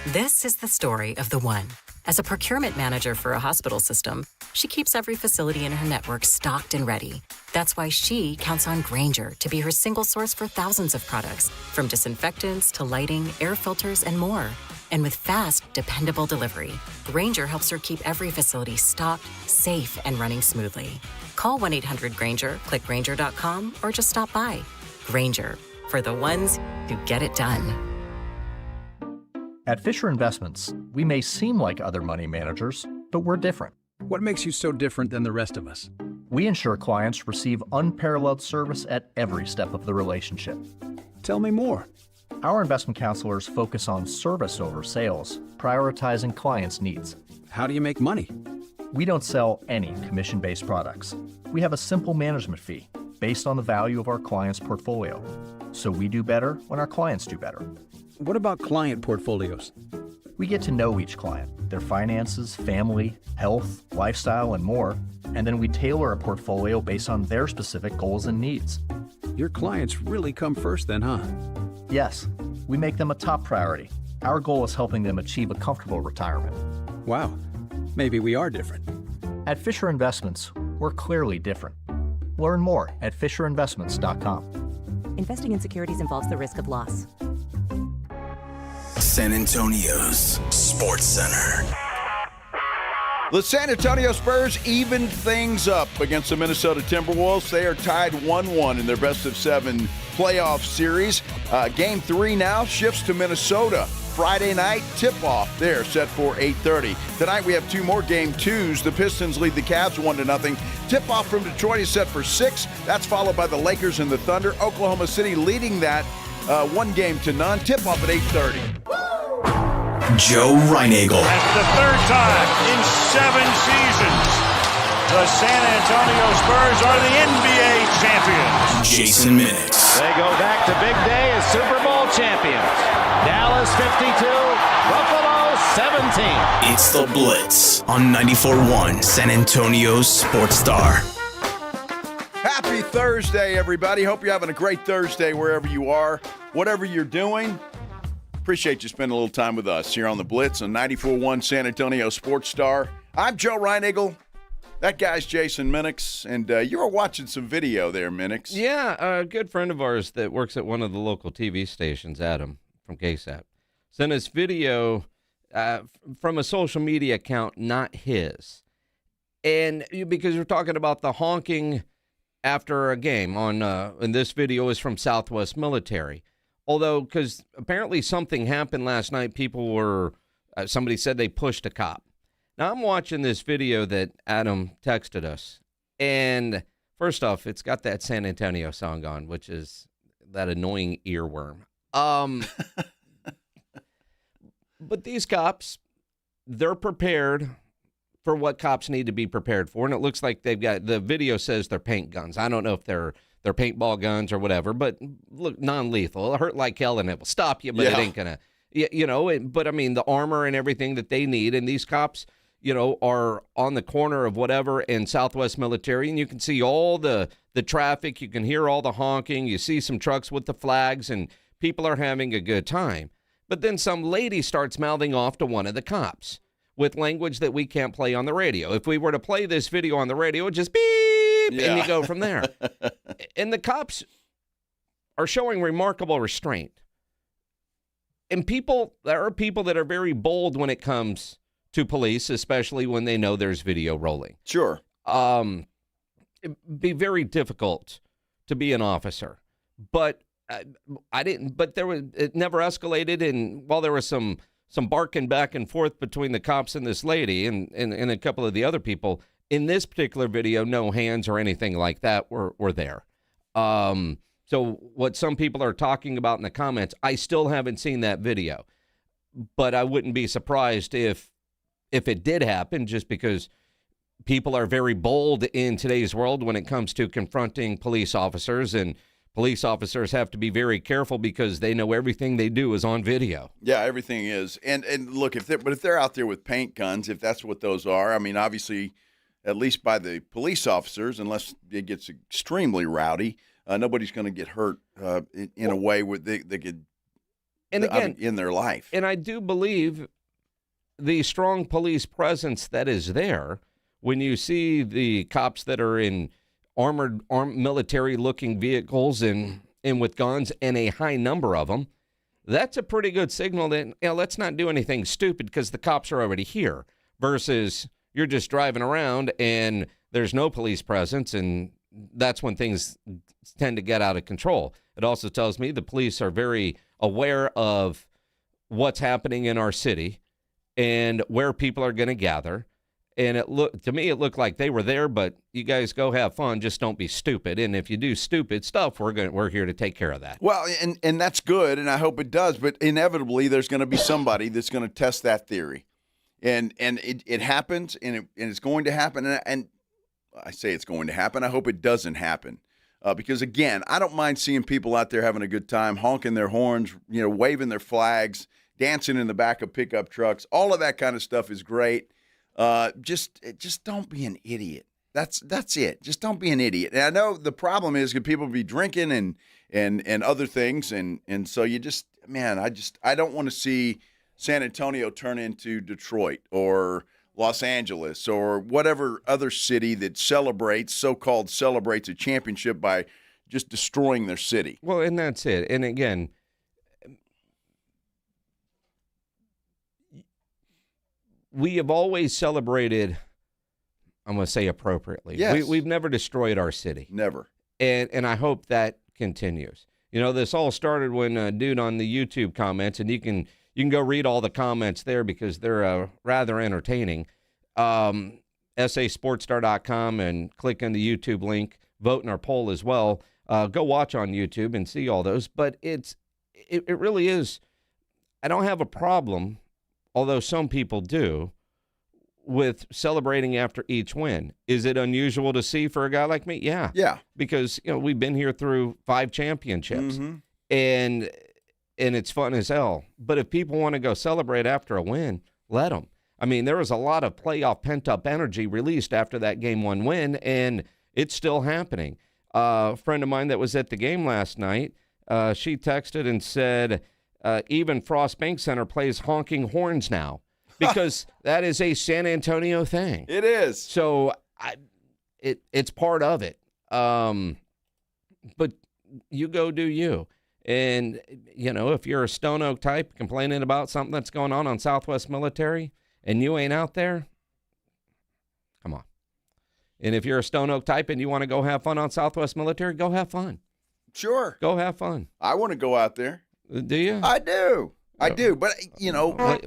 This is the story of the one. As a procurement manager for a hospital system, she keeps every facility in her network stocked and ready. That's why she counts on Grainger to be her single source for thousands of products, from disinfectants to lighting, air filters, and more. And with fast, dependable delivery, Grainger helps her keep every facility stocked, safe, and running smoothly. Call 1-800-GRAINGER, click Grainger.com, or just stop by. Grainger, for the ones who get it done. At Fisher Investments, we may seem like other money managers, but we're different. What makes you so different than the rest of us? We ensure clients receive unparalleled service at every step of the relationship. Tell me more. Our investment counselors focus on service over sales, prioritizing clients' needs. How do you make money? We don't sell any commission-based products. We have a simple management fee based on the value of our client's portfolio. So we do better when our clients do better. What about client portfolios? We get to know each client, their finances, family, health, lifestyle, and more, and then we tailor a portfolio based on their specific goals and needs. Your clients really come first then, huh? Yes, we make them a top priority. Our goal is helping them achieve a comfortable retirement. Wow, maybe we are different. At Fisher Investments, we're clearly different. Learn more at FisherInvestments.com. Investing in securities involves the risk of loss. San Antonio's Sports Center. The San Antonio Spurs evened things up against the Minnesota Timberwolves. They are tied 1-1 in their best-of-7 playoff series. Game 3 now shifts to Minnesota. Friday night tip-off there set for 8:30. Tonight we have 2 more Game 2s. The Pistons lead the Cavs 1-0. Tip-off from Detroit is set for 6. That's followed by the Lakers and the Thunder. Oklahoma City leading that 1-0. Tip-off at 8:30. Joe Reinagel. That's the 3rd time in 7 seasons. The San Antonio Spurs are the NBA champions. Jason Minix. They go back to big day as Super Bowl champions. Dallas 52, Buffalo 17. It's the Blitz on 94.1 San Antonio's Sports Star. Happy Thursday, everybody. Hope you're having a great Thursday wherever you are, whatever you're doing. Appreciate you spending a little time with us here on the Blitz on 94.1 San Antonio Sports Star. I'm Joe Reinagel. That guy's Jason Minix, and you were watching some video there, Minix. Yeah, a good friend of ours that works at one of the local TV stations, Adam from KSAP, sent us video from a social media account, not his. And because you're talking about the honking after a game on, and this video is from Southwest Military. Although, because apparently something happened last night, people were, somebody said they pushed a cop. Now, I'm watching this video that Adam texted us, and first off, it's got that San Antonio song on, which is that annoying earworm. But these cops, they're prepared for what cops need to be prepared for, and it looks like they've got, the video says they're paint guns. I don't know if they're paintball guns or whatever, but look, non-lethal. It'll hurt like hell, and it will stop you, but it ain't gonna, but I mean, the armor and everything that they need, and these cops, are on the corner of whatever in Southwest Military, and you can see all the traffic, you can hear all the honking, you see some trucks with the flags, and people are having a good time. But then some lady starts mouthing off to one of the cops with language that we can't play on the radio. If we were to play this video on the radio, it just beep, and you go from there. And the cops are showing remarkable restraint. And there are people that are very bold when it comes to police, especially when they know there's video rolling. Sure. It'd be very difficult to be an officer. But it never escalated, and while there was some barking back and forth between the cops and this lady and a couple of the other people, in this particular video, no hands or anything like that were there. So what some people are talking about in the comments, I still haven't seen that video, but I wouldn't be surprised if it did happen, just because people are very bold in today's world when it comes to confronting police officers, and police officers have to be very careful because they know everything they do is on video. Yeah, everything is. And look, if they're out there with paint guns, if that's what those are, I mean, obviously, at least by the police officers, unless it gets extremely rowdy, nobody's going to get hurt in a way where they could, and again, in their life. And I do believe the strong police presence that is there, when you see the cops that are in armed military-looking vehicles and with guns, and a high number of them, that's a pretty good signal that, let's not do anything stupid because the cops are already here, versus you're just driving around and there's no police presence, and that's when things tend to get out of control. It also tells me the police are very aware of what's happening in our city and where people are going to gather. And to me, it looked like they were there, but you guys go have fun. Just don't be stupid. And if you do stupid stuff, we're here to take care of that. Well, and that's good, and I hope it does. But inevitably, there's going to be somebody that's going to test that theory, and it happens, and it's going to happen. And I say it's going to happen. I hope it doesn't happen, because again, I don't mind seeing people out there having a good time, honking their horns, waving their flags, dancing in the back of pickup trucks. All of that kind of stuff is great. Just don't be an idiot. That's it. Just don't be an idiot. And I know the problem is that people be drinking and other things, and so you just, man, I don't want to see San Antonio turn into Detroit or Los Angeles or whatever other city that so-called celebrates a championship by just destroying their city. Well, and that's it. And again, we have always celebrated, I'm going to say appropriately. Yes. We've never destroyed our city. Never. And I hope that continues. This all started when a dude on the YouTube comments, and you can go read all the comments there because they're rather entertaining. SASportsStar.com and click on the YouTube link, vote in our poll as well. Go watch on YouTube and see all those. But it really is. I don't have a problem, although some people do, with celebrating after each win. Is it unusual to see for a guy like me? Yeah. Yeah. Because, we've been here through 5 championships, Mm-hmm. and it's fun as hell. But if people want to go celebrate after a win, let them. I mean, there was a lot of playoff pent-up energy released after that Game 1 win, and it's still happening. A friend of mine that was at the game last night, she texted and said, even Frost Bank Center plays honking horns now. Because that is a San Antonio thing. It is. So it's part of it. But you go do you. And, if you're a Stone Oak type complaining about something that's going on Southwest Military and you ain't out there, come on. And if you're a Stone Oak type and you want to go have fun on Southwest Military, go have fun. Sure. Go have fun. I want to go out there. Do you? I do. But,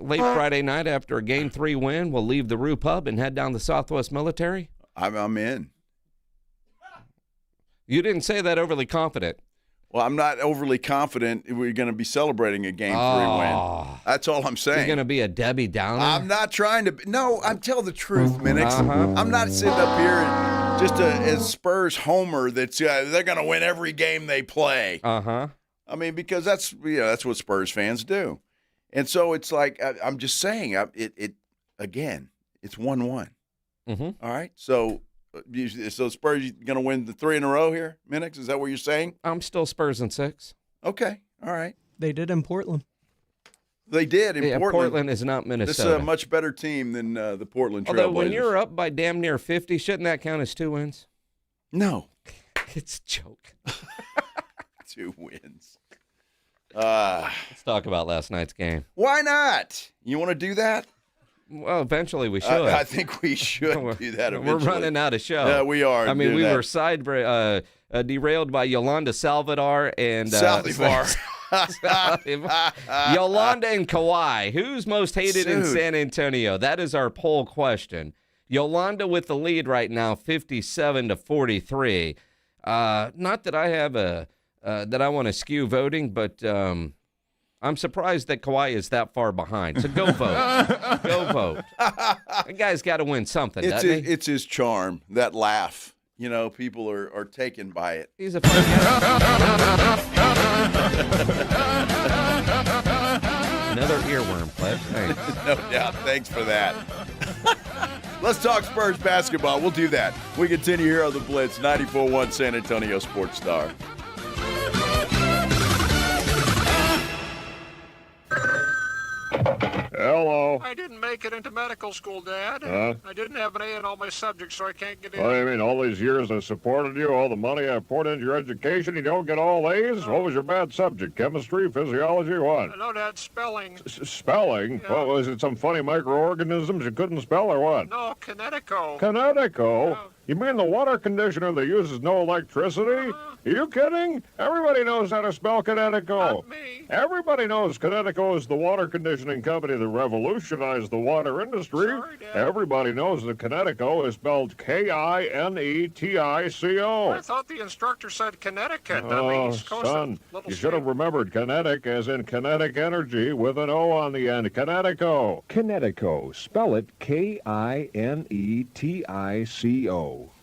Late Friday night after a Game 3 win, we'll leave the Rue Pub and head down to Southwest Military. I'm in. You didn't say that overly confident. Well, I'm not overly confident we're going to be celebrating a Game 3 win. That's all I'm saying. You're going to be a Debbie Downer? I'm not trying to. No, I'm telling the truth, Minix. I'm not sitting up here and just as Spurs homer that's they're going to win every game they play. Uh-huh. I mean, because that's what Spurs fans do. And so it's like, I'm just saying, again, it's 1-1. Mm-hmm. All right? So Spurs going to win the 3 in a row here, Minix? Is that what you're saying? I'm still Spurs in 6. Okay. All right. They did in Portland. They did in Portland. Portland is not Minnesota. This is a much better team than the Portland Trailblazers. Although when you're up by damn near 50, shouldn't that count as 2 wins? No. It's a joke. 2 wins. Let's talk about last night's game. Why not? You want to do that? Well, eventually we should. I think we should do that eventually. We're running out of show. Yeah, we are. I mean, we were derailed by Yolanda Salvador and Saldivar. Yolanda and Kawhi. Who's most hated in San Antonio? That is our poll question. Yolanda with the lead right now, 57-43. Not that I have that I want to skew voting, but I'm surprised that Kawhi is that far behind. So go vote. Go vote. That guy's got to win something, doesn't he? It's his charm, that laugh. People are taken by it. He's a fun guy. Another earworm, Pledge. Thanks. No doubt. Thanks for that. Let's talk Spurs basketball. We'll do that. We continue here on the Blitz, 94.1 San Antonio Sports Star. Hello. I didn't make it into medical school, Dad. Huh? I didn't have an A in all my subjects, so I can't get in. What do you mean, all these years I supported you, all the money I poured into your education, you don't get all A's? What was your bad subject? Chemistry, physiology, what? No, Dad, spelling. Spelling? Yeah. What, was it some funny microorganisms you couldn't spell or what? No, Kinetico. Kinetico? Yeah. You mean the water conditioner that uses no electricity? Are you kidding? Everybody knows how to spell Kinetico. Not me. Everybody knows Kinetico is the water conditioning company that revolutionized the water industry. Sorry, Dad. Everybody knows that Kinetico is spelled Kinetico. I thought the instructor said Connecticut. Oh, son, you should have remembered kinetic as in kinetic energy with an O on the end. Kinetico. Kinetico. Spell it Kinetico.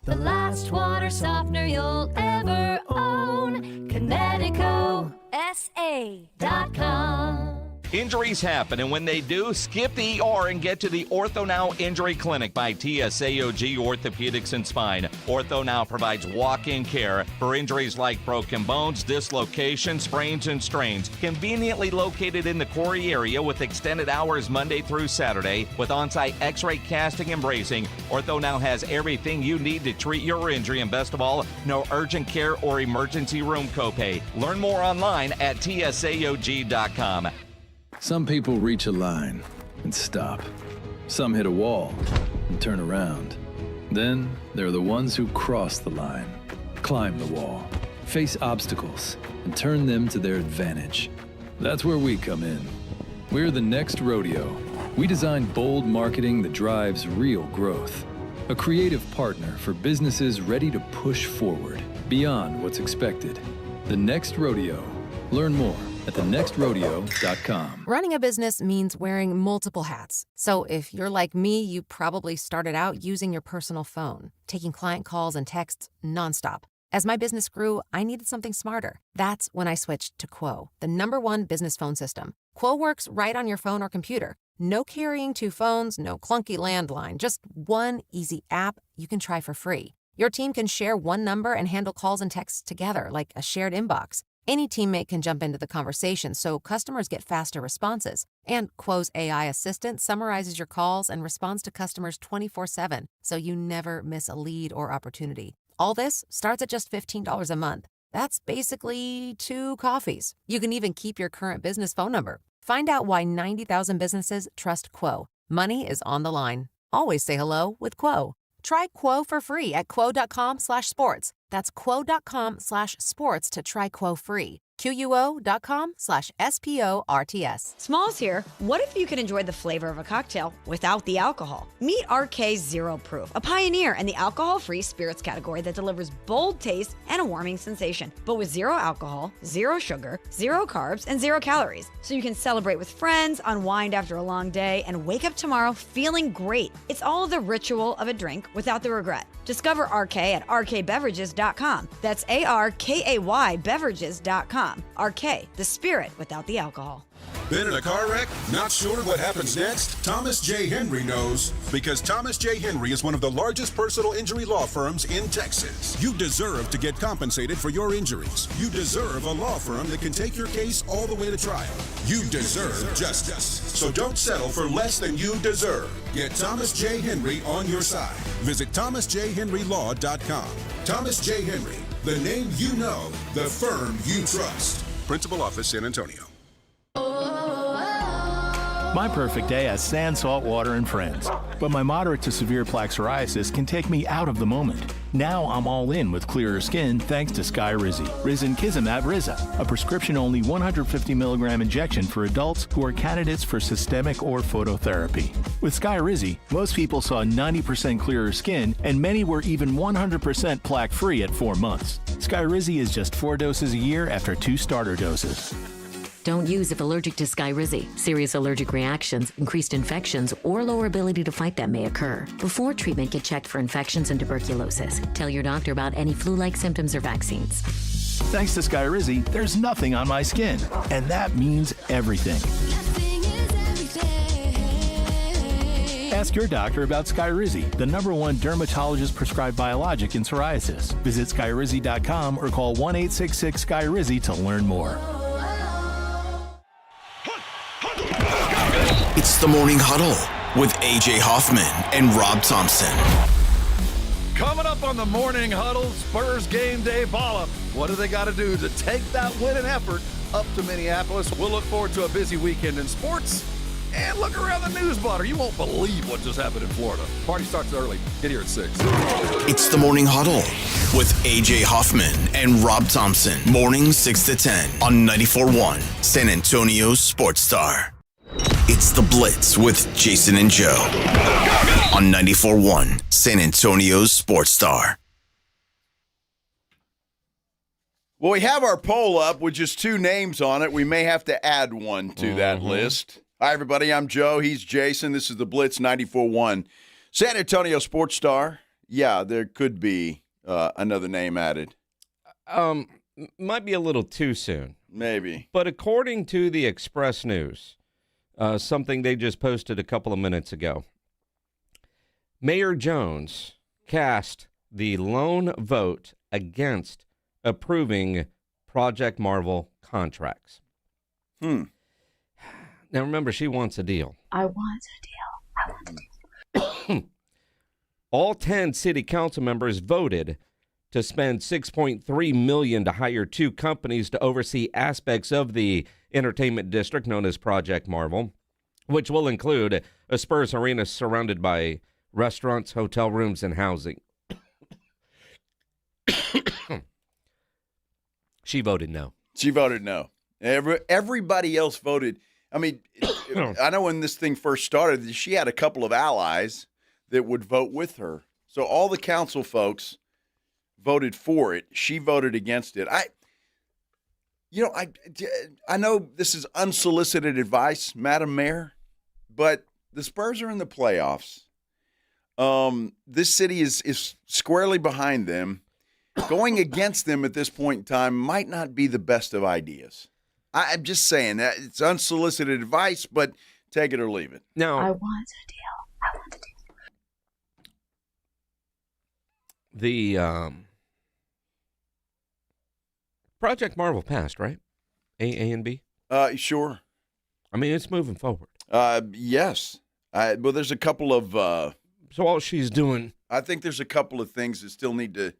The last water softener you'll ever own. Kinetico. SA.com. Injuries happen, and when they do, skip the ER and get to the Ortho Now Injury Clinic by TSAOG Orthopedics and Spine. Ortho Now provides walk-in care for injuries like broken bones, dislocations, sprains, and strains. Conveniently located in the Quarry area with extended hours Monday through Saturday with on-site x-ray casting and bracing, Ortho Now has everything you need to treat your injury, and best of all, no urgent care or emergency room copay. Learn more online at TSAOG.com. Some people reach a line and stop. Some hit a wall and turn around. Then there are the ones who cross the line, climb the wall, face obstacles, and turn them to their advantage. That's where we come in. We're the next rodeo. We design bold marketing that drives real growth. A creative partner for businesses ready to push forward, beyond what's expected. The Next Rodeo. Learn more at thenextrodeo.com. Running a business means wearing multiple hats. So if you're like me, you probably started out using your personal phone, taking client calls and texts nonstop. As my business grew, I needed something smarter. That's when I switched to Quo, the #1 business phone system. Quo works right on your phone or computer. No carrying 2 phones, no clunky landline, just one easy app you can try for free. Your team can share one number and handle calls and texts together like a shared inbox. Any teammate can jump into the conversation so customers get faster responses. And Quo's AI assistant summarizes your calls and responds to customers 24/7, so you never miss a lead or opportunity. All this starts at just $15 a month. That's basically 2 coffees. You can even keep your current business phone number. Find out why 90,000 businesses trust Quo. Money is on the line. Always say hello with Quo. Try Quo for free at quo.com/sports. That's quo.com/sports to try Quo free. QUO.com/SPORTS. Smalls here. What if you could enjoy the flavor of a cocktail without the alcohol? Meet RK Zero Proof, a pioneer in the alcohol-free spirits category that delivers bold taste and a warming sensation, but with 0 alcohol, 0 sugar, 0 carbs, and 0 calories. So you can celebrate with friends, unwind after a long day, and wake up tomorrow feeling great. It's all the ritual of a drink without the regret. Discover RK at rkbeverages.com. That's ARKAY beverages.com. RK, the spirit without the alcohol. Been in a car wreck? Not sure what happens next? Thomas J. Henry knows, because Thomas J. Henry is one of the largest personal injury law firms in Texas. You deserve to get compensated for your injuries. You deserve a law firm that can take your case all the way to trial. You deserve justice. So don't settle for less than you deserve. Get Thomas J. Henry on your side. Visit thomasjhenrylaw.com. Thomas J. Henry, the name you know, the firm you trust. Principal Office, San Antonio. My perfect day has sand, salt water, and friends. But my moderate to severe plaque psoriasis can take me out of the moment. Now I'm all in with clearer skin thanks to Skyrizi. Risankizumab Riza, a prescription-only 150 milligram injection for adults who are candidates for systemic or phototherapy. With Skyrizi, most people saw 90% clearer skin, and many were even 100% plaque-free at 4 months. Skyrizi is just 4 doses a year after 2 starter doses. Don't use if allergic to Skyrizi. Serious allergic reactions, increased infections, or lower ability to fight them may occur. Before treatment, get checked for infections and tuberculosis. Tell your doctor about any flu-like symptoms or vaccines. Thanks to Skyrizi, there's nothing on my skin, and that means everything. Ask your doctor about Skyrizi, the #1 dermatologist-prescribed biologic in psoriasis. Visit Skyrizi.com or call 1-866-SKYRIZI to learn more. It's the Morning Huddle with AJ Hoffman and Rob Thompson. Coming up on the Morning Huddle, Spurs game day ball-up. What do they got to do to take that winning effort up to Minneapolis? We'll look forward to a busy weekend in sports and look around the news blotter. You won't believe what just happened in Florida. Party starts early. Get here at 6. It's the Morning Huddle with AJ Hoffman and Rob Thompson. Morning 6 to 10 on 94.1 San Antonio Sports Star. It's the Blitz with Jason and Joe on 94.1 San Antonio Sports Star. Well, we have our poll up with just 2 names on it. We may have to add one to that list. Hi, everybody. I'm Joe. He's Jason. This is the Blitz 94.1 San Antonio Sports Star. Yeah, there could be another name added. Might be a little too soon. Maybe. But according to the Express News, something they just posted a couple of minutes ago, Mayor Jones cast the lone vote against approving Project Marvel contracts. Now, remember, she wants a deal. I want a deal. All 10 city council members voted to spend $6.3 million to hire 2 companies to oversee aspects of the entertainment district known as Project Marvel. which will include a Spurs arena surrounded by restaurants, hotel rooms, and housing. She voted no. She voted no. Everybody else voted. I mean, I know when this thing first started, she had a couple of allies that would vote with her. So all the council folks voted for it. She voted against it. I know this is unsolicited advice, Madam Mayor, but the Spurs are in the playoffs. This city is squarely behind them. Going against them at this point in time might not be the best of ideas. I'm just saying that it's unsolicited advice, but take it or leave it. No. I want a deal. The Project Marvel passed, right? A and B? Sure. I mean, it's moving forward. Yes. Well, there's a couple of so all she's doing, I think there's a couple of things that still need to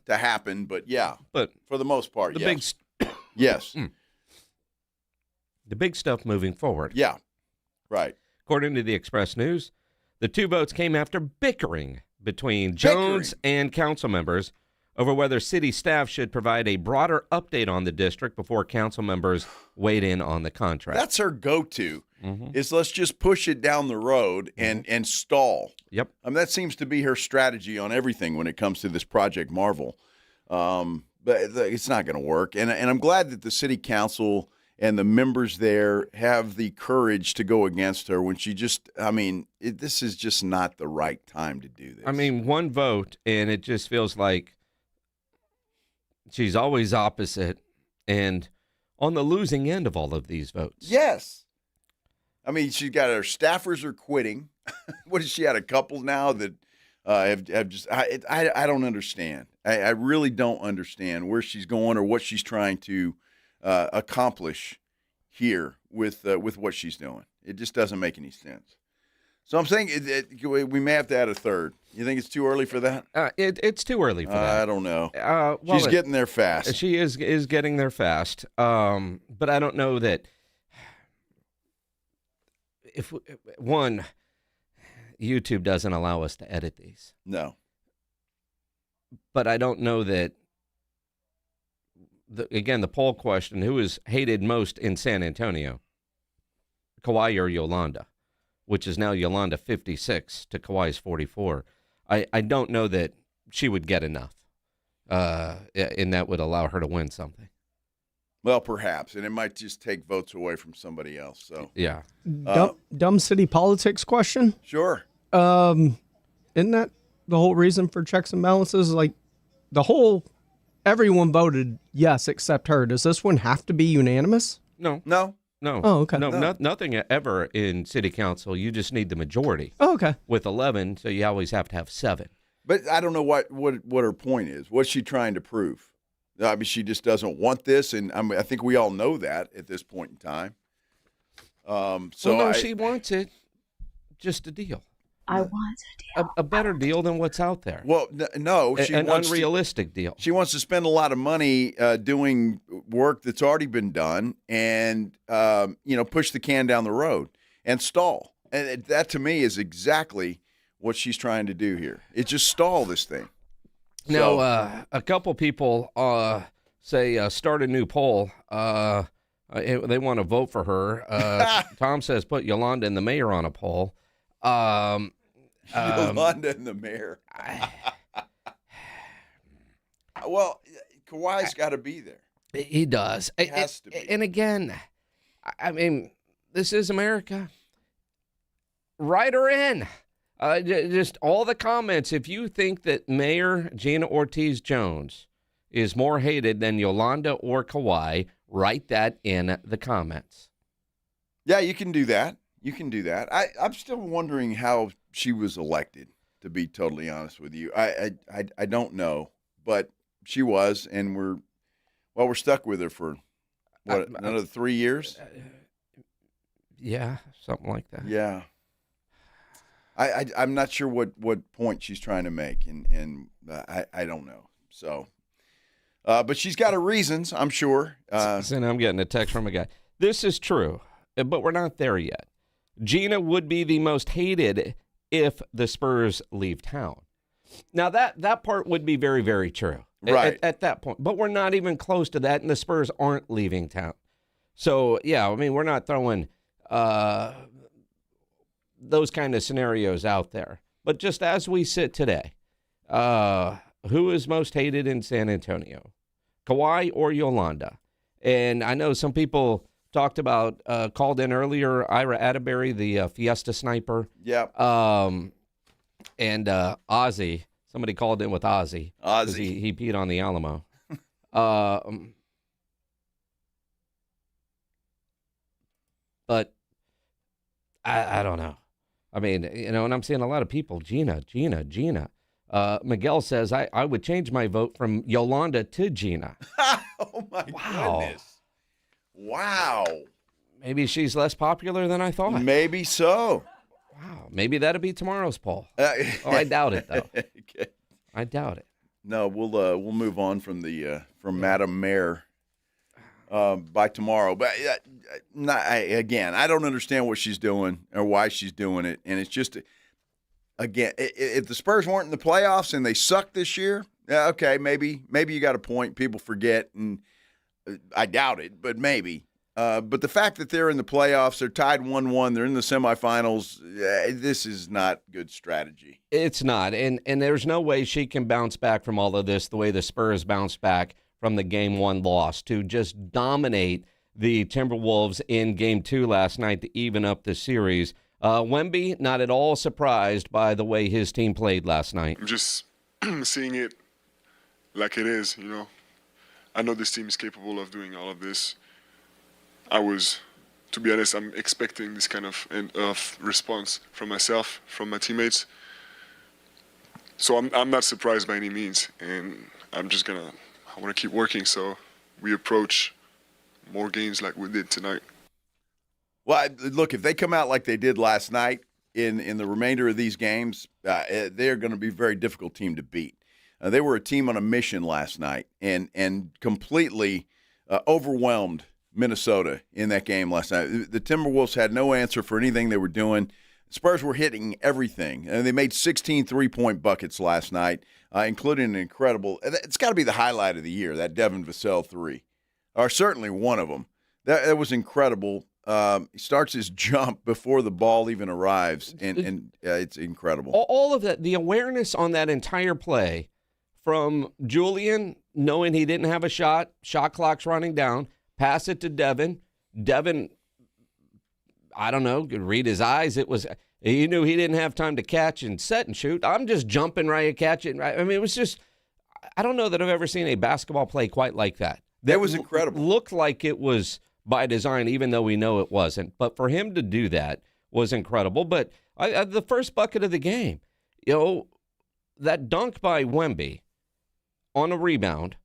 happen, but but for the most part, the yes. Yes. The big stuff moving forward. Yeah. Right. According to the Express News, the two votes came after bickering between Jones and council members over whether city staff should provide a broader update on the district before council members weighed in on the contract. That's her go-to, is let's just push it down the road and stall. Yep. I mean, that seems to be her strategy on everything when it comes to this Project Marvel. But it's not going to work. And I'm glad that the city council and the members there have the courage to go against her when she just, this is just not the right time to do this. I mean, one vote, and it just feels like she's always opposite and on the losing end of all of these votes. Yes. I mean, she's got her staffers are quitting. What has she had, a couple now that have just, I don't understand. I really don't understand where she's going or what she's trying to accomplish here with what she's doing. It just doesn't make any sense. So I'm saying we may have to add a third. You think it's too early for that? It's too early for that. I don't know. Well, she's getting there fast. She is getting there fast. But I don't know that if YouTube doesn't allow us to edit these. No. But I don't know that. Again, the poll question: who is hated most in San Antonio? Kawhi or Yolanda? Which is now Yolanda 56 to Kawhi's 44. I don't know that she would get enough, and that would allow her to win something. Well, perhaps, and it might just take votes away from somebody else. So yeah, dumb city politics question. Sure. Isn't that the whole reason for checks and balances? Like everyone voted yes except her. Does this one have to be unanimous? No. Oh, okay. No, nothing ever in city council. You just need the majority. Oh, okay. With 11, so you always have to have 7. But I don't know what her point is. What's she trying to prove? I mean, she just doesn't want this, and I think we all know that at this point in time. She wants it. Just a deal. I want a deal. A better deal than what's out there. Well, no, she an wants unrealistic deal. She wants to spend a lot of money doing work that's already been done, and push the can down the road and stall. And that to me is exactly what she's trying to do here. It's just stall this thing. Now, a couple people say start a new poll. They want to vote for her. Tom says put Yolanda and the mayor on a poll. Yolanda and the mayor. Well, Kawhi's got to be there. He does. He has to be. And again, I mean, this is America. Write her in. Just all the comments. If you think that Mayor Gina Ortiz-Jones is more hated than Yolanda or Kawhi, write that in the comments. Yeah, you can do that. I'm still wondering how she was elected, to be totally honest with you. I don't know, but she was, and we're stuck with her for another 3 years? Yeah, something like that. Yeah. I'm not sure what point she's trying to make, and I don't know. So, but she's got her reasons, I'm sure. So now I'm getting a text from a guy. This is true, but we're not there yet. Gina would be the most hated if the Spurs leave town. Now, that part would be very, very true at that point. But we're not even close to that, and the Spurs aren't leaving town. So, yeah, I mean, we're not throwing those kind of scenarios out there. But just as we sit today, who is most hated in San Antonio? Kawhi or Yolanda? And I know some people talked about, called in earlier, Ira Atterbury, the Fiesta sniper. Yep. And Ozzy. Somebody called in with Ozzy. Ozzy. He peed on the Alamo. But I don't know. I mean, and I'm seeing a lot of people, Gina. Miguel says, I would change my vote from Yolanda to Gina. Oh, my goodness. Wow. Maybe she's less popular than I thought. Maybe so. Wow. Maybe that'll be tomorrow's poll. I doubt it, though. Okay. I doubt it. No, we'll move on from Madam Mayor by tomorrow. But I don't understand what she's doing or why she's doing it. And it's just, again, if the Spurs weren't in the playoffs and they sucked this year, okay, maybe you got a point. People forget, and I doubt it, but maybe. But the fact that they're in the playoffs, they're tied 1-1, they're in the semifinals, this is not good strategy. It's not, and there's no way she can bounce back from all of this the way the Spurs bounced back from the Game 1 loss to just dominate the Timberwolves in Game 2 last night to even up the series. Wemby, not at all surprised by the way his team played last night. I'm just seeing it like it is, I know this team is capable of doing all of this. To be honest, I'm expecting this kind of response from myself, from my teammates. So I'm not surprised by any means, and I want to keep working so we approach more games like we did tonight. Well, look, if they come out like they did last night in the remainder of these games, they're going to be a very difficult team to beat. They were a team on a mission last night and completely overwhelmed Minnesota in that game last night. The Timberwolves had no answer for anything they were doing. Spurs were hitting everything, and they made 16 three-point buckets last night, including an incredible – it's got to be the highlight of the year, that Devin Vassell three, or certainly one of them. That was incredible. He starts his jump before the ball even arrives, and it's incredible. All of that, the awareness on that entire play from Julian, knowing he didn't have a shot clock's running down, pass it to Devin. Devin, I don't know, could read his eyes. He knew he didn't have time to catch and set and shoot. I'm just jumping right at catch it. I mean, it was just, I don't know that I've ever seen a basketball play quite like that. That was incredible. Looked like it was by design, even though we know it wasn't. But for him to do that was incredible. But the first bucket of the game, that dunk by Wemby on a rebound,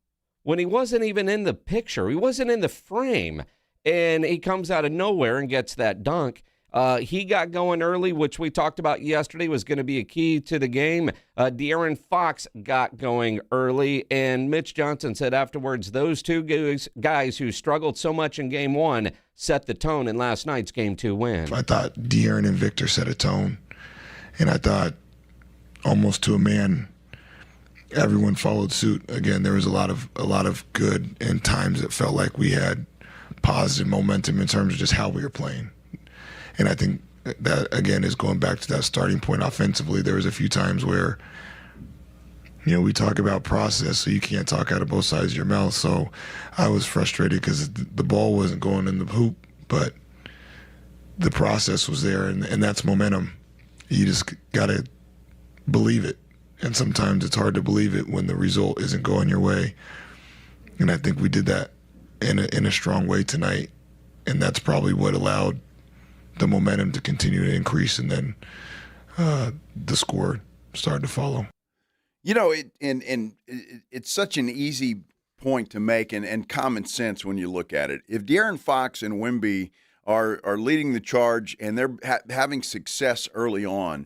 when he wasn't even in the picture, he wasn't in the frame, and he comes out of nowhere and gets that dunk. He got going early, which we talked about yesterday was going to be a key to the game. De'Aaron Fox got going early, and Mitch Johnson said afterwards those two guys who struggled so much in Game 1 set the tone in last night's Game 2 win. I thought De'Aaron and Victor set a tone, and I thought almost to a man everyone followed suit. Again, there was a lot of good, and times it felt like we had positive momentum in terms of just how we were playing. And I think that, again, is going back to that starting point offensively. There was a few times where, we talk about process, so you can't talk out of both sides of your mouth. So I was frustrated because the ball wasn't going in the hoop, but the process was there, and that's momentum. You just got to believe it. And sometimes it's hard to believe it when the result isn't going your way. And I think we did that in a strong way tonight. And that's probably what allowed the momentum to continue to increase, and then the score started to follow. It's such an easy point to make and common sense when you look at it. If De'Aaron Fox and Wemby are leading the charge and they're having success early on,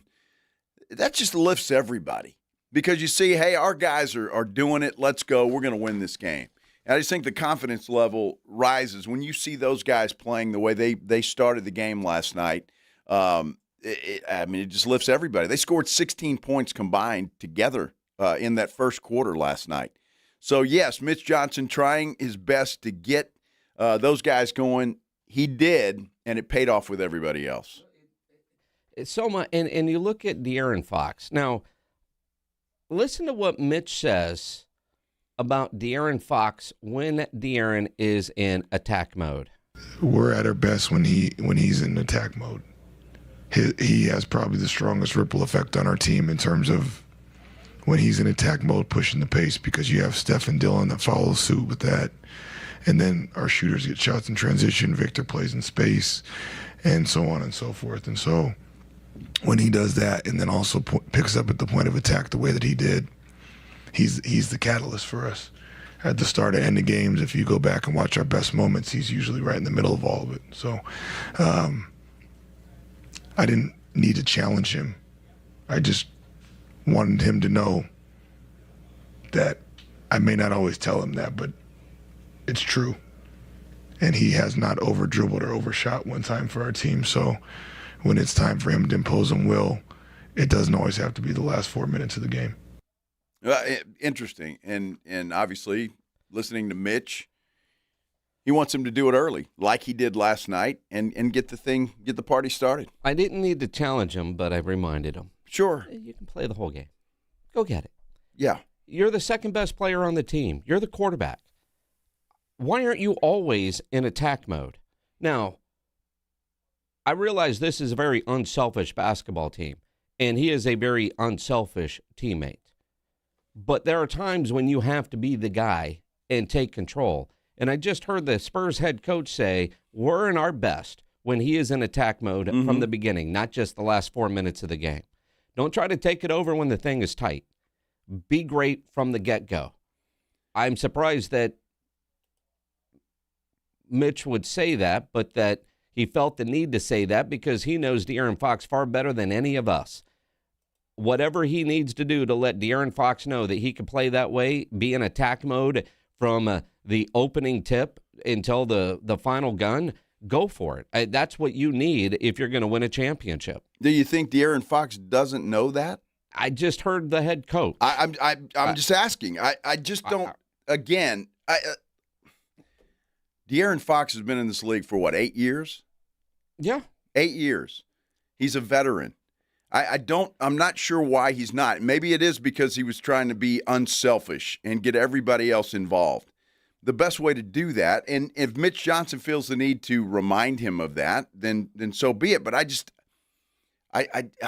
that just lifts everybody. Because you see, hey, our guys are doing it. Let's go. We're going to win this game. And I just think the confidence level rises when you see those guys playing the way they started the game last night. It just lifts everybody. They scored 16 points combined together in that first quarter last night. So, yes, Mitch Johnson trying his best to get those guys going. He did, and it paid off with everybody else. It's so much, and you look at De'Aaron Fox. Now, listen to what Mitch says about De'Aaron Fox when De'Aaron is in attack mode. We're at our best when he's in attack mode. He has probably the strongest ripple effect on our team in terms of when he's in attack mode, pushing the pace, because you have Steph and Dylan that follow suit with that. And then our shooters get shots in transition. Victor plays in space, and so on and so forth. And so when he does that and then also picks up at the point of attack the way that he did, he's the catalyst for us. At the start and end of games, if you go back and watch our best moments, he's usually right in the middle of all of it. So I didn't need to challenge him. I just wanted him to know that I may not always tell him that, but it's true. And he has not over-dribbled or overshot one time for our team. So when it's time for him to impose on will, it doesn't always have to be the last 4 minutes of the game. Interesting. And obviously, listening to Mitch, he wants him to do it early, like he did last night, and get the party started. I didn't need to challenge him, but I reminded him. Sure. You can play the whole game. Go get it. Yeah. You're the second best player on the team. You're the quarterback. Why aren't you always in attack mode? Now, I realize this is a very unselfish basketball team, and he is a very unselfish teammate. But there are times when you have to be the guy and take control. And I just heard the Spurs head coach say, we're in our best when he is in attack mode from the beginning, not just the last 4 minutes of the game. Don't try to take it over when the thing is tight. Be great from the get-go. I'm surprised that Mitch would say that, but that he felt the need to say that because he knows De'Aaron Fox far better than any of us. Whatever he needs to do to let De'Aaron Fox know that he can play that way, be in attack mode from the opening tip until the final gun, go for it. That's what you need if you're going to win a championship. Do you think De'Aaron Fox doesn't know that? I just heard the head coach. I'm just asking. I just don't. Again, De'Aaron Fox has been in this league for what, 8 years? Yeah, 8 years. He's a veteran. I'm not sure why he's not. Maybe it is because he was trying to be unselfish and get everybody else involved. The best way to do that, and if Mitch Johnson feels the need to remind him of that, then so be it. But I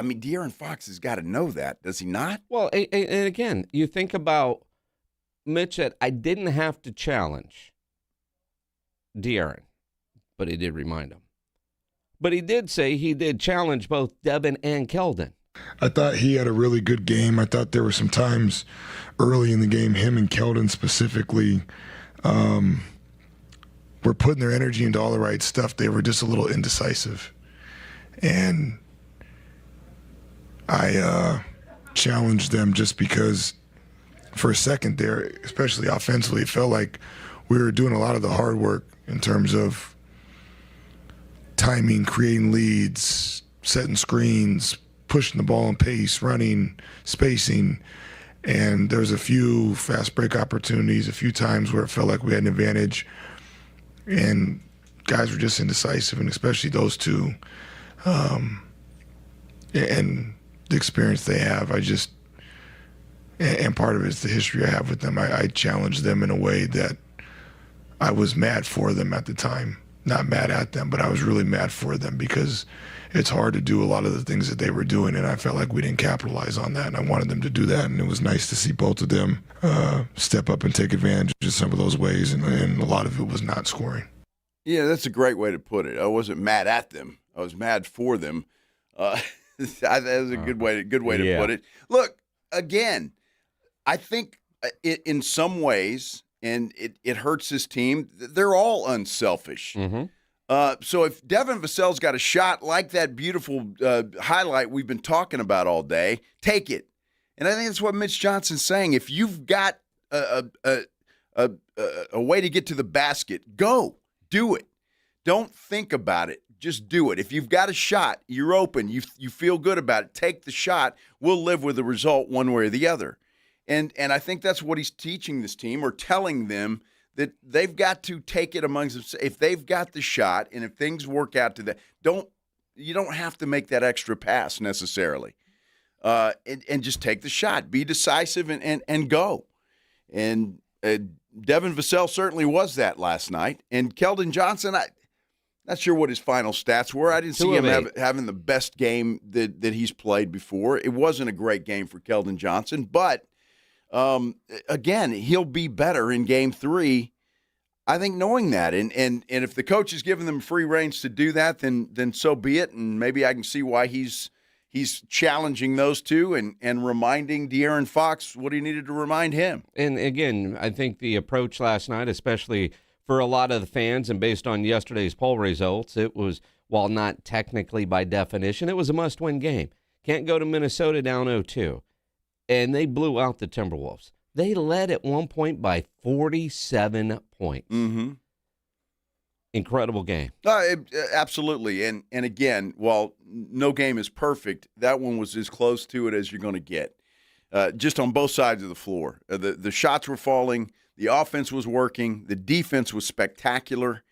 mean, De'Aaron Fox has got to know that, does he not? Well, and again, you think about Mitch that I didn't have to challenge De'Aaron, but he did remind him. But he did say he did challenge both Devin and Keldon. I thought he had a really good game. I thought there were some times early in the game, him and Keldon specifically, were putting their energy into all the right stuff. They were just a little indecisive. And I challenged them just because for a second there, especially offensively, it felt like we were doing a lot of the hard work in terms of timing, creating leads, setting screens, pushing the ball in pace, running, spacing. And there's a few fast break opportunities, a few times where it felt like we had an advantage. And guys were just indecisive, and especially those two. And the experience they have, and part of it is the history I have with them. I challenged them in a way that I was mad for them at the time. Not mad at them, but I was really mad for them because it's hard to do a lot of the things that they were doing, and I felt like we didn't capitalize on that, and I wanted them to do that, and it was nice to see both of them step up and take advantage of some of those ways, and a lot of it was not scoring. Yeah, that's a great way to put it. I wasn't mad at them. I was mad for them. That was a good way to put it. Look, again, I think in some ways, and it hurts this team, they're all unselfish. So if Devin Vassell's got a shot like that beautiful highlight we've been talking about all day, take it. And I think that's what Mitch Johnson's saying. If you've got a way to get to the basket, go. Do it. Don't think about it. Just do it. If you've got a shot, you're open, you feel good about it, take the shot. We'll live with the result one way or the other. And I think that's what he's teaching this team, or telling them, that they've got to take it amongst themselves. If they've got the shot and if things work out to that, you don't have to make that extra pass necessarily. And just take the shot. Be decisive and go. And Devin Vassell certainly was that last night. And Keldon Johnson, I'm not sure what his final stats were. I didn't see him having the best game that he's played before. It wasn't a great game for Keldon Johnson, but again, he'll be better in Game 3, I think, knowing that. And if the coach is giving them free range to do that, then so be it. And maybe I can see why he's challenging those two and reminding De'Aaron Fox what he needed to remind him. And again, I think the approach last night, especially for a lot of the fans, and based on yesterday's poll results, it was, while not technically by definition, it was a must-win game. Can't go to Minnesota down 0-2. And they blew out the Timberwolves. They led at one point by 47 points. Mm-hmm. Incredible game. Absolutely. And again, while no game is perfect, that one was as close to it as you're going to get. Just on both sides of the floor. The shots were falling. The offense was working. The defense was spectacular.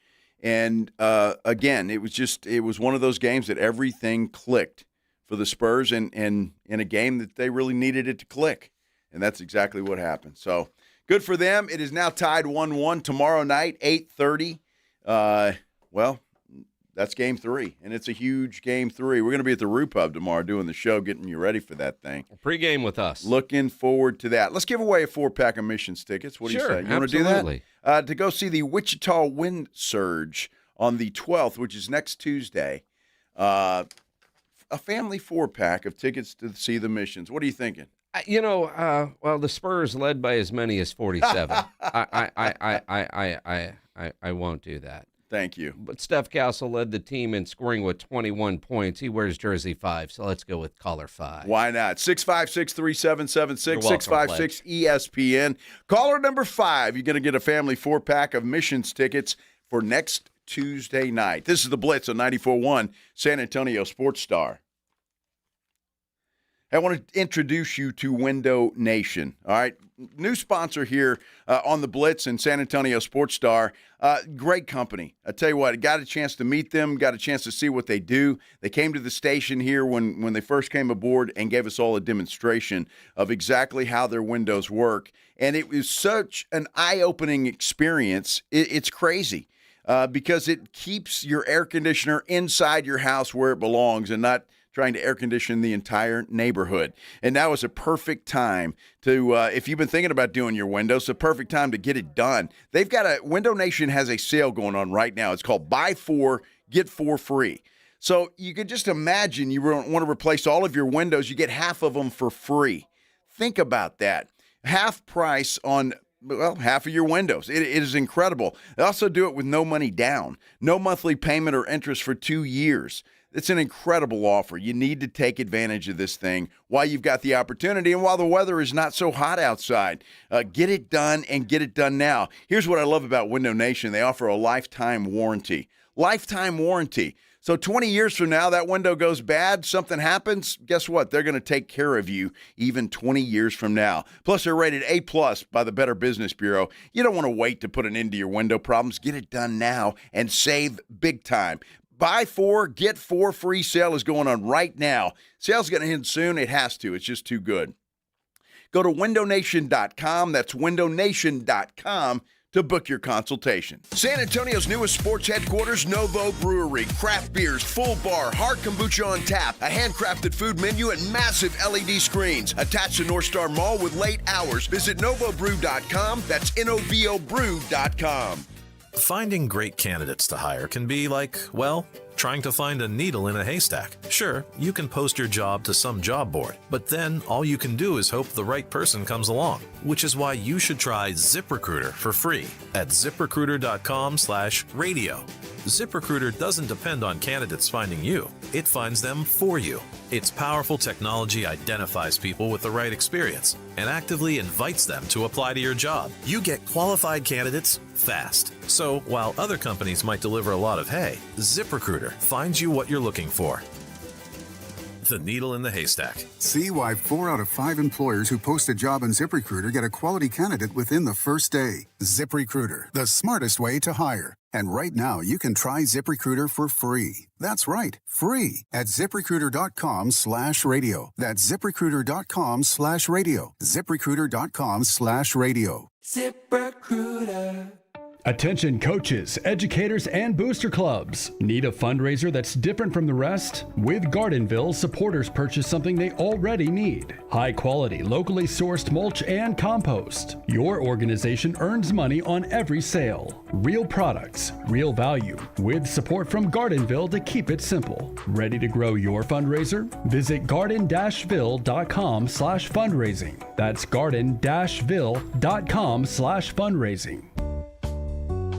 And again, it was one of those games that everything clicked for the Spurs, and in a game that they really needed it to click. And that's exactly what happened. So good for them. It is now tied 1-1 tomorrow night, 8:30. Well, that's Game 3, and it's a huge Game 3. We're going to be at the Roo Pub tomorrow doing the show, getting you ready for that thing. Pre-game with us. Looking forward to that. Let's give away a 4-pack of Missions tickets. What do you say? You want to do that? To go see the Wichita Wind Surge on the 12th, which is next Tuesday. A family 4-pack of tickets to see the Missions. What are you thinking? Well, the Spurs led by as many as 47. I won't do that. Thank you. But Steph Castle led the team in scoring with 21 points. He wears jersey 5, so let's go with color 5. Why not? 656-3776, 656-ESPN. Caller number 5, you're going to get a family 4-pack of Missions tickets for next Tuesday night. This is the Blitz on 94.1 San Antonio Sports Star. I want to introduce you to Window Nation. All right, new sponsor here on the Blitz and San Antonio Sports Star. Great company. I tell you what, I got a chance to meet them, got a chance to see what they do. They came to the station here when they first came aboard and gave us all a demonstration of exactly how their windows work. And it was such an eye-opening experience. It's crazy. Because it keeps your air conditioner inside your house where it belongs and not trying to air condition the entire neighborhood. And now is a perfect time to, if you've been thinking about doing your windows, it's a perfect time to get it done. They've got Window Nation has a sale going on right now. It's called Buy 4, Get 4 Free. So you could just imagine you want to replace all of your windows, you get half of them for free. Think about that. Half price on half of your windows. It is incredible. They also do it with no money down, no monthly payment or interest for 2 years. It's an incredible offer. You need to take advantage of this thing while you've got the opportunity and while the weather is not so hot outside. Get it done and get it done now. Here's what I love about Window Nation. They offer a lifetime warranty. Lifetime warranty. So 20 years from now, that window goes bad, something happens, guess what? They're going to take care of you even 20 years from now. Plus, they're rated A+ by the Better Business Bureau. You don't want to wait to put an end to your window problems. Get it done now and save big time. Buy 4, get 4 free sale is going on right now. Sale's going to end soon. It has to. It's just too good. Go to windownation.com. That's windownation.com. to book your consultation. San Antonio's newest sports headquarters, Novo Brewery. Craft beers, full bar, hard kombucha on tap, a handcrafted food menu, and massive LED screens. Attached to North Star Mall with late hours. Visit novobrew.com. That's novobrew.com. Finding great candidates to hire can be like, well, trying to find a needle in a haystack. Sure, you can post your job to some job board, but then all you can do is hope the right person comes along, which is why you should try ZipRecruiter for free at ziprecruiter.com/radio. ZipRecruiter doesn't depend on candidates finding you. It finds them for you. Its powerful technology identifies people with the right experience and actively invites them to apply to your job. You get qualified candidates fast. So while other companies might deliver a lot of hay, ZipRecruiter finds you what you're looking for. The needle in the haystack. See why 4 out of 5 employers who post a job on ZipRecruiter get a quality candidate within the first day. ZipRecruiter, the smartest way to hire. And right now, you can try ZipRecruiter for free. That's right, free at ZipRecruiter.com/radio. That's ZipRecruiter.com/radio. ZipRecruiter.com/radio. ZipRecruiter. Attention coaches, educators, and booster clubs. Need a fundraiser that's different from the rest? With Gardenville, supporters purchase something they already need. High quality, locally sourced mulch and compost. Your organization earns money on every sale. Real products, real value, with support from Gardenville to keep it simple. Ready to grow your fundraiser? Visit garden-ville.com/fundraising. That's garden-ville.com/fundraising.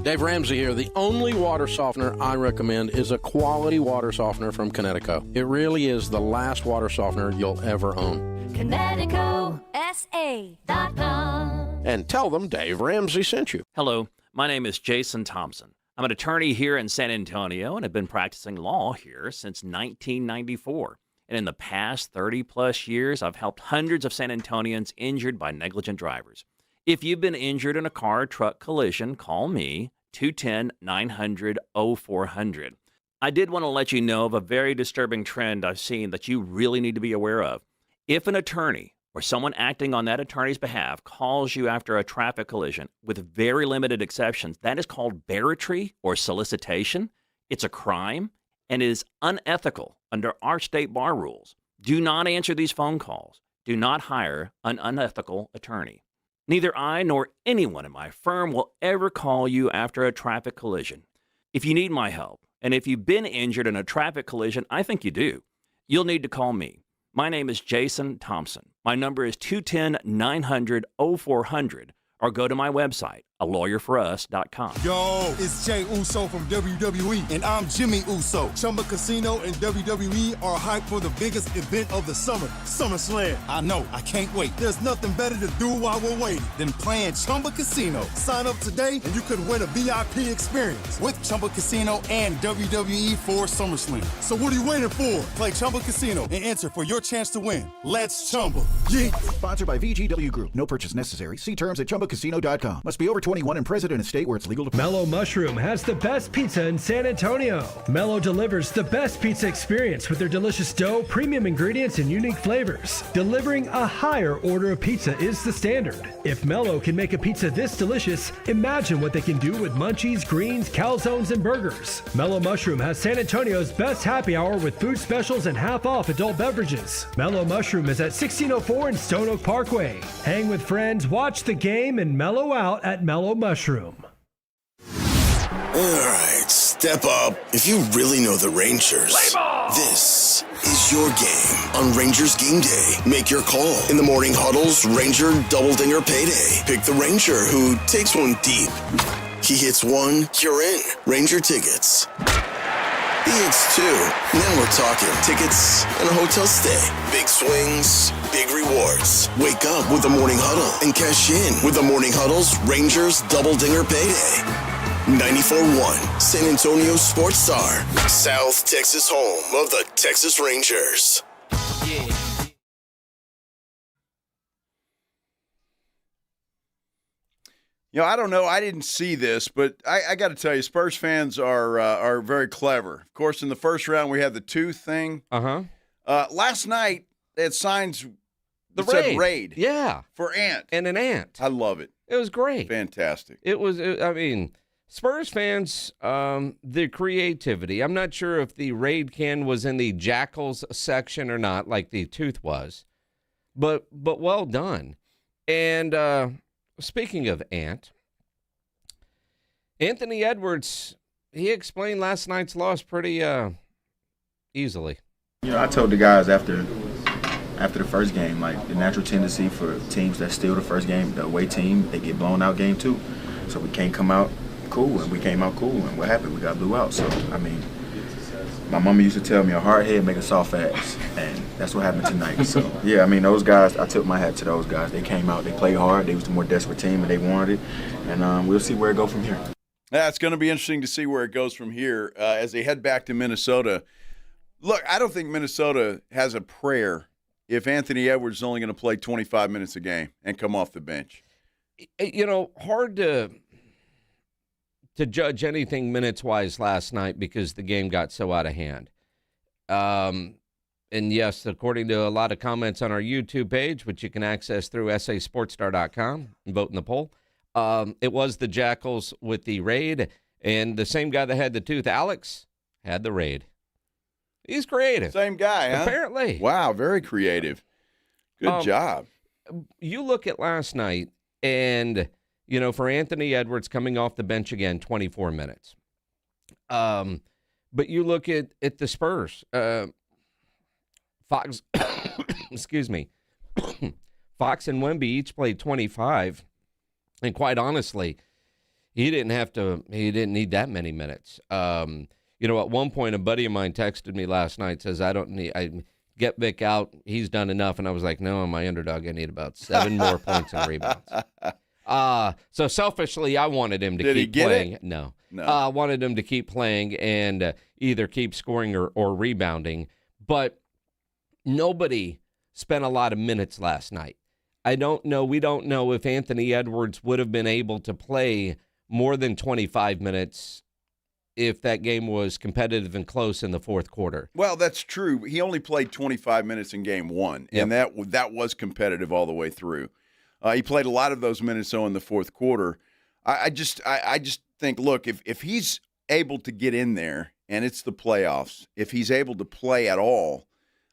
Dave Ramsey here. The only water softener I recommend is a quality water softener from Connecticut. It really is the last water softener you'll ever own. ConnecticutSA.com. And tell them Dave Ramsey sent you. Hello, my name is Jason Thompson. I'm an attorney here in San Antonio and have been practicing law here since 1994. And in the past 30-plus years, I've helped hundreds of San Antonians injured by negligent drivers. If you've been injured in a car or truck collision, call me, 210-900-0400. I did want to let you know of a very disturbing trend I've seen that you really need to be aware of. If an attorney or someone acting on that attorney's behalf calls you after a traffic collision, with very limited exceptions, that is called barratry or solicitation. It's a crime and is unethical under our state bar rules. Do not answer these phone calls. Do not hire an unethical attorney. Neither I nor anyone in my firm will ever call you after a traffic collision. If you need my help, and if you've been injured in a traffic collision, I think you do, you'll need to call me. My name is Jason Thompson. My number is 210-900-0400, or go to my website, alawyerforus.com. Yo, it's Jay Uso from WWE, and I'm Jimmy Uso. Chumba Casino and WWE are hyped for the biggest event of the summer, SummerSlam. I know, I can't wait. There's nothing better to do while we're waiting than playing Chumba Casino. Sign up today, and you could win a VIP experience with Chumba Casino and WWE for SummerSlam. So what are you waiting for? Play Chumba Casino and enter for your chance to win. Let's Chumba. Yeah. Sponsored by VGW Group. No purchase necessary. See terms at ChumbaCasino.com. Must be over 21 and present in a state where it's legal to... Mellow Mushroom has the best pizza in San Antonio. Mellow delivers the best pizza experience with their delicious dough, premium ingredients, and unique flavors. Delivering a higher order of pizza is the standard. If Mellow can make a pizza this delicious, imagine what they can do with munchies, greens, calzones, and burgers. Mellow Mushroom has San Antonio's best happy hour with food specials and half-off adult beverages. Mellow Mushroom is at 1604 in Stone Oak Parkway. Hang with friends, watch the game, and mellow out at Mellow Mushroom. All right, step up. If you really know the Rangers, this is your game on Rangers Game Day. Make your call in the morning huddles, Ranger Double Dinger Payday. Pick the Ranger who takes one deep. He hits one, you're in. Ranger tickets. He hits two. Now we're talking tickets and a hotel stay. Big swings, big rewards. Wake up with the Morning Huddle and cash in with the Morning Huddle's Rangers Double Dinger Payday. 94.1 San Antonio Sports Star, South Texas home of the Texas Rangers. Yeah. You know, I don't know. I didn't see this, but I got to tell you, Spurs fans are very clever. Of course, in the first round, we had the tooth thing. Last night, they had signs that said raid. Yeah. For ant. And an ant. I love it. It was great. Fantastic. I mean, Spurs fans, the creativity. I'm not sure if the raid can was in the Jackals section or not, like the tooth was. But well done. And speaking of ant, Anthony Edwards, he explained last night's loss pretty easily. You know, I told the guys after the first game, like the natural tendency for teams that steal the first game, the away team, they get blown out game two. So we can't come out cool, and we came out cool, and what happened? We got blew out. So, I mean, my mama used to tell me a hard head make a soft ass, and that's what happened tonight. So, yeah, I mean, those guys, I took my hat to those guys. They came out, they played hard, they was the more desperate team, and they wanted it, and we'll see where it goes from here. Yeah, it's going to be interesting to see where it goes from here as they head back to Minnesota. Look, I don't think Minnesota has a prayer if Anthony Edwards is only going to play 25 minutes a game and come off the bench. You know, hard to judge anything minutes-wise last night because the game got so out of hand. And, yes, according to a lot of comments on our YouTube page, which you can access through sasportstar.com and vote in the poll, it was the Jackals with the raid, and the same guy that had the tooth, Alex, had the raid. He's creative. Same guy, huh? Apparently. Wow, very creative. Good job. You look at last night, and, you know, for Anthony Edwards coming off the bench again, 24 minutes. But you look at the Spurs. Fox, excuse me, Fox and Wemby each played 25. And quite honestly, he didn't need that many minutes. You know, at one point, a buddy of mine texted me last night, says, I get Vic out. He's done enough. And I was like, no, I'm my underdog. I need about 7 more points and rebounds. So selfishly, I wanted him to keep playing. It? No. I wanted him to keep playing and either keep scoring or rebounding. But nobody spent a lot of minutes last night. We don't know if Anthony Edwards would have been able to play more than 25 minutes if that game was competitive and close in the fourth quarter. Well, that's true. He only played 25 minutes in game one, and that was competitive all the way through. He played a lot of those minutes, though, in the fourth quarter. I just think, look, if he's able to get in there, and it's the playoffs, if he's able to play at all,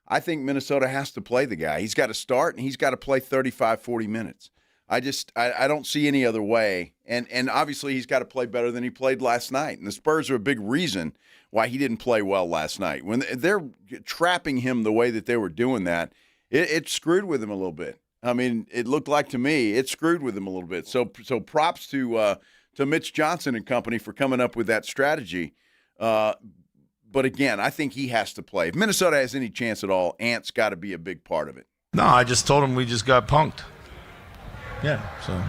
I think Minnesota has to play the guy. He's got to start, and he's got to play 35, 40 minutes. I don't see any other way. And obviously he's got to play better than he played last night. And the Spurs are a big reason why he didn't play well last night. When they're trapping him the way that they were doing that, it screwed with him a little bit. I mean, it looked like to me it screwed with him a little bit. So props to Mitch Johnson and company for coming up with that strategy. But again, I think he has to play. If Minnesota has any chance at all, Ant's got to be a big part of it. No, I just told him we just got punked. Yeah, so.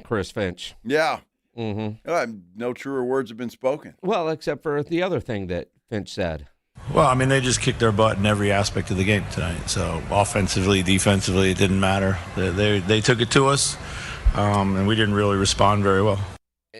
Chris Finch. Yeah. Mm-hmm. No truer words have been spoken. Well, except for the other thing that Finch said. Well, I mean, they just kicked their butt in every aspect of the game tonight. So offensively, defensively, it didn't matter. They took it to us, and we didn't really respond very well.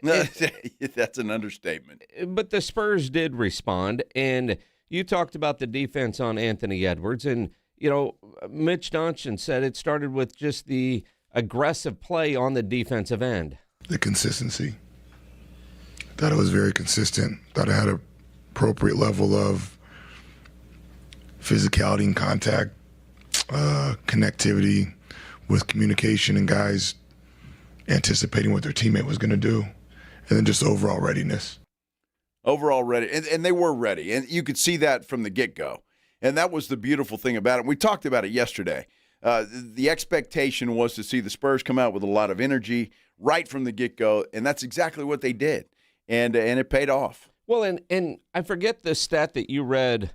That's an understatement. But the Spurs did respond, and you talked about the defense on Anthony Edwards, and, you know, Mitch Johnson said it started with just the aggressive play on the defensive end. The consistency. Thought it was very consistent. Thought it had an appropriate level of physicality and contact, connectivity with communication and guys anticipating what their teammate was going to do. And then just overall readiness. Overall ready. And they were ready. And you could see that from the get-go. And that was the beautiful thing about it. We talked about it yesterday. The expectation was to see the Spurs come out with a lot of energy right from the get-go, and that's exactly what they did. And it paid off. Well, and I forget the stat that you read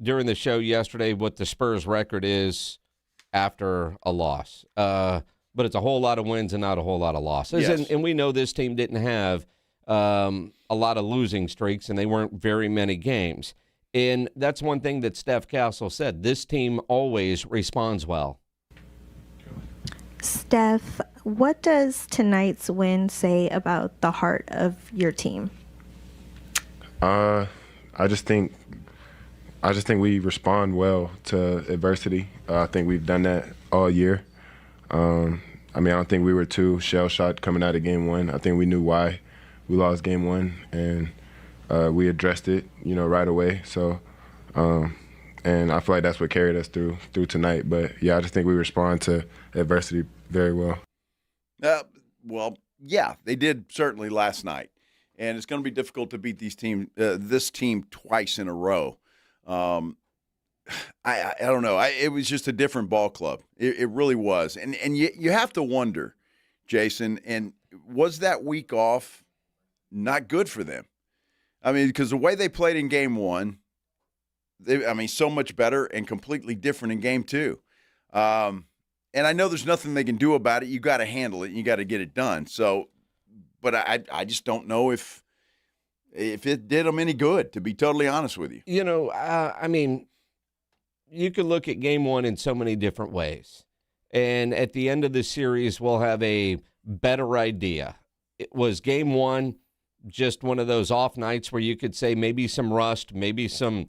during the show yesterday, what the Spurs record is after a loss. But it's a whole lot of wins and not a whole lot of losses. Yes. And we know this team didn't have a lot of losing streaks, and they weren't very many games. And that's one thing that Steph Castle said. This team always responds well. Steph, what does tonight's win say about the heart of your team? I just think we respond well to adversity. I think we've done that all year. I don't think we were too shell-shocked coming out of game one. I think we knew why we lost game one, and we addressed it, right away. So, and I feel like that's what carried us through tonight. But yeah, I just think we respond to adversity very well. Well, yeah, they did certainly last night, and it's going to be difficult to beat this team twice in a row. I don't know. It was just a different ball club. It really was. And you have to wonder, Jason, and was that week off not good for them. I mean, because the way they played in game one, so much better and completely different in game two. And I know there's nothing they can do about it. You got to handle it and you got to get it done. So, but I just don't know if it did them any good, to be totally honest with you. You know, you could look at game one in so many different ways. And at the end of the series, we'll have a better idea. Was game one just one of those off nights where you could say maybe some rust, maybe some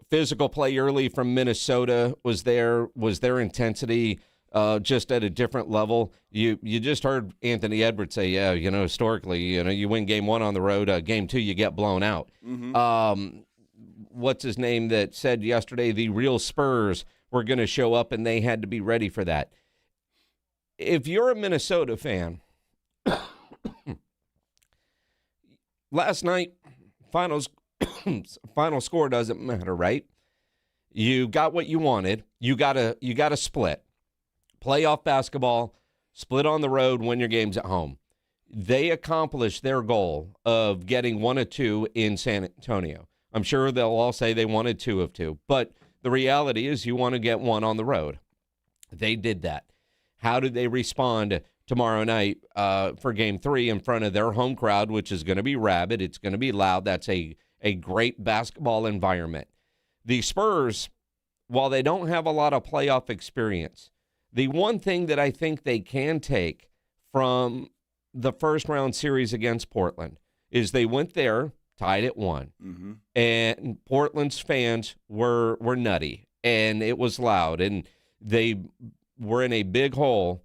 physical play early from Minnesota was their intensity just at a different level? You just heard Anthony Edwards say, historically, you win game one on the road, game two you get blown out. Mm-hmm. What's his name that said yesterday the real Spurs were going to show up and they had to be ready for that? If you're a Minnesota fan, last night, final score doesn't matter, right? You got what you wanted. You got a split. Playoff basketball, split on the road, win your games at home. They accomplished their goal of getting 1 of 2 in San Antonio. I'm sure they'll all say they wanted 2 of 2, but the reality is you want to get 1 on the road. They did that. How did they respond tomorrow night for game 3 in front of their home crowd, which is going to be rabid? It's going to be loud. That's a great basketball environment. The Spurs, while they don't have a lot of playoff experience, the one thing that I think they can take from the first round series against Portland is they went there, tied at 1, mm-hmm. and Portland's fans were nutty, and it was loud, and they were in a big hole,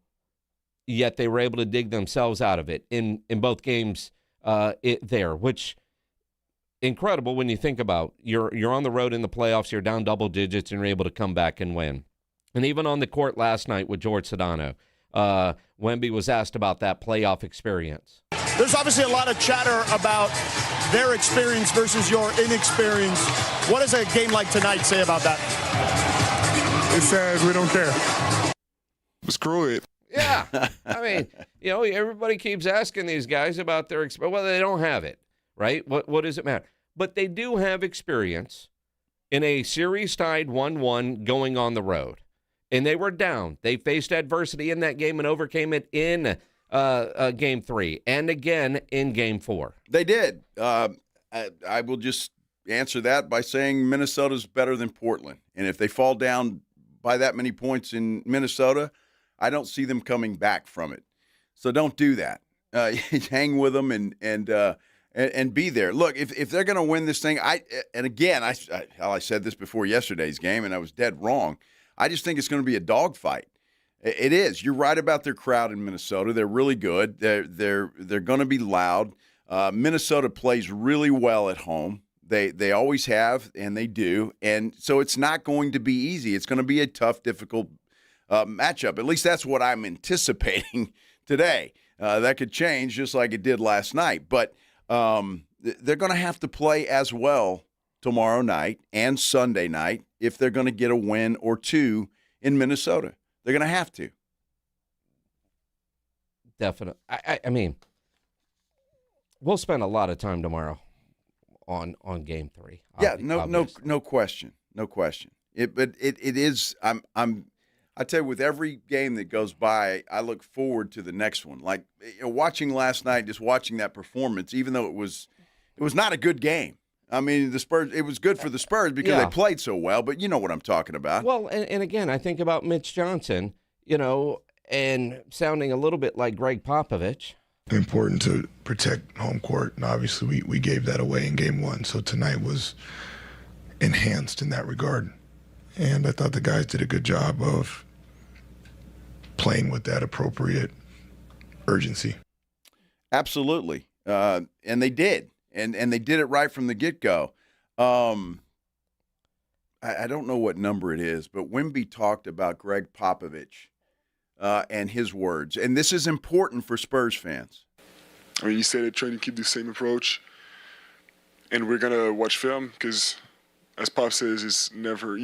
yet they were able to dig themselves out of it in both games there, which incredible when you think about you're on the road in the playoffs, you're down double digits, and you're able to come back and win. And even on the court last night with George Sedano, Wemby was asked about that playoff experience. There's obviously a lot of chatter about their experience versus your inexperience. What does a game like tonight say about that? It says we don't care. Screw it. Yeah. I mean, everybody keeps asking these guys about their experience. Well, they don't have it, right? What does it matter? But they do have experience in a series tied 1-1 going on the road. And they were down. They faced adversity in that game and overcame it in game 3 and again in game 4. They did. I will just answer that by saying Minnesota's better than Portland. And if they fall down by that many points in Minnesota, I don't see them coming back from it. So don't do that. Hang with them and be there. Look, if they're going to win this thing, I said this before yesterday's game, and I was dead wrong. I just think it's going to be a dogfight. It is. You're right about their crowd in Minnesota. They're really good. They're going to be loud. Minnesota plays really well at home. They always have, and they do. And so it's not going to be easy. It's going to be a tough, difficult matchup. At least that's what I'm anticipating today. That could change just like it did last night. But they're going to have to play as well tomorrow night and Sunday night if they're going to get a win or 2 in Minnesota. They're going to have to. Definitely. I mean, we'll spend a lot of time tomorrow on game 3. Yeah, no question. No question. But it is I tell you, with every game that goes by, I look forward to the next one. Like watching last night, just watching that performance, even though it was not a good game. I mean, the Spurs. It was good for the Spurs because they played so well. But you know what I'm talking about. Well, and again, I think about Mitch Johnson, and sounding a little bit like Greg Popovich. Important to protect home court, and obviously we gave that away in game 1. So tonight was enhanced in that regard. And I thought the guys did a good job of playing with that appropriate urgency. Absolutely. And they did. And they did it right from the get-go. I don't know what number it is, but Wemby talked about Greg Popovich and his words. And this is important for Spurs fans. I mean, you said it, trying to keep the same approach. And we're going to watch film because – as Pop says, it's never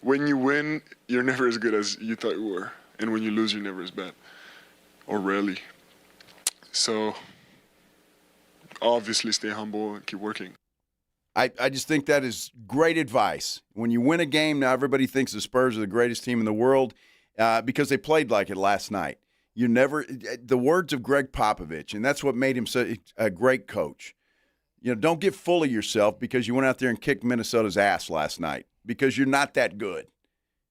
when you win, you're never as good as you thought you were. And when you lose, you're never as bad. Or rarely. So obviously stay humble and keep working. I just think that is great advice. When you win a game, now everybody thinks the Spurs are the greatest team in the world because they played like it last night. The words of Greg Popovich, and that's what made him such a great coach. Don't get full of yourself because you went out there and kicked Minnesota's ass last night, because you're not that good.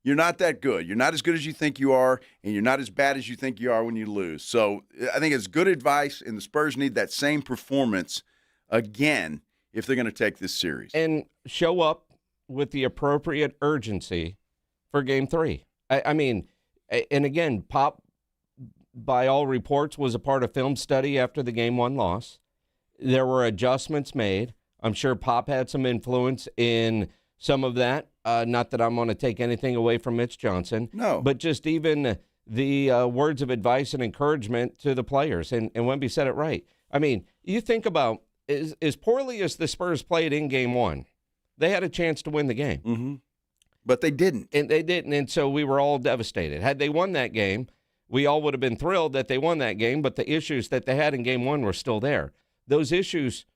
You're not that good. You're not as good as you think you are, and you're not as bad as you think you are when you lose. So I think it's good advice, and the Spurs need that same performance again if they're going to take this series. And show up with the appropriate urgency for Game 3. I mean, and again, Pop, by all reports, was a part of film study after the Game 1 loss. There were adjustments made. I'm sure Pop had some influence in some of that. Not that I'm going to take anything away from Mitch Johnson. No. But just even the words of advice and encouragement to the players. And Wemby said it right. I mean, you think about, as poorly as the Spurs played in Game 1, they had a chance to win the game. Mm-hmm. But they didn't. And they didn't, and so we were all devastated. Had they won that game, we all would have been thrilled that they won that game, but the issues that they had in Game 1 were still there. Those issues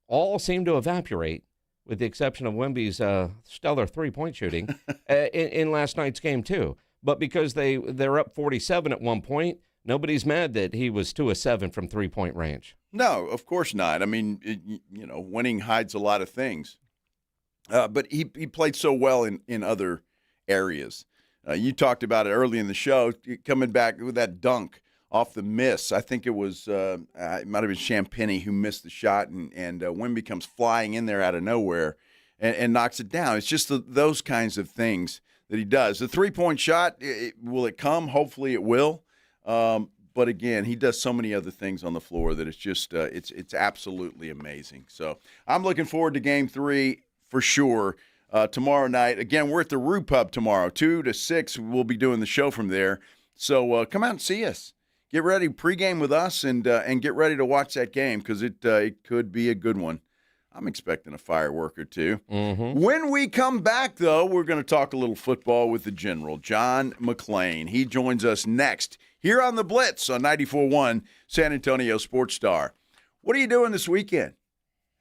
all seem to evaporate, with the exception of Wemby's stellar three-point shooting in last night's game, too. But because they're up 47 at one point, nobody's mad that he was 2 of 7 from three-point range. No, of course not. I mean, winning hides a lot of things. But he played so well in other areas. You talked about it early in the show, coming back with that dunk off the miss. I think it was it might have been Champagnie who missed the shot, and Wemby comes flying in there out of nowhere and knocks it down. It's just those kinds of things that he does. The three-point shot, will it come? Hopefully it will. But again, he does so many other things on the floor that it's just it's absolutely amazing. So I'm looking forward to Game 3 for sure. Tomorrow night. Again, we're at the Rue Pub tomorrow, 2 to 6. We'll be doing the show from there. So come out and see us. Get ready, pregame with us, and get ready to watch that game because it could be a good one. I'm expecting a firework or two. Mm-hmm. When we come back, though, we're going to talk a little football with the General, John McClain. He joins us next here on the Blitz on 94.1 San Antonio Sports Star. What are you doing this weekend?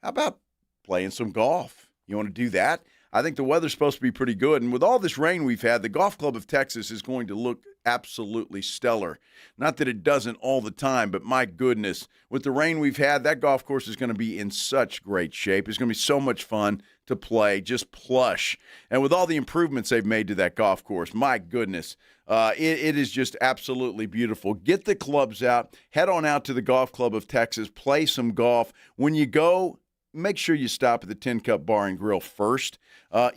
How about playing some golf? You want to do that? I think the weather's supposed to be pretty good, and with all this rain we've had, the Golf Club of Texas is going to look absolutely stellar. Not that it doesn't all the time, but my goodness, with the rain we've had, that golf course is going to be in such great shape. It's going to be so much fun to play, just plush. And with all the improvements they've made to that golf course, my goodness, it is just absolutely beautiful. Get the clubs out, head on out to the Golf Club of Texas, play some golf. When you go, make sure you stop at the Tin Cup Bar and Grill first.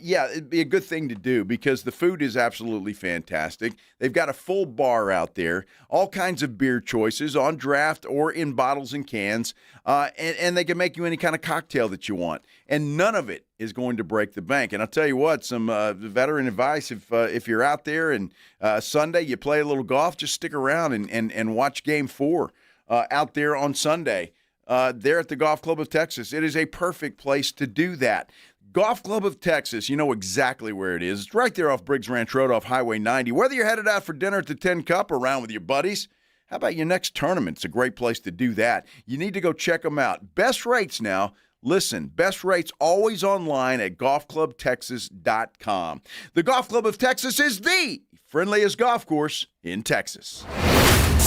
It'd be a good thing to do because the food is absolutely fantastic. They've got a full bar out there, all kinds of beer choices on draft or in bottles and cans, and they can make you any kind of cocktail that you want. And none of it is going to break the bank. And I'll tell you what, some veteran advice, if you're out there and Sunday you play a little golf, just stick around and watch Game 4 out there on Sunday. There at the Golf Club of Texas. It is a perfect place to do that. Golf Club of Texas, you know exactly where it is. It's right there off Briggs Ranch Road off Highway 90. Whether you're headed out for dinner at the Tin Cup or around with your buddies, how about your next tournament? It's a great place to do that. You need to go check them out. Best rates now. Listen, best rates always online at golfclubtexas.com. The Golf Club of Texas is the friendliest golf course in Texas.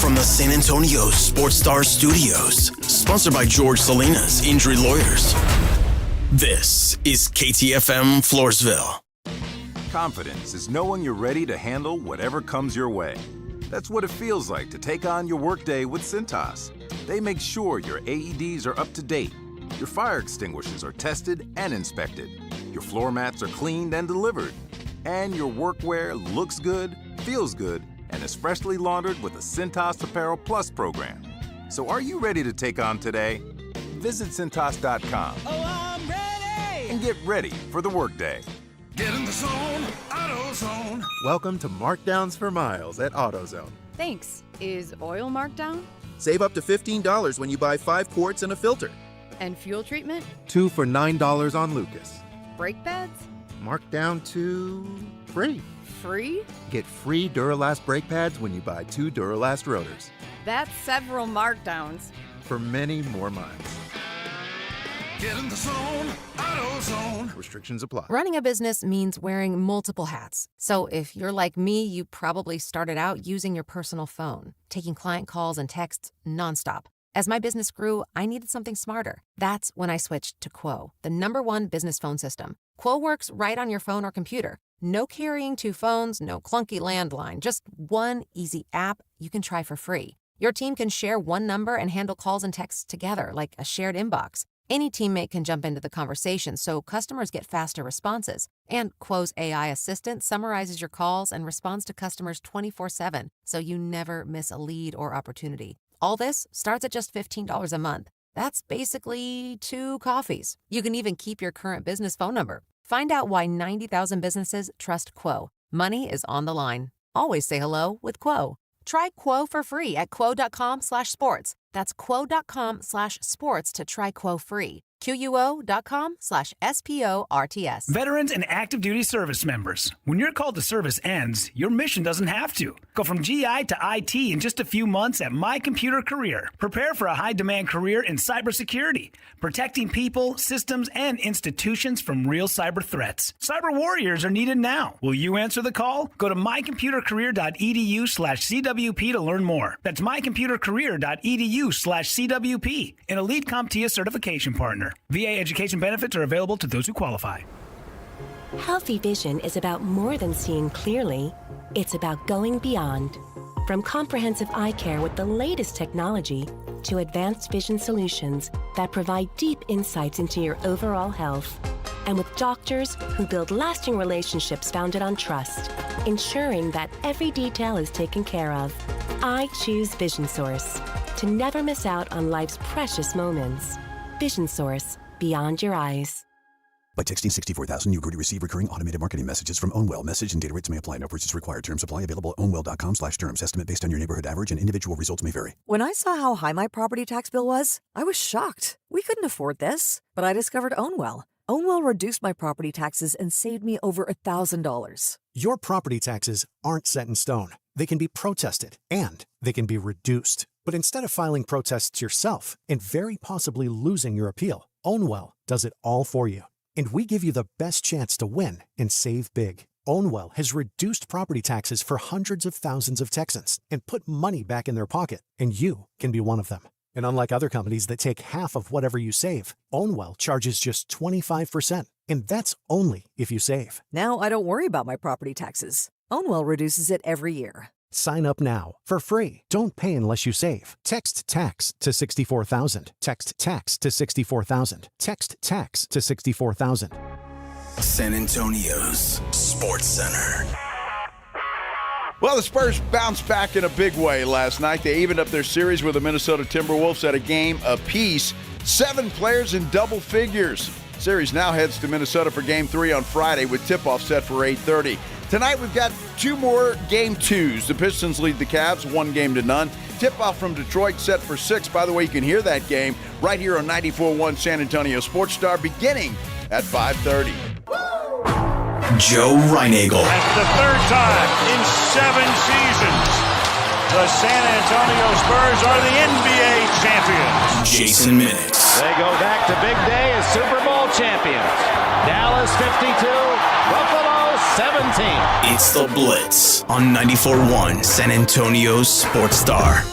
From the San Antonio Sports Star Studios, sponsored by George Salinas Injury Lawyers. This is KTFM Floresville. Confidence is knowing you're ready to handle whatever comes your way. That's what it feels like to take on your workday with Cintas. They make sure your AEDs are up to date, your fire extinguishers are tested and inspected, your floor mats are cleaned and delivered, and your workwear looks good, feels good, and is freshly laundered with the Cintas Apparel Plus program. So are you ready to take on today? Visit Cintas.com and get ready for the workday. Get in the zone, AutoZone. Welcome to Markdowns for Miles at AutoZone. Thanks. Is oil marked down? Save up to $15 when you buy 5 quarts and a filter. And fuel treatment? 2 for $9 on Lucas. Brake pads? Marked down to free. Free? Get free Duralast brake pads when you buy 2 Duralast rotors. That's several markdowns. For many more miles. Get in the zone, AutoZone. Restrictions apply. Running a business means wearing multiple hats. So if you're like me, you probably started out using your personal phone, taking client calls and texts nonstop. As my business grew, I needed something smarter. That's when I switched to Quo, the #1 business phone system. Quo works right on your phone or computer. No carrying 2 phones, no clunky landline, just one easy app you can try for free. Your team can share one number and handle calls and texts together like a shared inbox. Any teammate can jump into the conversation so customers get faster responses. And Quo's AI assistant summarizes your calls and responds to customers 24/7, so you never miss a lead or opportunity. All this starts at just $15 a month. That's basically 2 coffees. You can even keep your current business phone number. Find out why 90,000 businesses trust Quo. Money is on the line. Always say hello with Quo. Try Quo for free at quo.com/sports. That's quo.com/sports to try Quo free. QUO.com/SPORTS. Veterans and active duty service members. When your call to service ends, your mission doesn't have to. Go from GI to IT in just a few months at My Computer Career. Prepare for a high-demand career in cybersecurity, protecting people, systems, and institutions from real cyber threats. Cyber warriors are needed now. Will you answer the call? Go to mycomputercareer.edu/CWP to learn more. That's mycomputercareer.edu/CWP, an Elite CompTIA certification partner. VA education benefits are available to those who qualify. Healthy vision is about more than seeing clearly. It's about going beyond. From comprehensive eye care with the latest technology to advanced vision solutions that provide deep insights into your overall health. And with doctors who build lasting relationships founded on trust, ensuring that every detail is taken care of. I choose Vision Source to never miss out on life's precious moments. Vision Source, beyond your eyes. By texting 64,000, you agree to receive recurring automated marketing messages from Ownwell. Message and data rates may apply. No purchase required. Terms apply. Available at ownwell.com/terms. Estimate based on your neighborhood average and individual results may vary. When I saw how high my property tax bill was, I was shocked. We couldn't afford this. But I discovered Ownwell. Ownwell reduced my property taxes and saved me over $1,000. Your property taxes aren't set in stone. They can be protested and they can be reduced. But instead of filing protests yourself and very possibly losing your appeal, Ownwell does it all for you. And we give you the best chance to win and save big. Ownwell has reduced property taxes for hundreds of thousands of Texans and put money back in their pocket, and you can be one of them. And unlike other companies that take half of whatever you save, Ownwell charges just 25%. And that's only if you save. Now I don't worry about my property taxes. Ownwell reduces it every year. Sign up now for free. Don't pay unless you save. Text TAX to 64,000. Text TAX to 64,000. Text TAX to 64,000. San Antonio's Sports Center. Well, the Spurs bounced back in a big way last night. They evened up their series with the Minnesota Timberwolves at a game apiece. 7 players in double figures. Series now heads to Minnesota for Game 3 on Friday with tip-off set for 8:30. Tonight we've got 2 more Game 2s. The Pistons lead the Cavs 1-0. Tip-off from Detroit set for 6. By the way, you can hear that game right here on 94.1 San Antonio Sports Star beginning at 5:30. Joe Reinagel. That's the 3rd time in 7 seasons the San Antonio Spurs are the NBA champions. Jason Minix. They go back to big day as Super Bowl champions. Dallas 52, Buffalo 17. It's the Blitz on 94.1 San Antonio's Sports Star.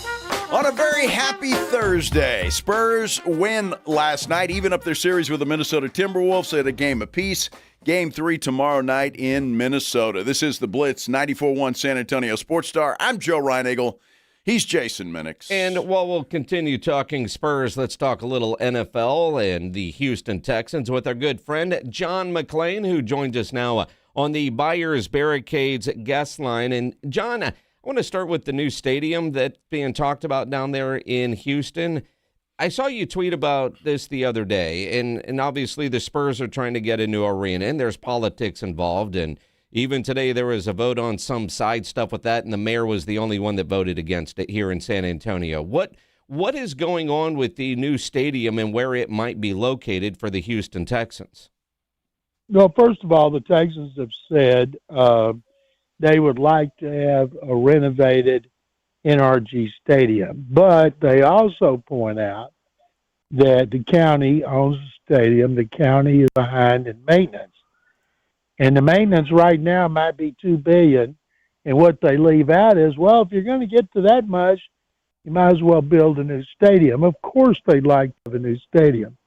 On a very happy Thursday, Spurs win last night, even up their series with the Minnesota Timberwolves at a game apiece. Game 3 tomorrow night in Minnesota. This is the Blitz, 94.1 San Antonio Sports Star. I'm Joe Reinagel. He's Jason Minix. And while we'll continue talking Spurs, let's talk a little NFL and the Houston Texans with our good friend John McClain, who joins us now on the Buyers Barricades guest line. And John, I want to start with the new stadium that's being talked about down there in Houston. I saw you tweet about this the other day, and obviously the Spurs are trying to get a new arena, and there's politics involved, and even today there was a vote on some side stuff with that, and the mayor was the only one that voted against it here in San Antonio. What is going on with the new stadium and where it might be located for the Houston Texans? Well, first of all, the Texans have said they would like to have a renovated NRG Stadium, but they also point out that the county owns the stadium, the county is behind in maintenance. And the maintenance right now might be $2 billion. And what they leave out is, well, if you're going to get to that much, you might as well build a new stadium. Of course they'd like to have a new stadium.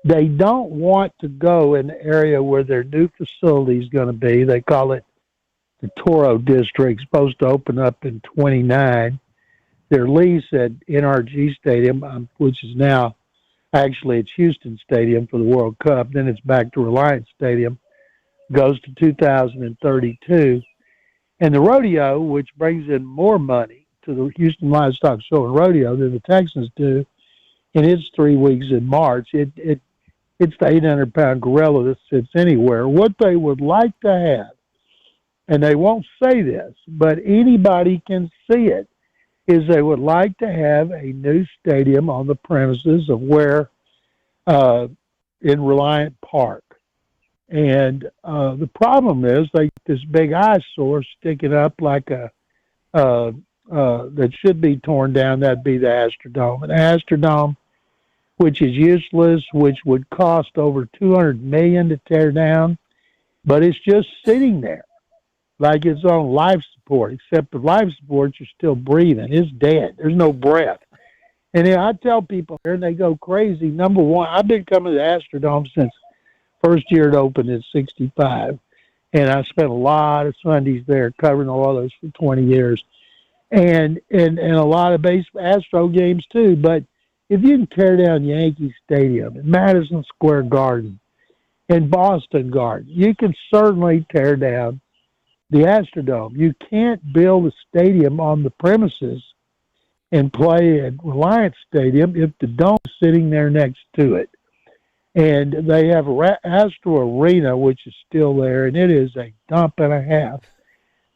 They don't want to go in the area where their new facility is going to be. They call it the Toro District, supposed to open up in 29. Their lease at NRG Stadium, which is now actually it's Houston Stadium for the World Cup, then it's back to Reliance Stadium, goes to 2032. And the rodeo, which brings in more money to the Houston Livestock Show and Rodeo than the Texans do, in its 3 weeks in March, it's the 800-pound gorilla that sits anywhere. What they would like to have, and they won't say this, but anybody can see it, is they would like to have a new stadium on the premises of where in Reliant Park. And the problem is they get this big eyesore sticking up like that should be torn down. That'd be the Astrodome. And Astrodome, which is useless, which would cost over $200 million to tear down, but it's just sitting there like it's on life support, except the life support, you're still breathing. It's dead. There's no breath. And then I tell people here, and they go crazy. Number one, I've been coming to the Astrodome since first year it opened in 65. And I spent a lot of Sundays there covering the Oilers for 20 years. And a lot of Astro games too. But if you can tear down Yankee Stadium and Madison Square Garden and Boston Garden, you can certainly tear down the Astrodome. You can't build a stadium on the premises and play at Reliance Stadium if the dome is sitting there next to it. And they have Astro Arena, which is still there, and it is a dump and a half.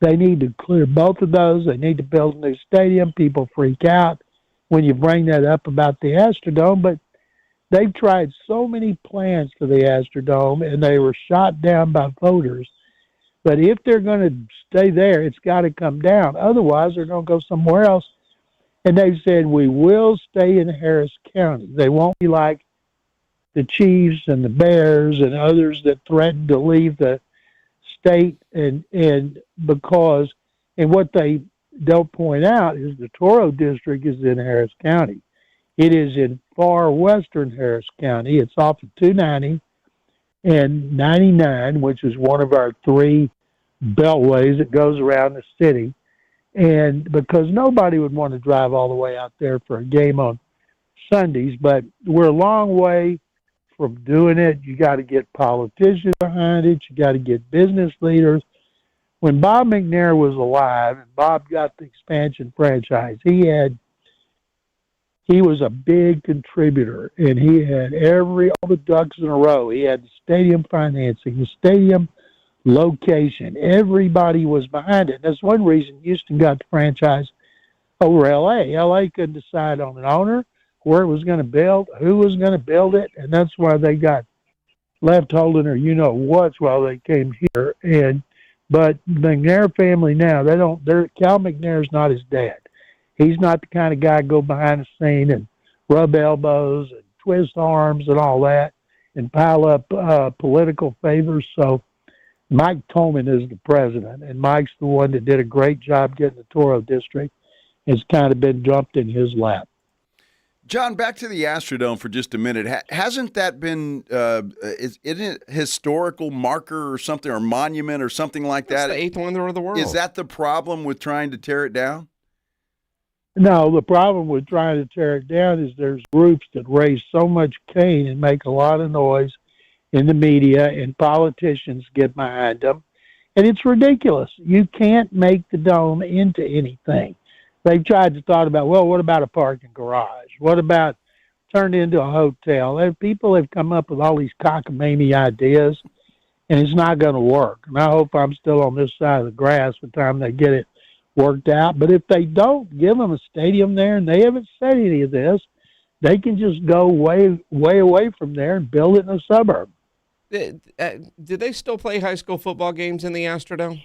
They need to clear both of those. They need to build a new stadium. People freak out when you bring that up about the Astrodome, but they've tried so many plans for the Astrodome, and they were shot down by voters. But if they're going to stay there, it's got to come down. Otherwise, they're going to go somewhere else. And they've said, we will stay in Harris County. They won't be like the Chiefs and the Bears and others that threatened to leave the state. And what they don't point out is the Toro District is in Harris County. It is in far western Harris County. It's off of 290 and 99, which is one of our three beltways that goes around the city. And because nobody would want to drive all the way out there for a game on Sundays, but we're a long way from doing it. You got to get politicians behind it. You got to get business leaders. When Bob McNair was alive and Bob got the expansion franchise, he was a big contributor, and he had all the ducks in a row. He had the stadium financing, the stadium location. Everybody was behind it. That's one reason Houston got the franchise over L.A. L.A. couldn't decide on an owner, where it was going to build, who was going to build it, and that's why they got left holding or you-know-whats while they came here. But the McNair family now, Cal McNair's not his dad. He's not the kind of guy to go behind the scene and rub elbows and twist arms and all that and pile up political favors. So Mike Tolman is the president, and Mike's the one that did a great job getting the Toro District. It's kind of been dumped in his lap. John, back to the Astrodome for just a minute. Hasn't that been is it a historical marker or something, or monument or something like that? It's the eighth wonder of the world. Is that the problem with trying to tear it down? No, the problem with trying to tear it down is there's groups that raise so much cane and make a lot of noise in the media, and politicians get behind them. And it's ridiculous. You can't make the dome into anything. They've tried to thought about, well, what about a parking garage? What about turned into a hotel? And people have come up with all these cockamamie ideas, and it's not going to work. And I hope I'm still on this side of the grass by the time they get it worked out. But if they don't give them a stadium there, and they haven't said any of this, they can just go way, way away from there and build it in a suburb. Do they still play high school football games in the Astrodome?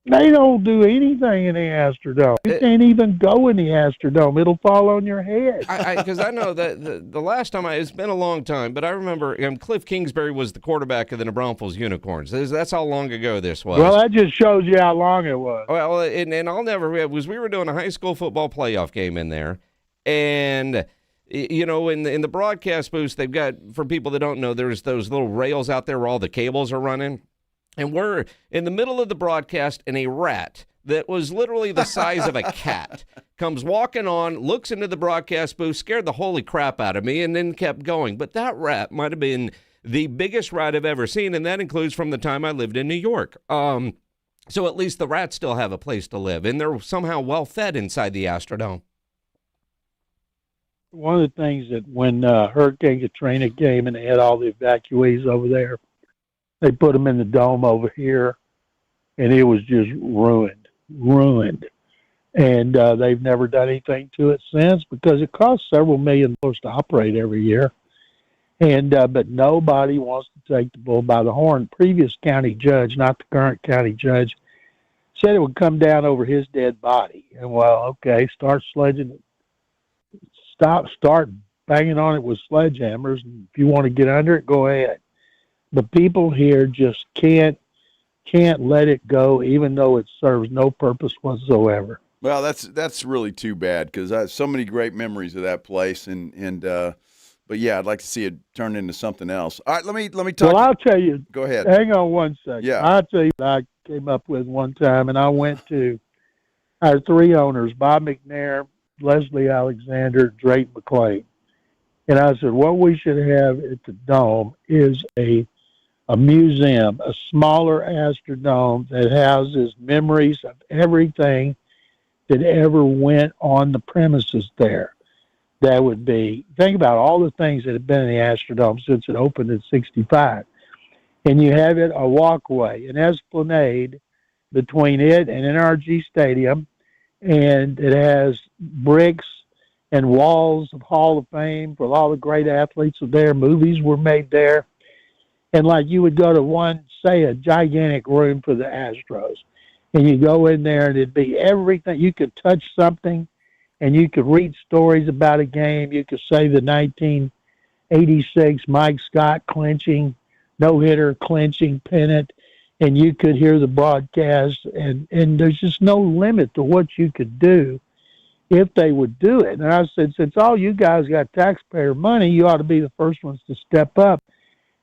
They don't do anything in the Astrodome. You can't even go in the Astrodome. It'll fall on your head. Because I know that the last time it's been a long time, but I remember Cliff Kingsbury was the quarterback of the New Braunfels Unicorns. That's how long ago this was. Well, that just shows you how long it was. Well, and I'll never forget, we were doing a high school football playoff game in there, and in the broadcast booth, they've got, for people that don't know, there's those little rails out there where all the cables are running. And we're in the middle of the broadcast, and a rat that was literally the size of a cat comes walking on, looks into the broadcast booth, scared the holy crap out of me, and then kept going. But that rat might have been the biggest rat I've ever seen, and that includes from the time I lived in New York. So at least the rats still have a place to live, and they're somehow well-fed inside the Astrodome. One of the things that when Hurricane Katrina came and they had all the evacuees over there, they put them in the dome over here, and it was just ruined. And they've never done anything to it since because it costs several $1 million to operate every year. And but nobody wants to take the bull by the horn. Previous county judge, not the current county judge, said it would come down over his dead body. And well, okay, start sledging it. Start banging on it with sledgehammers. And if you want to get under it, go ahead. The people here just can't let it go, even though it serves no purpose whatsoever. Well, that's really too bad because I have so many great memories of that place, but yeah, I'd like to see it turn into something else. All right, let me talk. Well, I'll tell you. Go ahead. Hang on one second. Yeah. I'll tell you what I came up with one time, and I went to our three owners, Bob McNair, Leslie Alexander, Drake McClain, and I said, what we should have at the Dome is a museum, a smaller Astrodome that houses memories of everything that ever went on the premises there. That would be, think about all the things that have been in the Astrodome since it opened in 1965. And you have it a walkway, an esplanade between it and NRG Stadium, and it has bricks and walls of Hall of Fame for all the great athletes there. Movies were made there. And like you would go to one, say, a gigantic room for the Astros, and you go in there and it'd be everything. You could touch something and you could read stories about a game. You could say the 1986 Mike Scott clinching, no-hitter clinching pennant, and you could hear the broadcast, and there's just no limit to what you could do if they would do it. And I said, since all you guys got taxpayer money, you ought to be the first ones to step up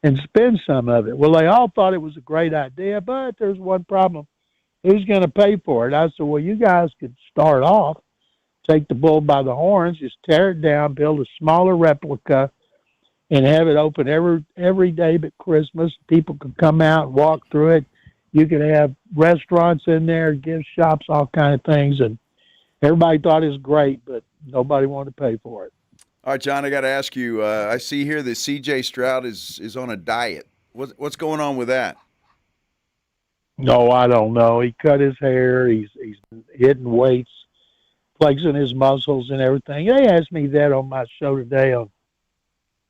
and spend some of it. Well, they all thought it was a great idea, but there's one problem. Who's going to pay for it? I said, well, you guys could start off, take the bull by the horns, just tear it down, build a smaller replica, and have it open every day but Christmas. People could come out and walk through it. You could have restaurants in there, gift shops, all kind of things. And everybody thought it was great, but nobody wanted to pay for it. All right, John, I got to ask you, I see here that C.J. Stroud is on a diet. What's going on with that? No, I don't know. He cut his hair. He's hitting weights, flexing his muscles and everything. They asked me that on my show today on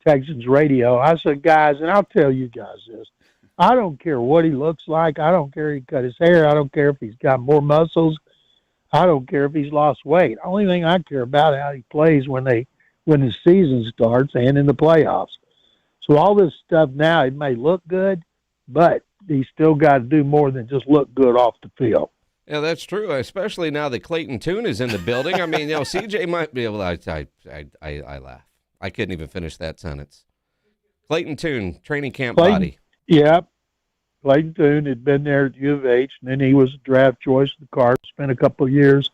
Texans radio. I said, guys, and I'll tell you guys this, I don't care what he looks like. I don't care if he cut his hair. I don't care if he's got more muscles. I don't care if he's lost weight. The only thing I care about is how he plays when the season starts and in the playoffs. So all this stuff now, it may look good, but he's still got to do more than just look good off the field. Yeah, that's true, especially now that Clayton Tune is in the building. I mean, CJ might be able to – I laugh. I couldn't even finish that sentence. Clayton Tune, training camp body. Yeah. Clayton Tune had been there at U of H, and then he was a draft choice of the Cards, spent a couple of years.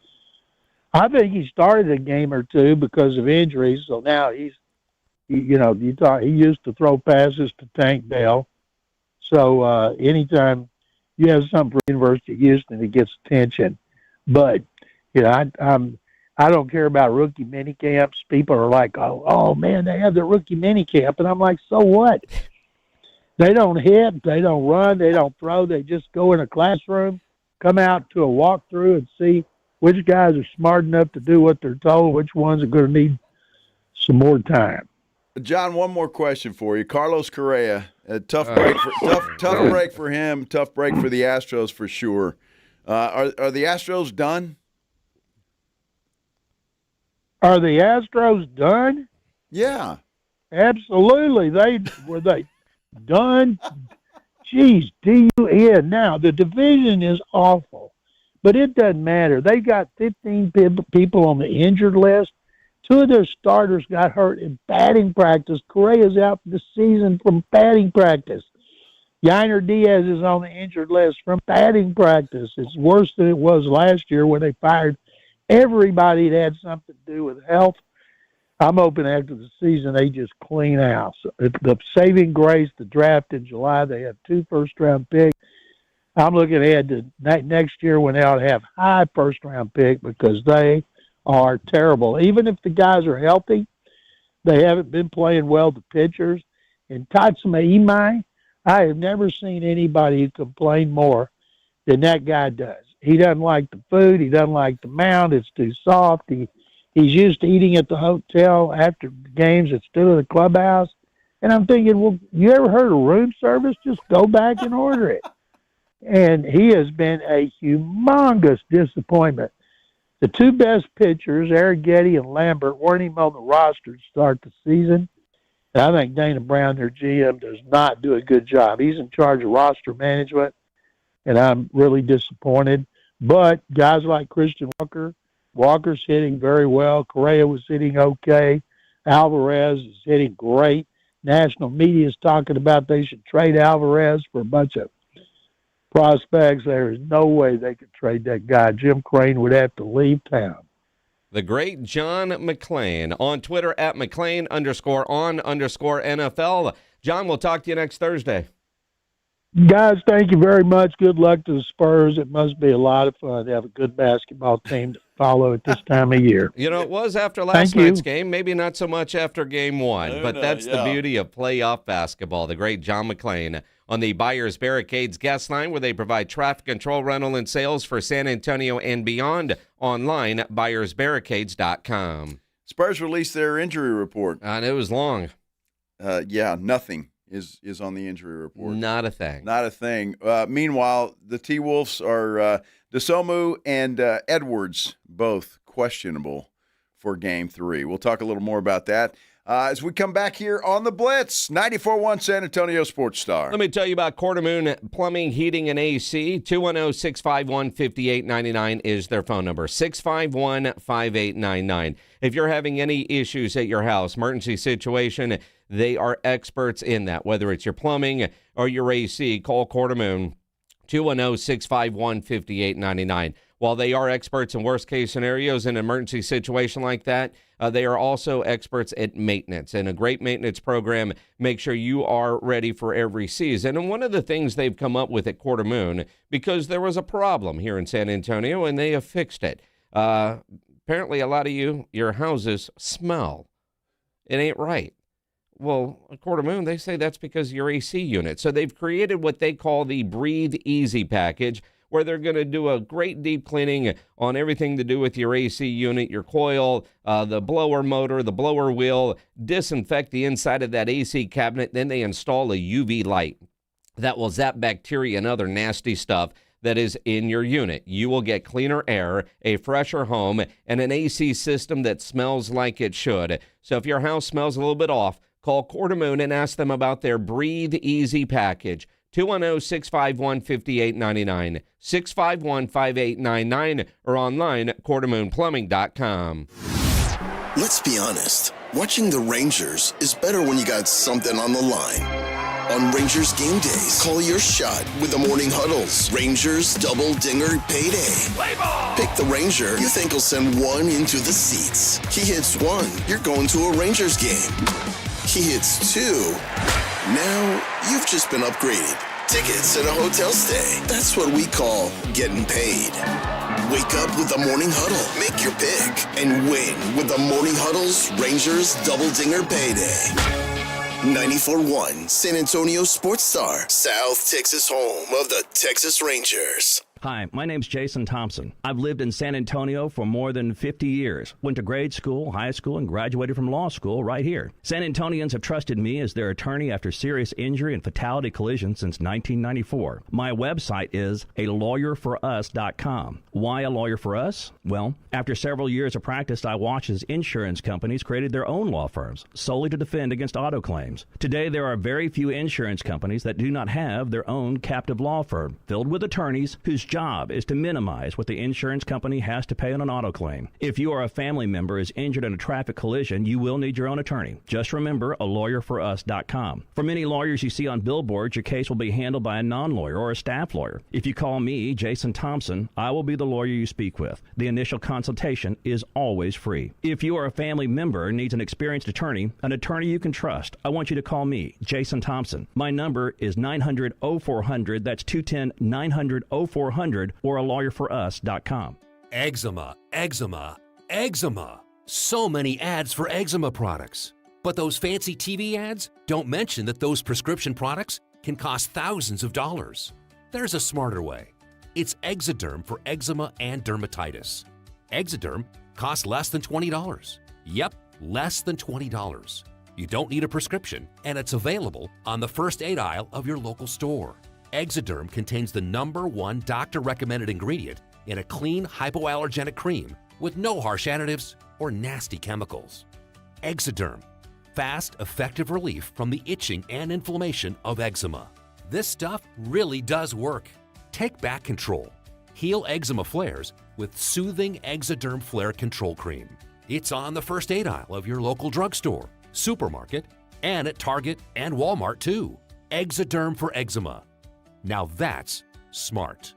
I think he started a game or two because of injuries, so now he used to throw passes to Tank Dell. So anytime you have something for University of Houston, it gets attention. But, I don't care about rookie mini camps. People are like, oh man, they have the rookie mini camp. And I'm like, so what? They don't hit, they don't run, they don't throw. They just go in a classroom, come out to a walkthrough and see which guys are smart enough to do what they're told, which ones are going to need some more time. John, one more question for you. Carlos Correa, a tough break for him, tough break for the Astros for sure. Are the Astros done? Are the Astros done? Yeah. Absolutely. Were they done? Geez, D-U-N. Now, the division is awful, but it doesn't matter. They got 15 people on the injured list. 2 of their starters got hurt in batting practice. Correa's out for the season from batting practice. Yainer Diaz is on the injured list from batting practice. It's worse than it was last year when they fired everybody that had something to do with health. I'm hoping after the season they just clean house. The saving grace, the draft in July, they have 2 first-round picks. I'm looking ahead to next year when they ought to have high first-round pick because they are terrible. Even if the guys are healthy, they haven't been playing well, the pitchers. And Tatsuma Imai, I have never seen anybody who complain more than that guy does. He doesn't like the food. He doesn't like the mound. It's too soft. He's used to eating at the hotel after games instead of the clubhouse. And I'm thinking, well, you ever heard of room service? Just go back and order it. And he has been a humongous disappointment. The 2 best pitchers, Arrighetti and Lambert, weren't even on the roster to start the season. And I think Dana Brown, their GM, does not do a good job. He's in charge of roster management, and I'm really disappointed. But guys like Christian Walker's hitting very well. Correa was hitting okay. Alvarez is hitting great. National media is talking about they should trade Alvarez for a bunch of prospects. There is no way they could trade that guy. Jim Crane would have to leave town. The great John McClain on Twitter at McClain_on_NFL. John, we'll talk to you next Thursday. Guys, thank you very much. Good luck to the Spurs. It must be a lot of fun to have a good basketball team to follow at this time of year. You know, it was after last night's game, maybe not so much after game 1, but that's the beauty of playoff basketball. The great John McClain on the Buyers Barricades guest line, where they provide traffic control, rental, and sales for San Antonio and beyond. Online, buyersbarricades.com. Spurs released their injury report. And it was long. Nothing is on the injury report. Not a thing. Not a thing. Meanwhile, the T-Wolves are DeSomu and Edwards, both questionable for Game 3. We'll talk a little more about that as we come back here on the Blitz, 94.1 San Antonio Sports Star. Let me tell you about Quartermoon Plumbing, Heating, and AC. 210-651-5899 is their phone number, 651-5899. If you're having any issues at your house, emergency situation, they are experts in that. Whether it's your plumbing or your AC, call Quartermoon, 210-651-5899. While they are experts in worst-case scenarios in an emergency situation like that, they are also experts at maintenance. And a great maintenance program makes sure you are ready for every season. And one of the things they've come up with at Quartermoon, because there was a problem here in San Antonio, and they have fixed it. Apparently, a lot of your houses smell. It ain't right. Well, at Quartermoon, they say that's because of your AC unit. So they've created what they call the Breathe Easy package, where they're going to do a great deep cleaning on everything to do with your AC unit, your coil, the blower motor, the blower wheel, disinfect the inside of that AC cabinet. Then they install a UV light that will zap bacteria and other nasty stuff that is in your unit. You will get cleaner air, a fresher home, and an AC system that smells like it should. So if your house smells a little bit off, call Quartermoon and ask them about their Breathe Easy package. 210-651-5899, 651-5899, or online at quartermoonplumbing.com. Let's be honest. Watching the Rangers is better when you got something on the line. On Rangers game days, call your shot with the morning huddles. Rangers Double Dinger Payday. Play ball! Pick the Ranger you think will send one into the seats. He hits one, you're going to a Rangers game. He hits two. Now you've just been upgraded. Tickets and a hotel stay. That's what we call getting paid. Wake up with the Morning Huddle. Make your pick and win with the Morning Huddle's Rangers Double Dinger Payday. 94.1 San Antonio Sports Star, South Texas home of the Texas Rangers. Hi, my name's Jason Thompson. I've lived in San Antonio for more than 50 years. Went to grade school, high school, and graduated from law school right here. San Antonians have trusted me as their attorney after serious injury and fatality collisions since 1994. My website is alawyerforus.com. Why a lawyer for us? Well, after several years of practice, I watched as insurance companies created their own law firms solely to defend against auto claims. Today, there are very few insurance companies that do not have their own captive law firm filled with attorneys whose job is to minimize what the insurance company has to pay on an auto claim. If you or a family member is injured in a traffic collision, you will need your own attorney. Just remember alawyerforus.com. For many lawyers you see on billboards, your case will be handled by a non-lawyer or a staff lawyer. If you call me, Jason Thompson, I will be the lawyer you speak with. The initial consultation is always free. If you or a family member needs an experienced attorney you can trust, I want you to call me, Jason Thompson. My number is 900-0400. That's 210-900-0400 or alawyerforus.com. Eczema, eczema, eczema. So many ads for eczema products. But those fancy TV ads don't mention that those prescription products can cost thousands of dollars. There's a smarter way. It's Exoderm for eczema and dermatitis. Exoderm costs less than $20. Yep, less than $20. You don't need a prescription, and it's available on the first aid aisle of your local store. Exoderm contains the #1 doctor-recommended ingredient in a clean, hypoallergenic cream with no harsh additives or nasty chemicals. Exoderm, fast, effective relief from the itching and inflammation of eczema. This stuff really does work. Take back control. Heal eczema flares with soothing Exoderm Flare Control Cream. It's on the first aid aisle of your local drugstore, supermarket, and at Target and Walmart too. Exoderm for eczema. Now that's smart.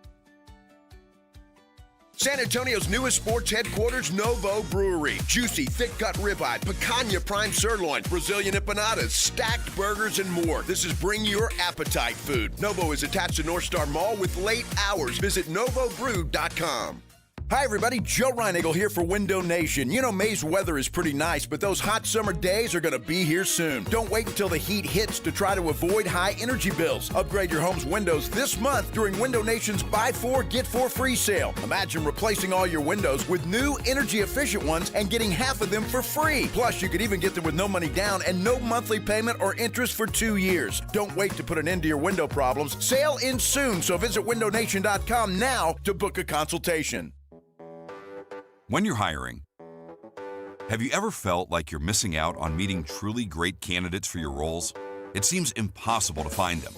San Antonio's newest sports headquarters, Novo Brewery. Juicy, thick-cut ribeye, picanha prime sirloin, Brazilian empanadas, stacked burgers, and more. This is bring your appetite food. Novo is attached to North Star Mall with late hours. Visit novobrew.com. Hi, everybody. Joe Reinagle here for Window Nation. You know, May's weather is pretty nice, but those hot summer days are going to be here soon. Don't wait until the heat hits to try to avoid high energy bills. Upgrade your home's windows this month during Window Nation's Buy 4, Get 4 free sale. Imagine replacing all your windows with new energy-efficient ones and getting half of them for free. Plus, you could even get them with no money down and no monthly payment or interest for 2 years. Don't wait to put an end to your window problems. Sale ends soon, so visit windownation.com now to book a consultation. When you're hiring, have you ever felt like you're missing out on meeting truly great candidates for your roles? It seems impossible to find them,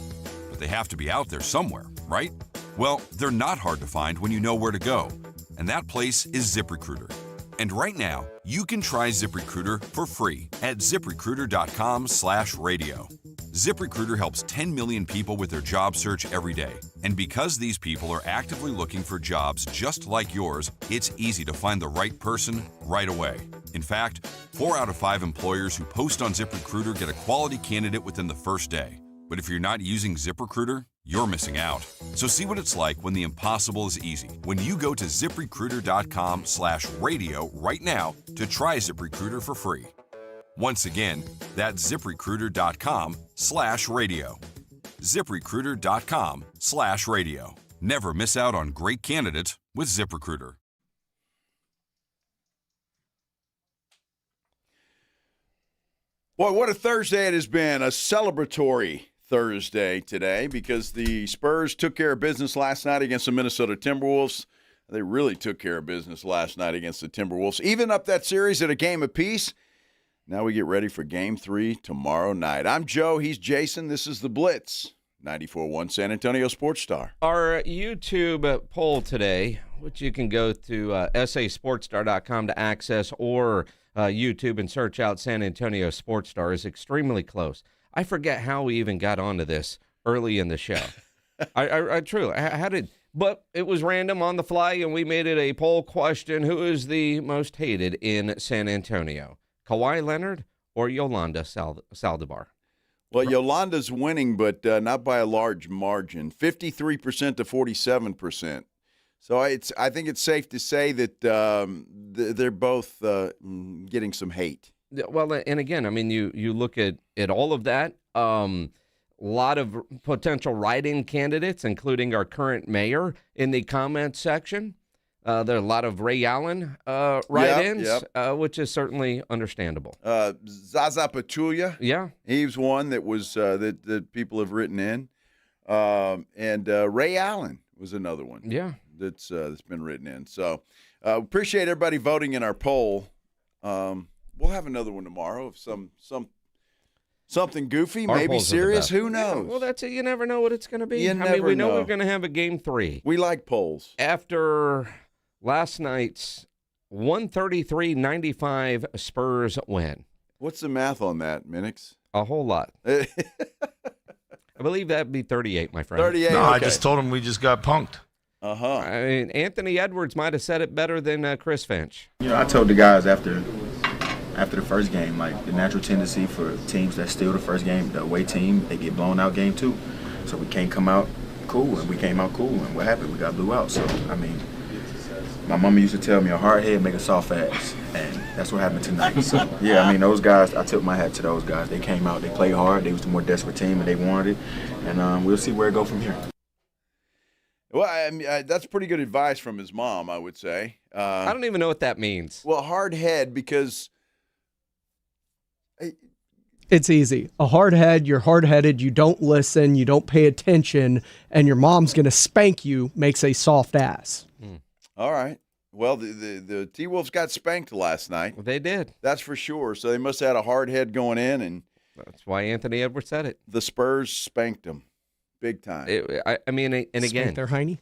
but they have to be out there somewhere, right? Well, they're not hard to find when you know where to go, and that place is ZipRecruiter. And right now, you can try ZipRecruiter for free at ZipRecruiter.com/radio. ZipRecruiter helps 10 million people with their job search every day. And because these people are actively looking for jobs just like yours, it's easy to find the right person right away. In fact, 4 out of 5 employers who post on ZipRecruiter get a quality candidate within the first day. But if you're not using ZipRecruiter, you're missing out. So see what it's like when the impossible is easy. When you go to ZipRecruiter.com/radio right now to try ZipRecruiter for free. Once again, that's ZipRecruiter.com/radio. ZipRecruiter.com/radio. Never miss out on great candidates with ZipRecruiter. Boy, what a Thursday it has been. A celebratory Thursday today because the Spurs took care of business last night against the Minnesota Timberwolves. They really took care of business last night against the Timberwolves. Even up that series at a game apiece. Now we get ready for Game 3 tomorrow night. I'm Joe. He's Jason. This is the Blitz. 94.1 San Antonio Sports Star. Our YouTube poll today, which you can go to sasportstar.com to access or YouTube and search out San Antonio Sports Star, is extremely close. I forget how we even got onto this early in the show. I truly, how did, but it was random on the fly, and we made it a poll question. Who is the most hated in San Antonio? Kawhi Leonard or Yolanda Saldivar? Well, Yolanda's winning, but not by a large margin, 53% to 47%. So I think it's safe to say that they're both getting some hate. Well, and again, I mean, you look at all of that. lot of potential write-in candidates, including our current mayor, in the comments section. There are a lot of Ray Allen write-ins, which is certainly understandable. Zaza Pachulia. Yeah. He was one that was that people have written in. And Ray Allen was another one. Yeah. That's been written in. So appreciate everybody voting in our poll. We'll have another one tomorrow of something goofy, Our maybe polls are the serious. best. Who knows? Yeah, well, that's it. You never know what it's going to be. You never we know know. we're going to have a game 3. We like polls. After last night's 133-95 Spurs win. What's the math on that, Minix? A whole lot. I believe that'd be 38, my friend. 38. No, okay. I just told him we just got punked. Uh-huh. I mean, Anthony Edwards might have said it better than Chris Finch. You know, I told the guys after the first game, like the natural tendency for teams that steal the first game, the away team, they get blown out game 2. So we can't come out cool, and we came out cool, and what happened? We got blew out. So, I mean, my mama used to tell me a hard head make a soft ass, and that's what happened tonight. So, yeah, I mean, those guys, I took my hat to those guys. They came out, they played hard, they was the more desperate team, and they wanted it, and we'll see where it go from here. Well, I mean, that's pretty good advice from his mom, I would say. I don't even know what that means. Well, hard head because it's easy. A hard head, you're hard-headed, you don't listen, you don't pay attention, and your mom's going to spank you makes a soft ass. All right. Well, the T-Wolves got spanked last night. Well, they did. That's for sure. So they must have had a hard head going in, and that's why Anthony Edwards said it. The Spurs spanked them big time. I mean, and again. Spank their hiney?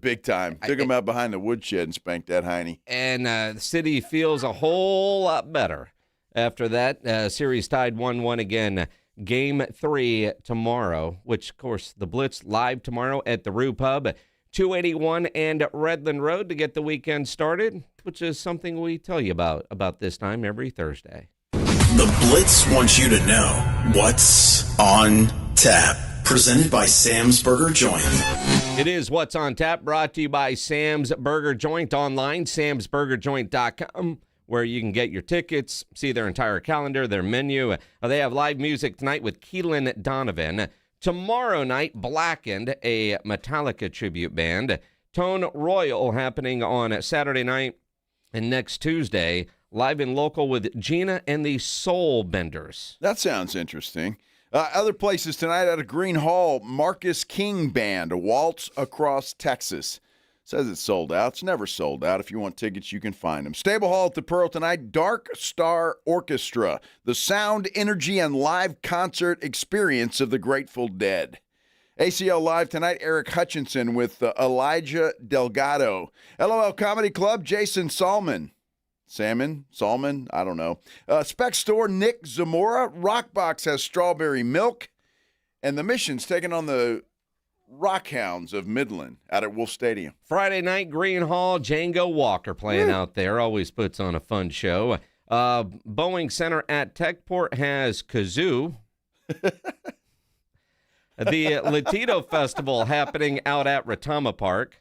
Big time. Took them out behind the woodshed and spanked that hiney. And the city feels a whole lot better after that. Series tied 1-1 again. Game 3 tomorrow, which, of course, the Blitz live tomorrow at the Rue Pub, 281 and Redland Road to get the weekend started, which is something we tell you about this time every Thursday. The Blitz wants you to know what's on tap. Presented by Sam's Burger Joint. It is What's on Tap, brought to you by Sam's Burger Joint online, samsburgerjoint.com, where you can get your tickets, see their entire calendar, their menu. They have live music tonight with Keelan Donovan. Tomorrow night, Blackened, a Metallica tribute band. Tone Royal happening on Saturday night. And next Tuesday, live and local with Gina and the Soul Benders. That sounds interesting. Other places tonight at a Green Hall, Marcus King Band, a waltz across Texas. Says it's sold out. It's never sold out. If you want tickets, you can find them. Stable Hall at the Pearl tonight, Dark Star Orchestra, the sound, energy, and live concert experience of the Grateful Dead. ACL Live tonight, Eric Hutchinson with Elijah Delgado. LOL Comedy Club, Jason Salmon, I don't know. Spec Store, Nick Zamora. Rockbox has Strawberry Milk. And the Mission's taking on the Rockhounds of Midland out at Wolf Stadium. Friday night, Green Hall, Django Walker playing out there. Always puts on a fun show. Boeing Center at Techport has Kazoo. The Latino Festival happening out at Retama Park.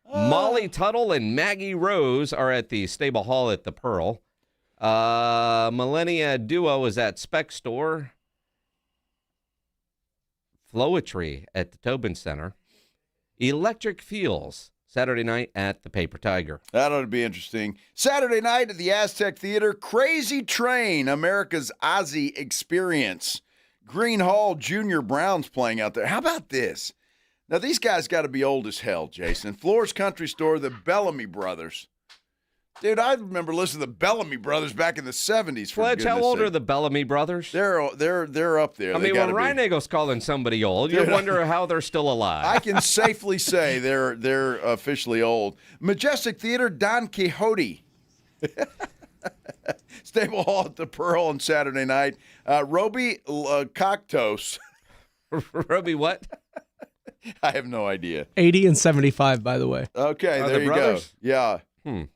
Molly Tuttle and Maggie Rose are at the Stable Hall at the Pearl. Millennia Duo is at Spec Store. Flowetry at the Tobin Center. Electric Feels Saturday night at the Paper Tiger. That ought to be interesting. Saturday night at the Aztec Theater, Crazy Train, America's Ozzy Experience. Green Hall Junior Browns playing out there. How about this? Now, these guys got to be old as hell, Jason. Floor's Country Store, the Bellamy Brothers. Dude, I remember listening to the Bellamy Brothers back in the 70s. Fletch, how old are the Bellamy Brothers? They're up there. I mean, when Ryan Eagle's calling somebody old, you wonder how they're still alive. I can safely say they're officially old. Majestic Theater, Don Quixote. Stable Hall at the Pearl on Saturday night. Roby Coctos. Roby what? I have no idea. 80 and 75, by the way. Okay, there you brothers? go. Yeah.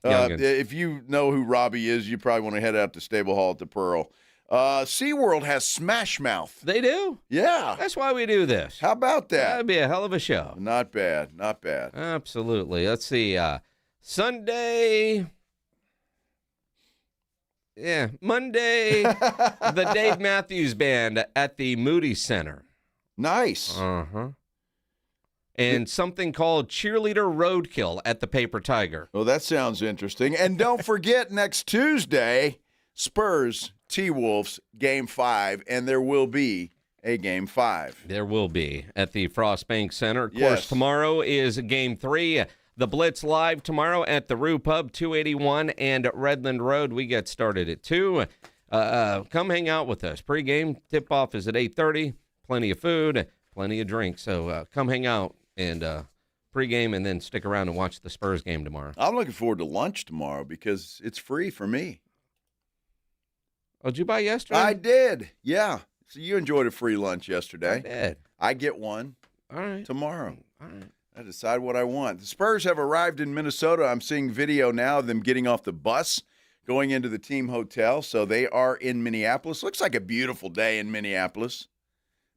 If you know who Robbie is, you probably want to head out to Stable Hall at the Pearl. SeaWorld has Smash Mouth. They do? Yeah. That's why we do this. How about that? That'd be a hell of a show. Not bad. Not bad. Absolutely. Let's see. Sunday. Yeah, Monday, the Dave Matthews Band at the Moody Center. Nice. Uh-huh. And something called Cheerleader Roadkill at the Paper Tiger. Well, that sounds interesting. And don't forget, next Tuesday, Spurs, T-Wolves, Game 5, and there will be a Game 5. There will be at the Frost Bank Center. Of Yes. course, tomorrow is Game 3. The Blitz live tomorrow at the Rue Pub, 281 and Redland Road. We get started at 2. Come hang out with us. Pre-game tip-off is at 8:30. Plenty of food, plenty of drinks. So come hang out and pre-game and then stick around and watch the Spurs game tomorrow. I'm looking forward to lunch tomorrow because it's free for me. Oh, did you buy yesterday? I did, yeah. So you enjoyed a free lunch yesterday. I did. I get one All right. tomorrow. All right. I decide what I want. The Spurs have arrived in Minnesota. I'm seeing video now of them getting off the bus, going into the team hotel. So they are in Minneapolis. Looks like a beautiful day in Minneapolis,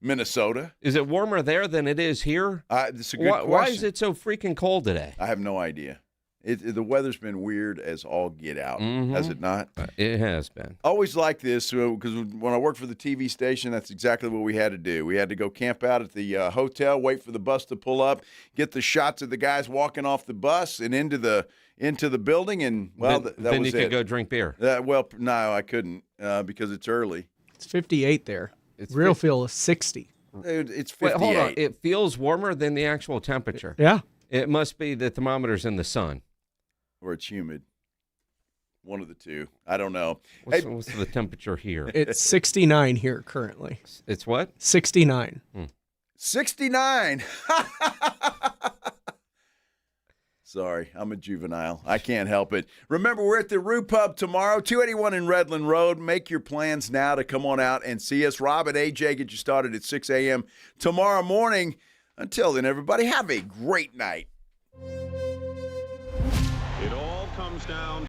Minnesota. Is it warmer there than it is here? That's a good question. Why is it so freaking cold today? I have no idea. The weather's been weird as all get out, has it not? It has been. Always like this because when I worked for the TV station, that's exactly what we had to do. We had to go camp out at the hotel, wait for the bus to pull up, get the shots of the guys walking off the bus and into the building, and well, that then was you could go drink beer. Well, no, I couldn't because it's early. It's 58 there. Real feel is 60. Dude, it's 58. Wait, hold on. It feels warmer than the actual temperature. Yeah. It must be the thermometer's in the sun. Or it's humid. One of the two. I don't know. What's the temperature here? It's 69 here currently. It's what? 69. 69. Sorry, I'm a juvenile. I can't help it. Remember, we're at the Rue Pub tomorrow, 281 in Redland Road. Make your plans now to come on out and see us. Rob and AJ get you started at 6 a.m. tomorrow morning. Until then, everybody, have a great night.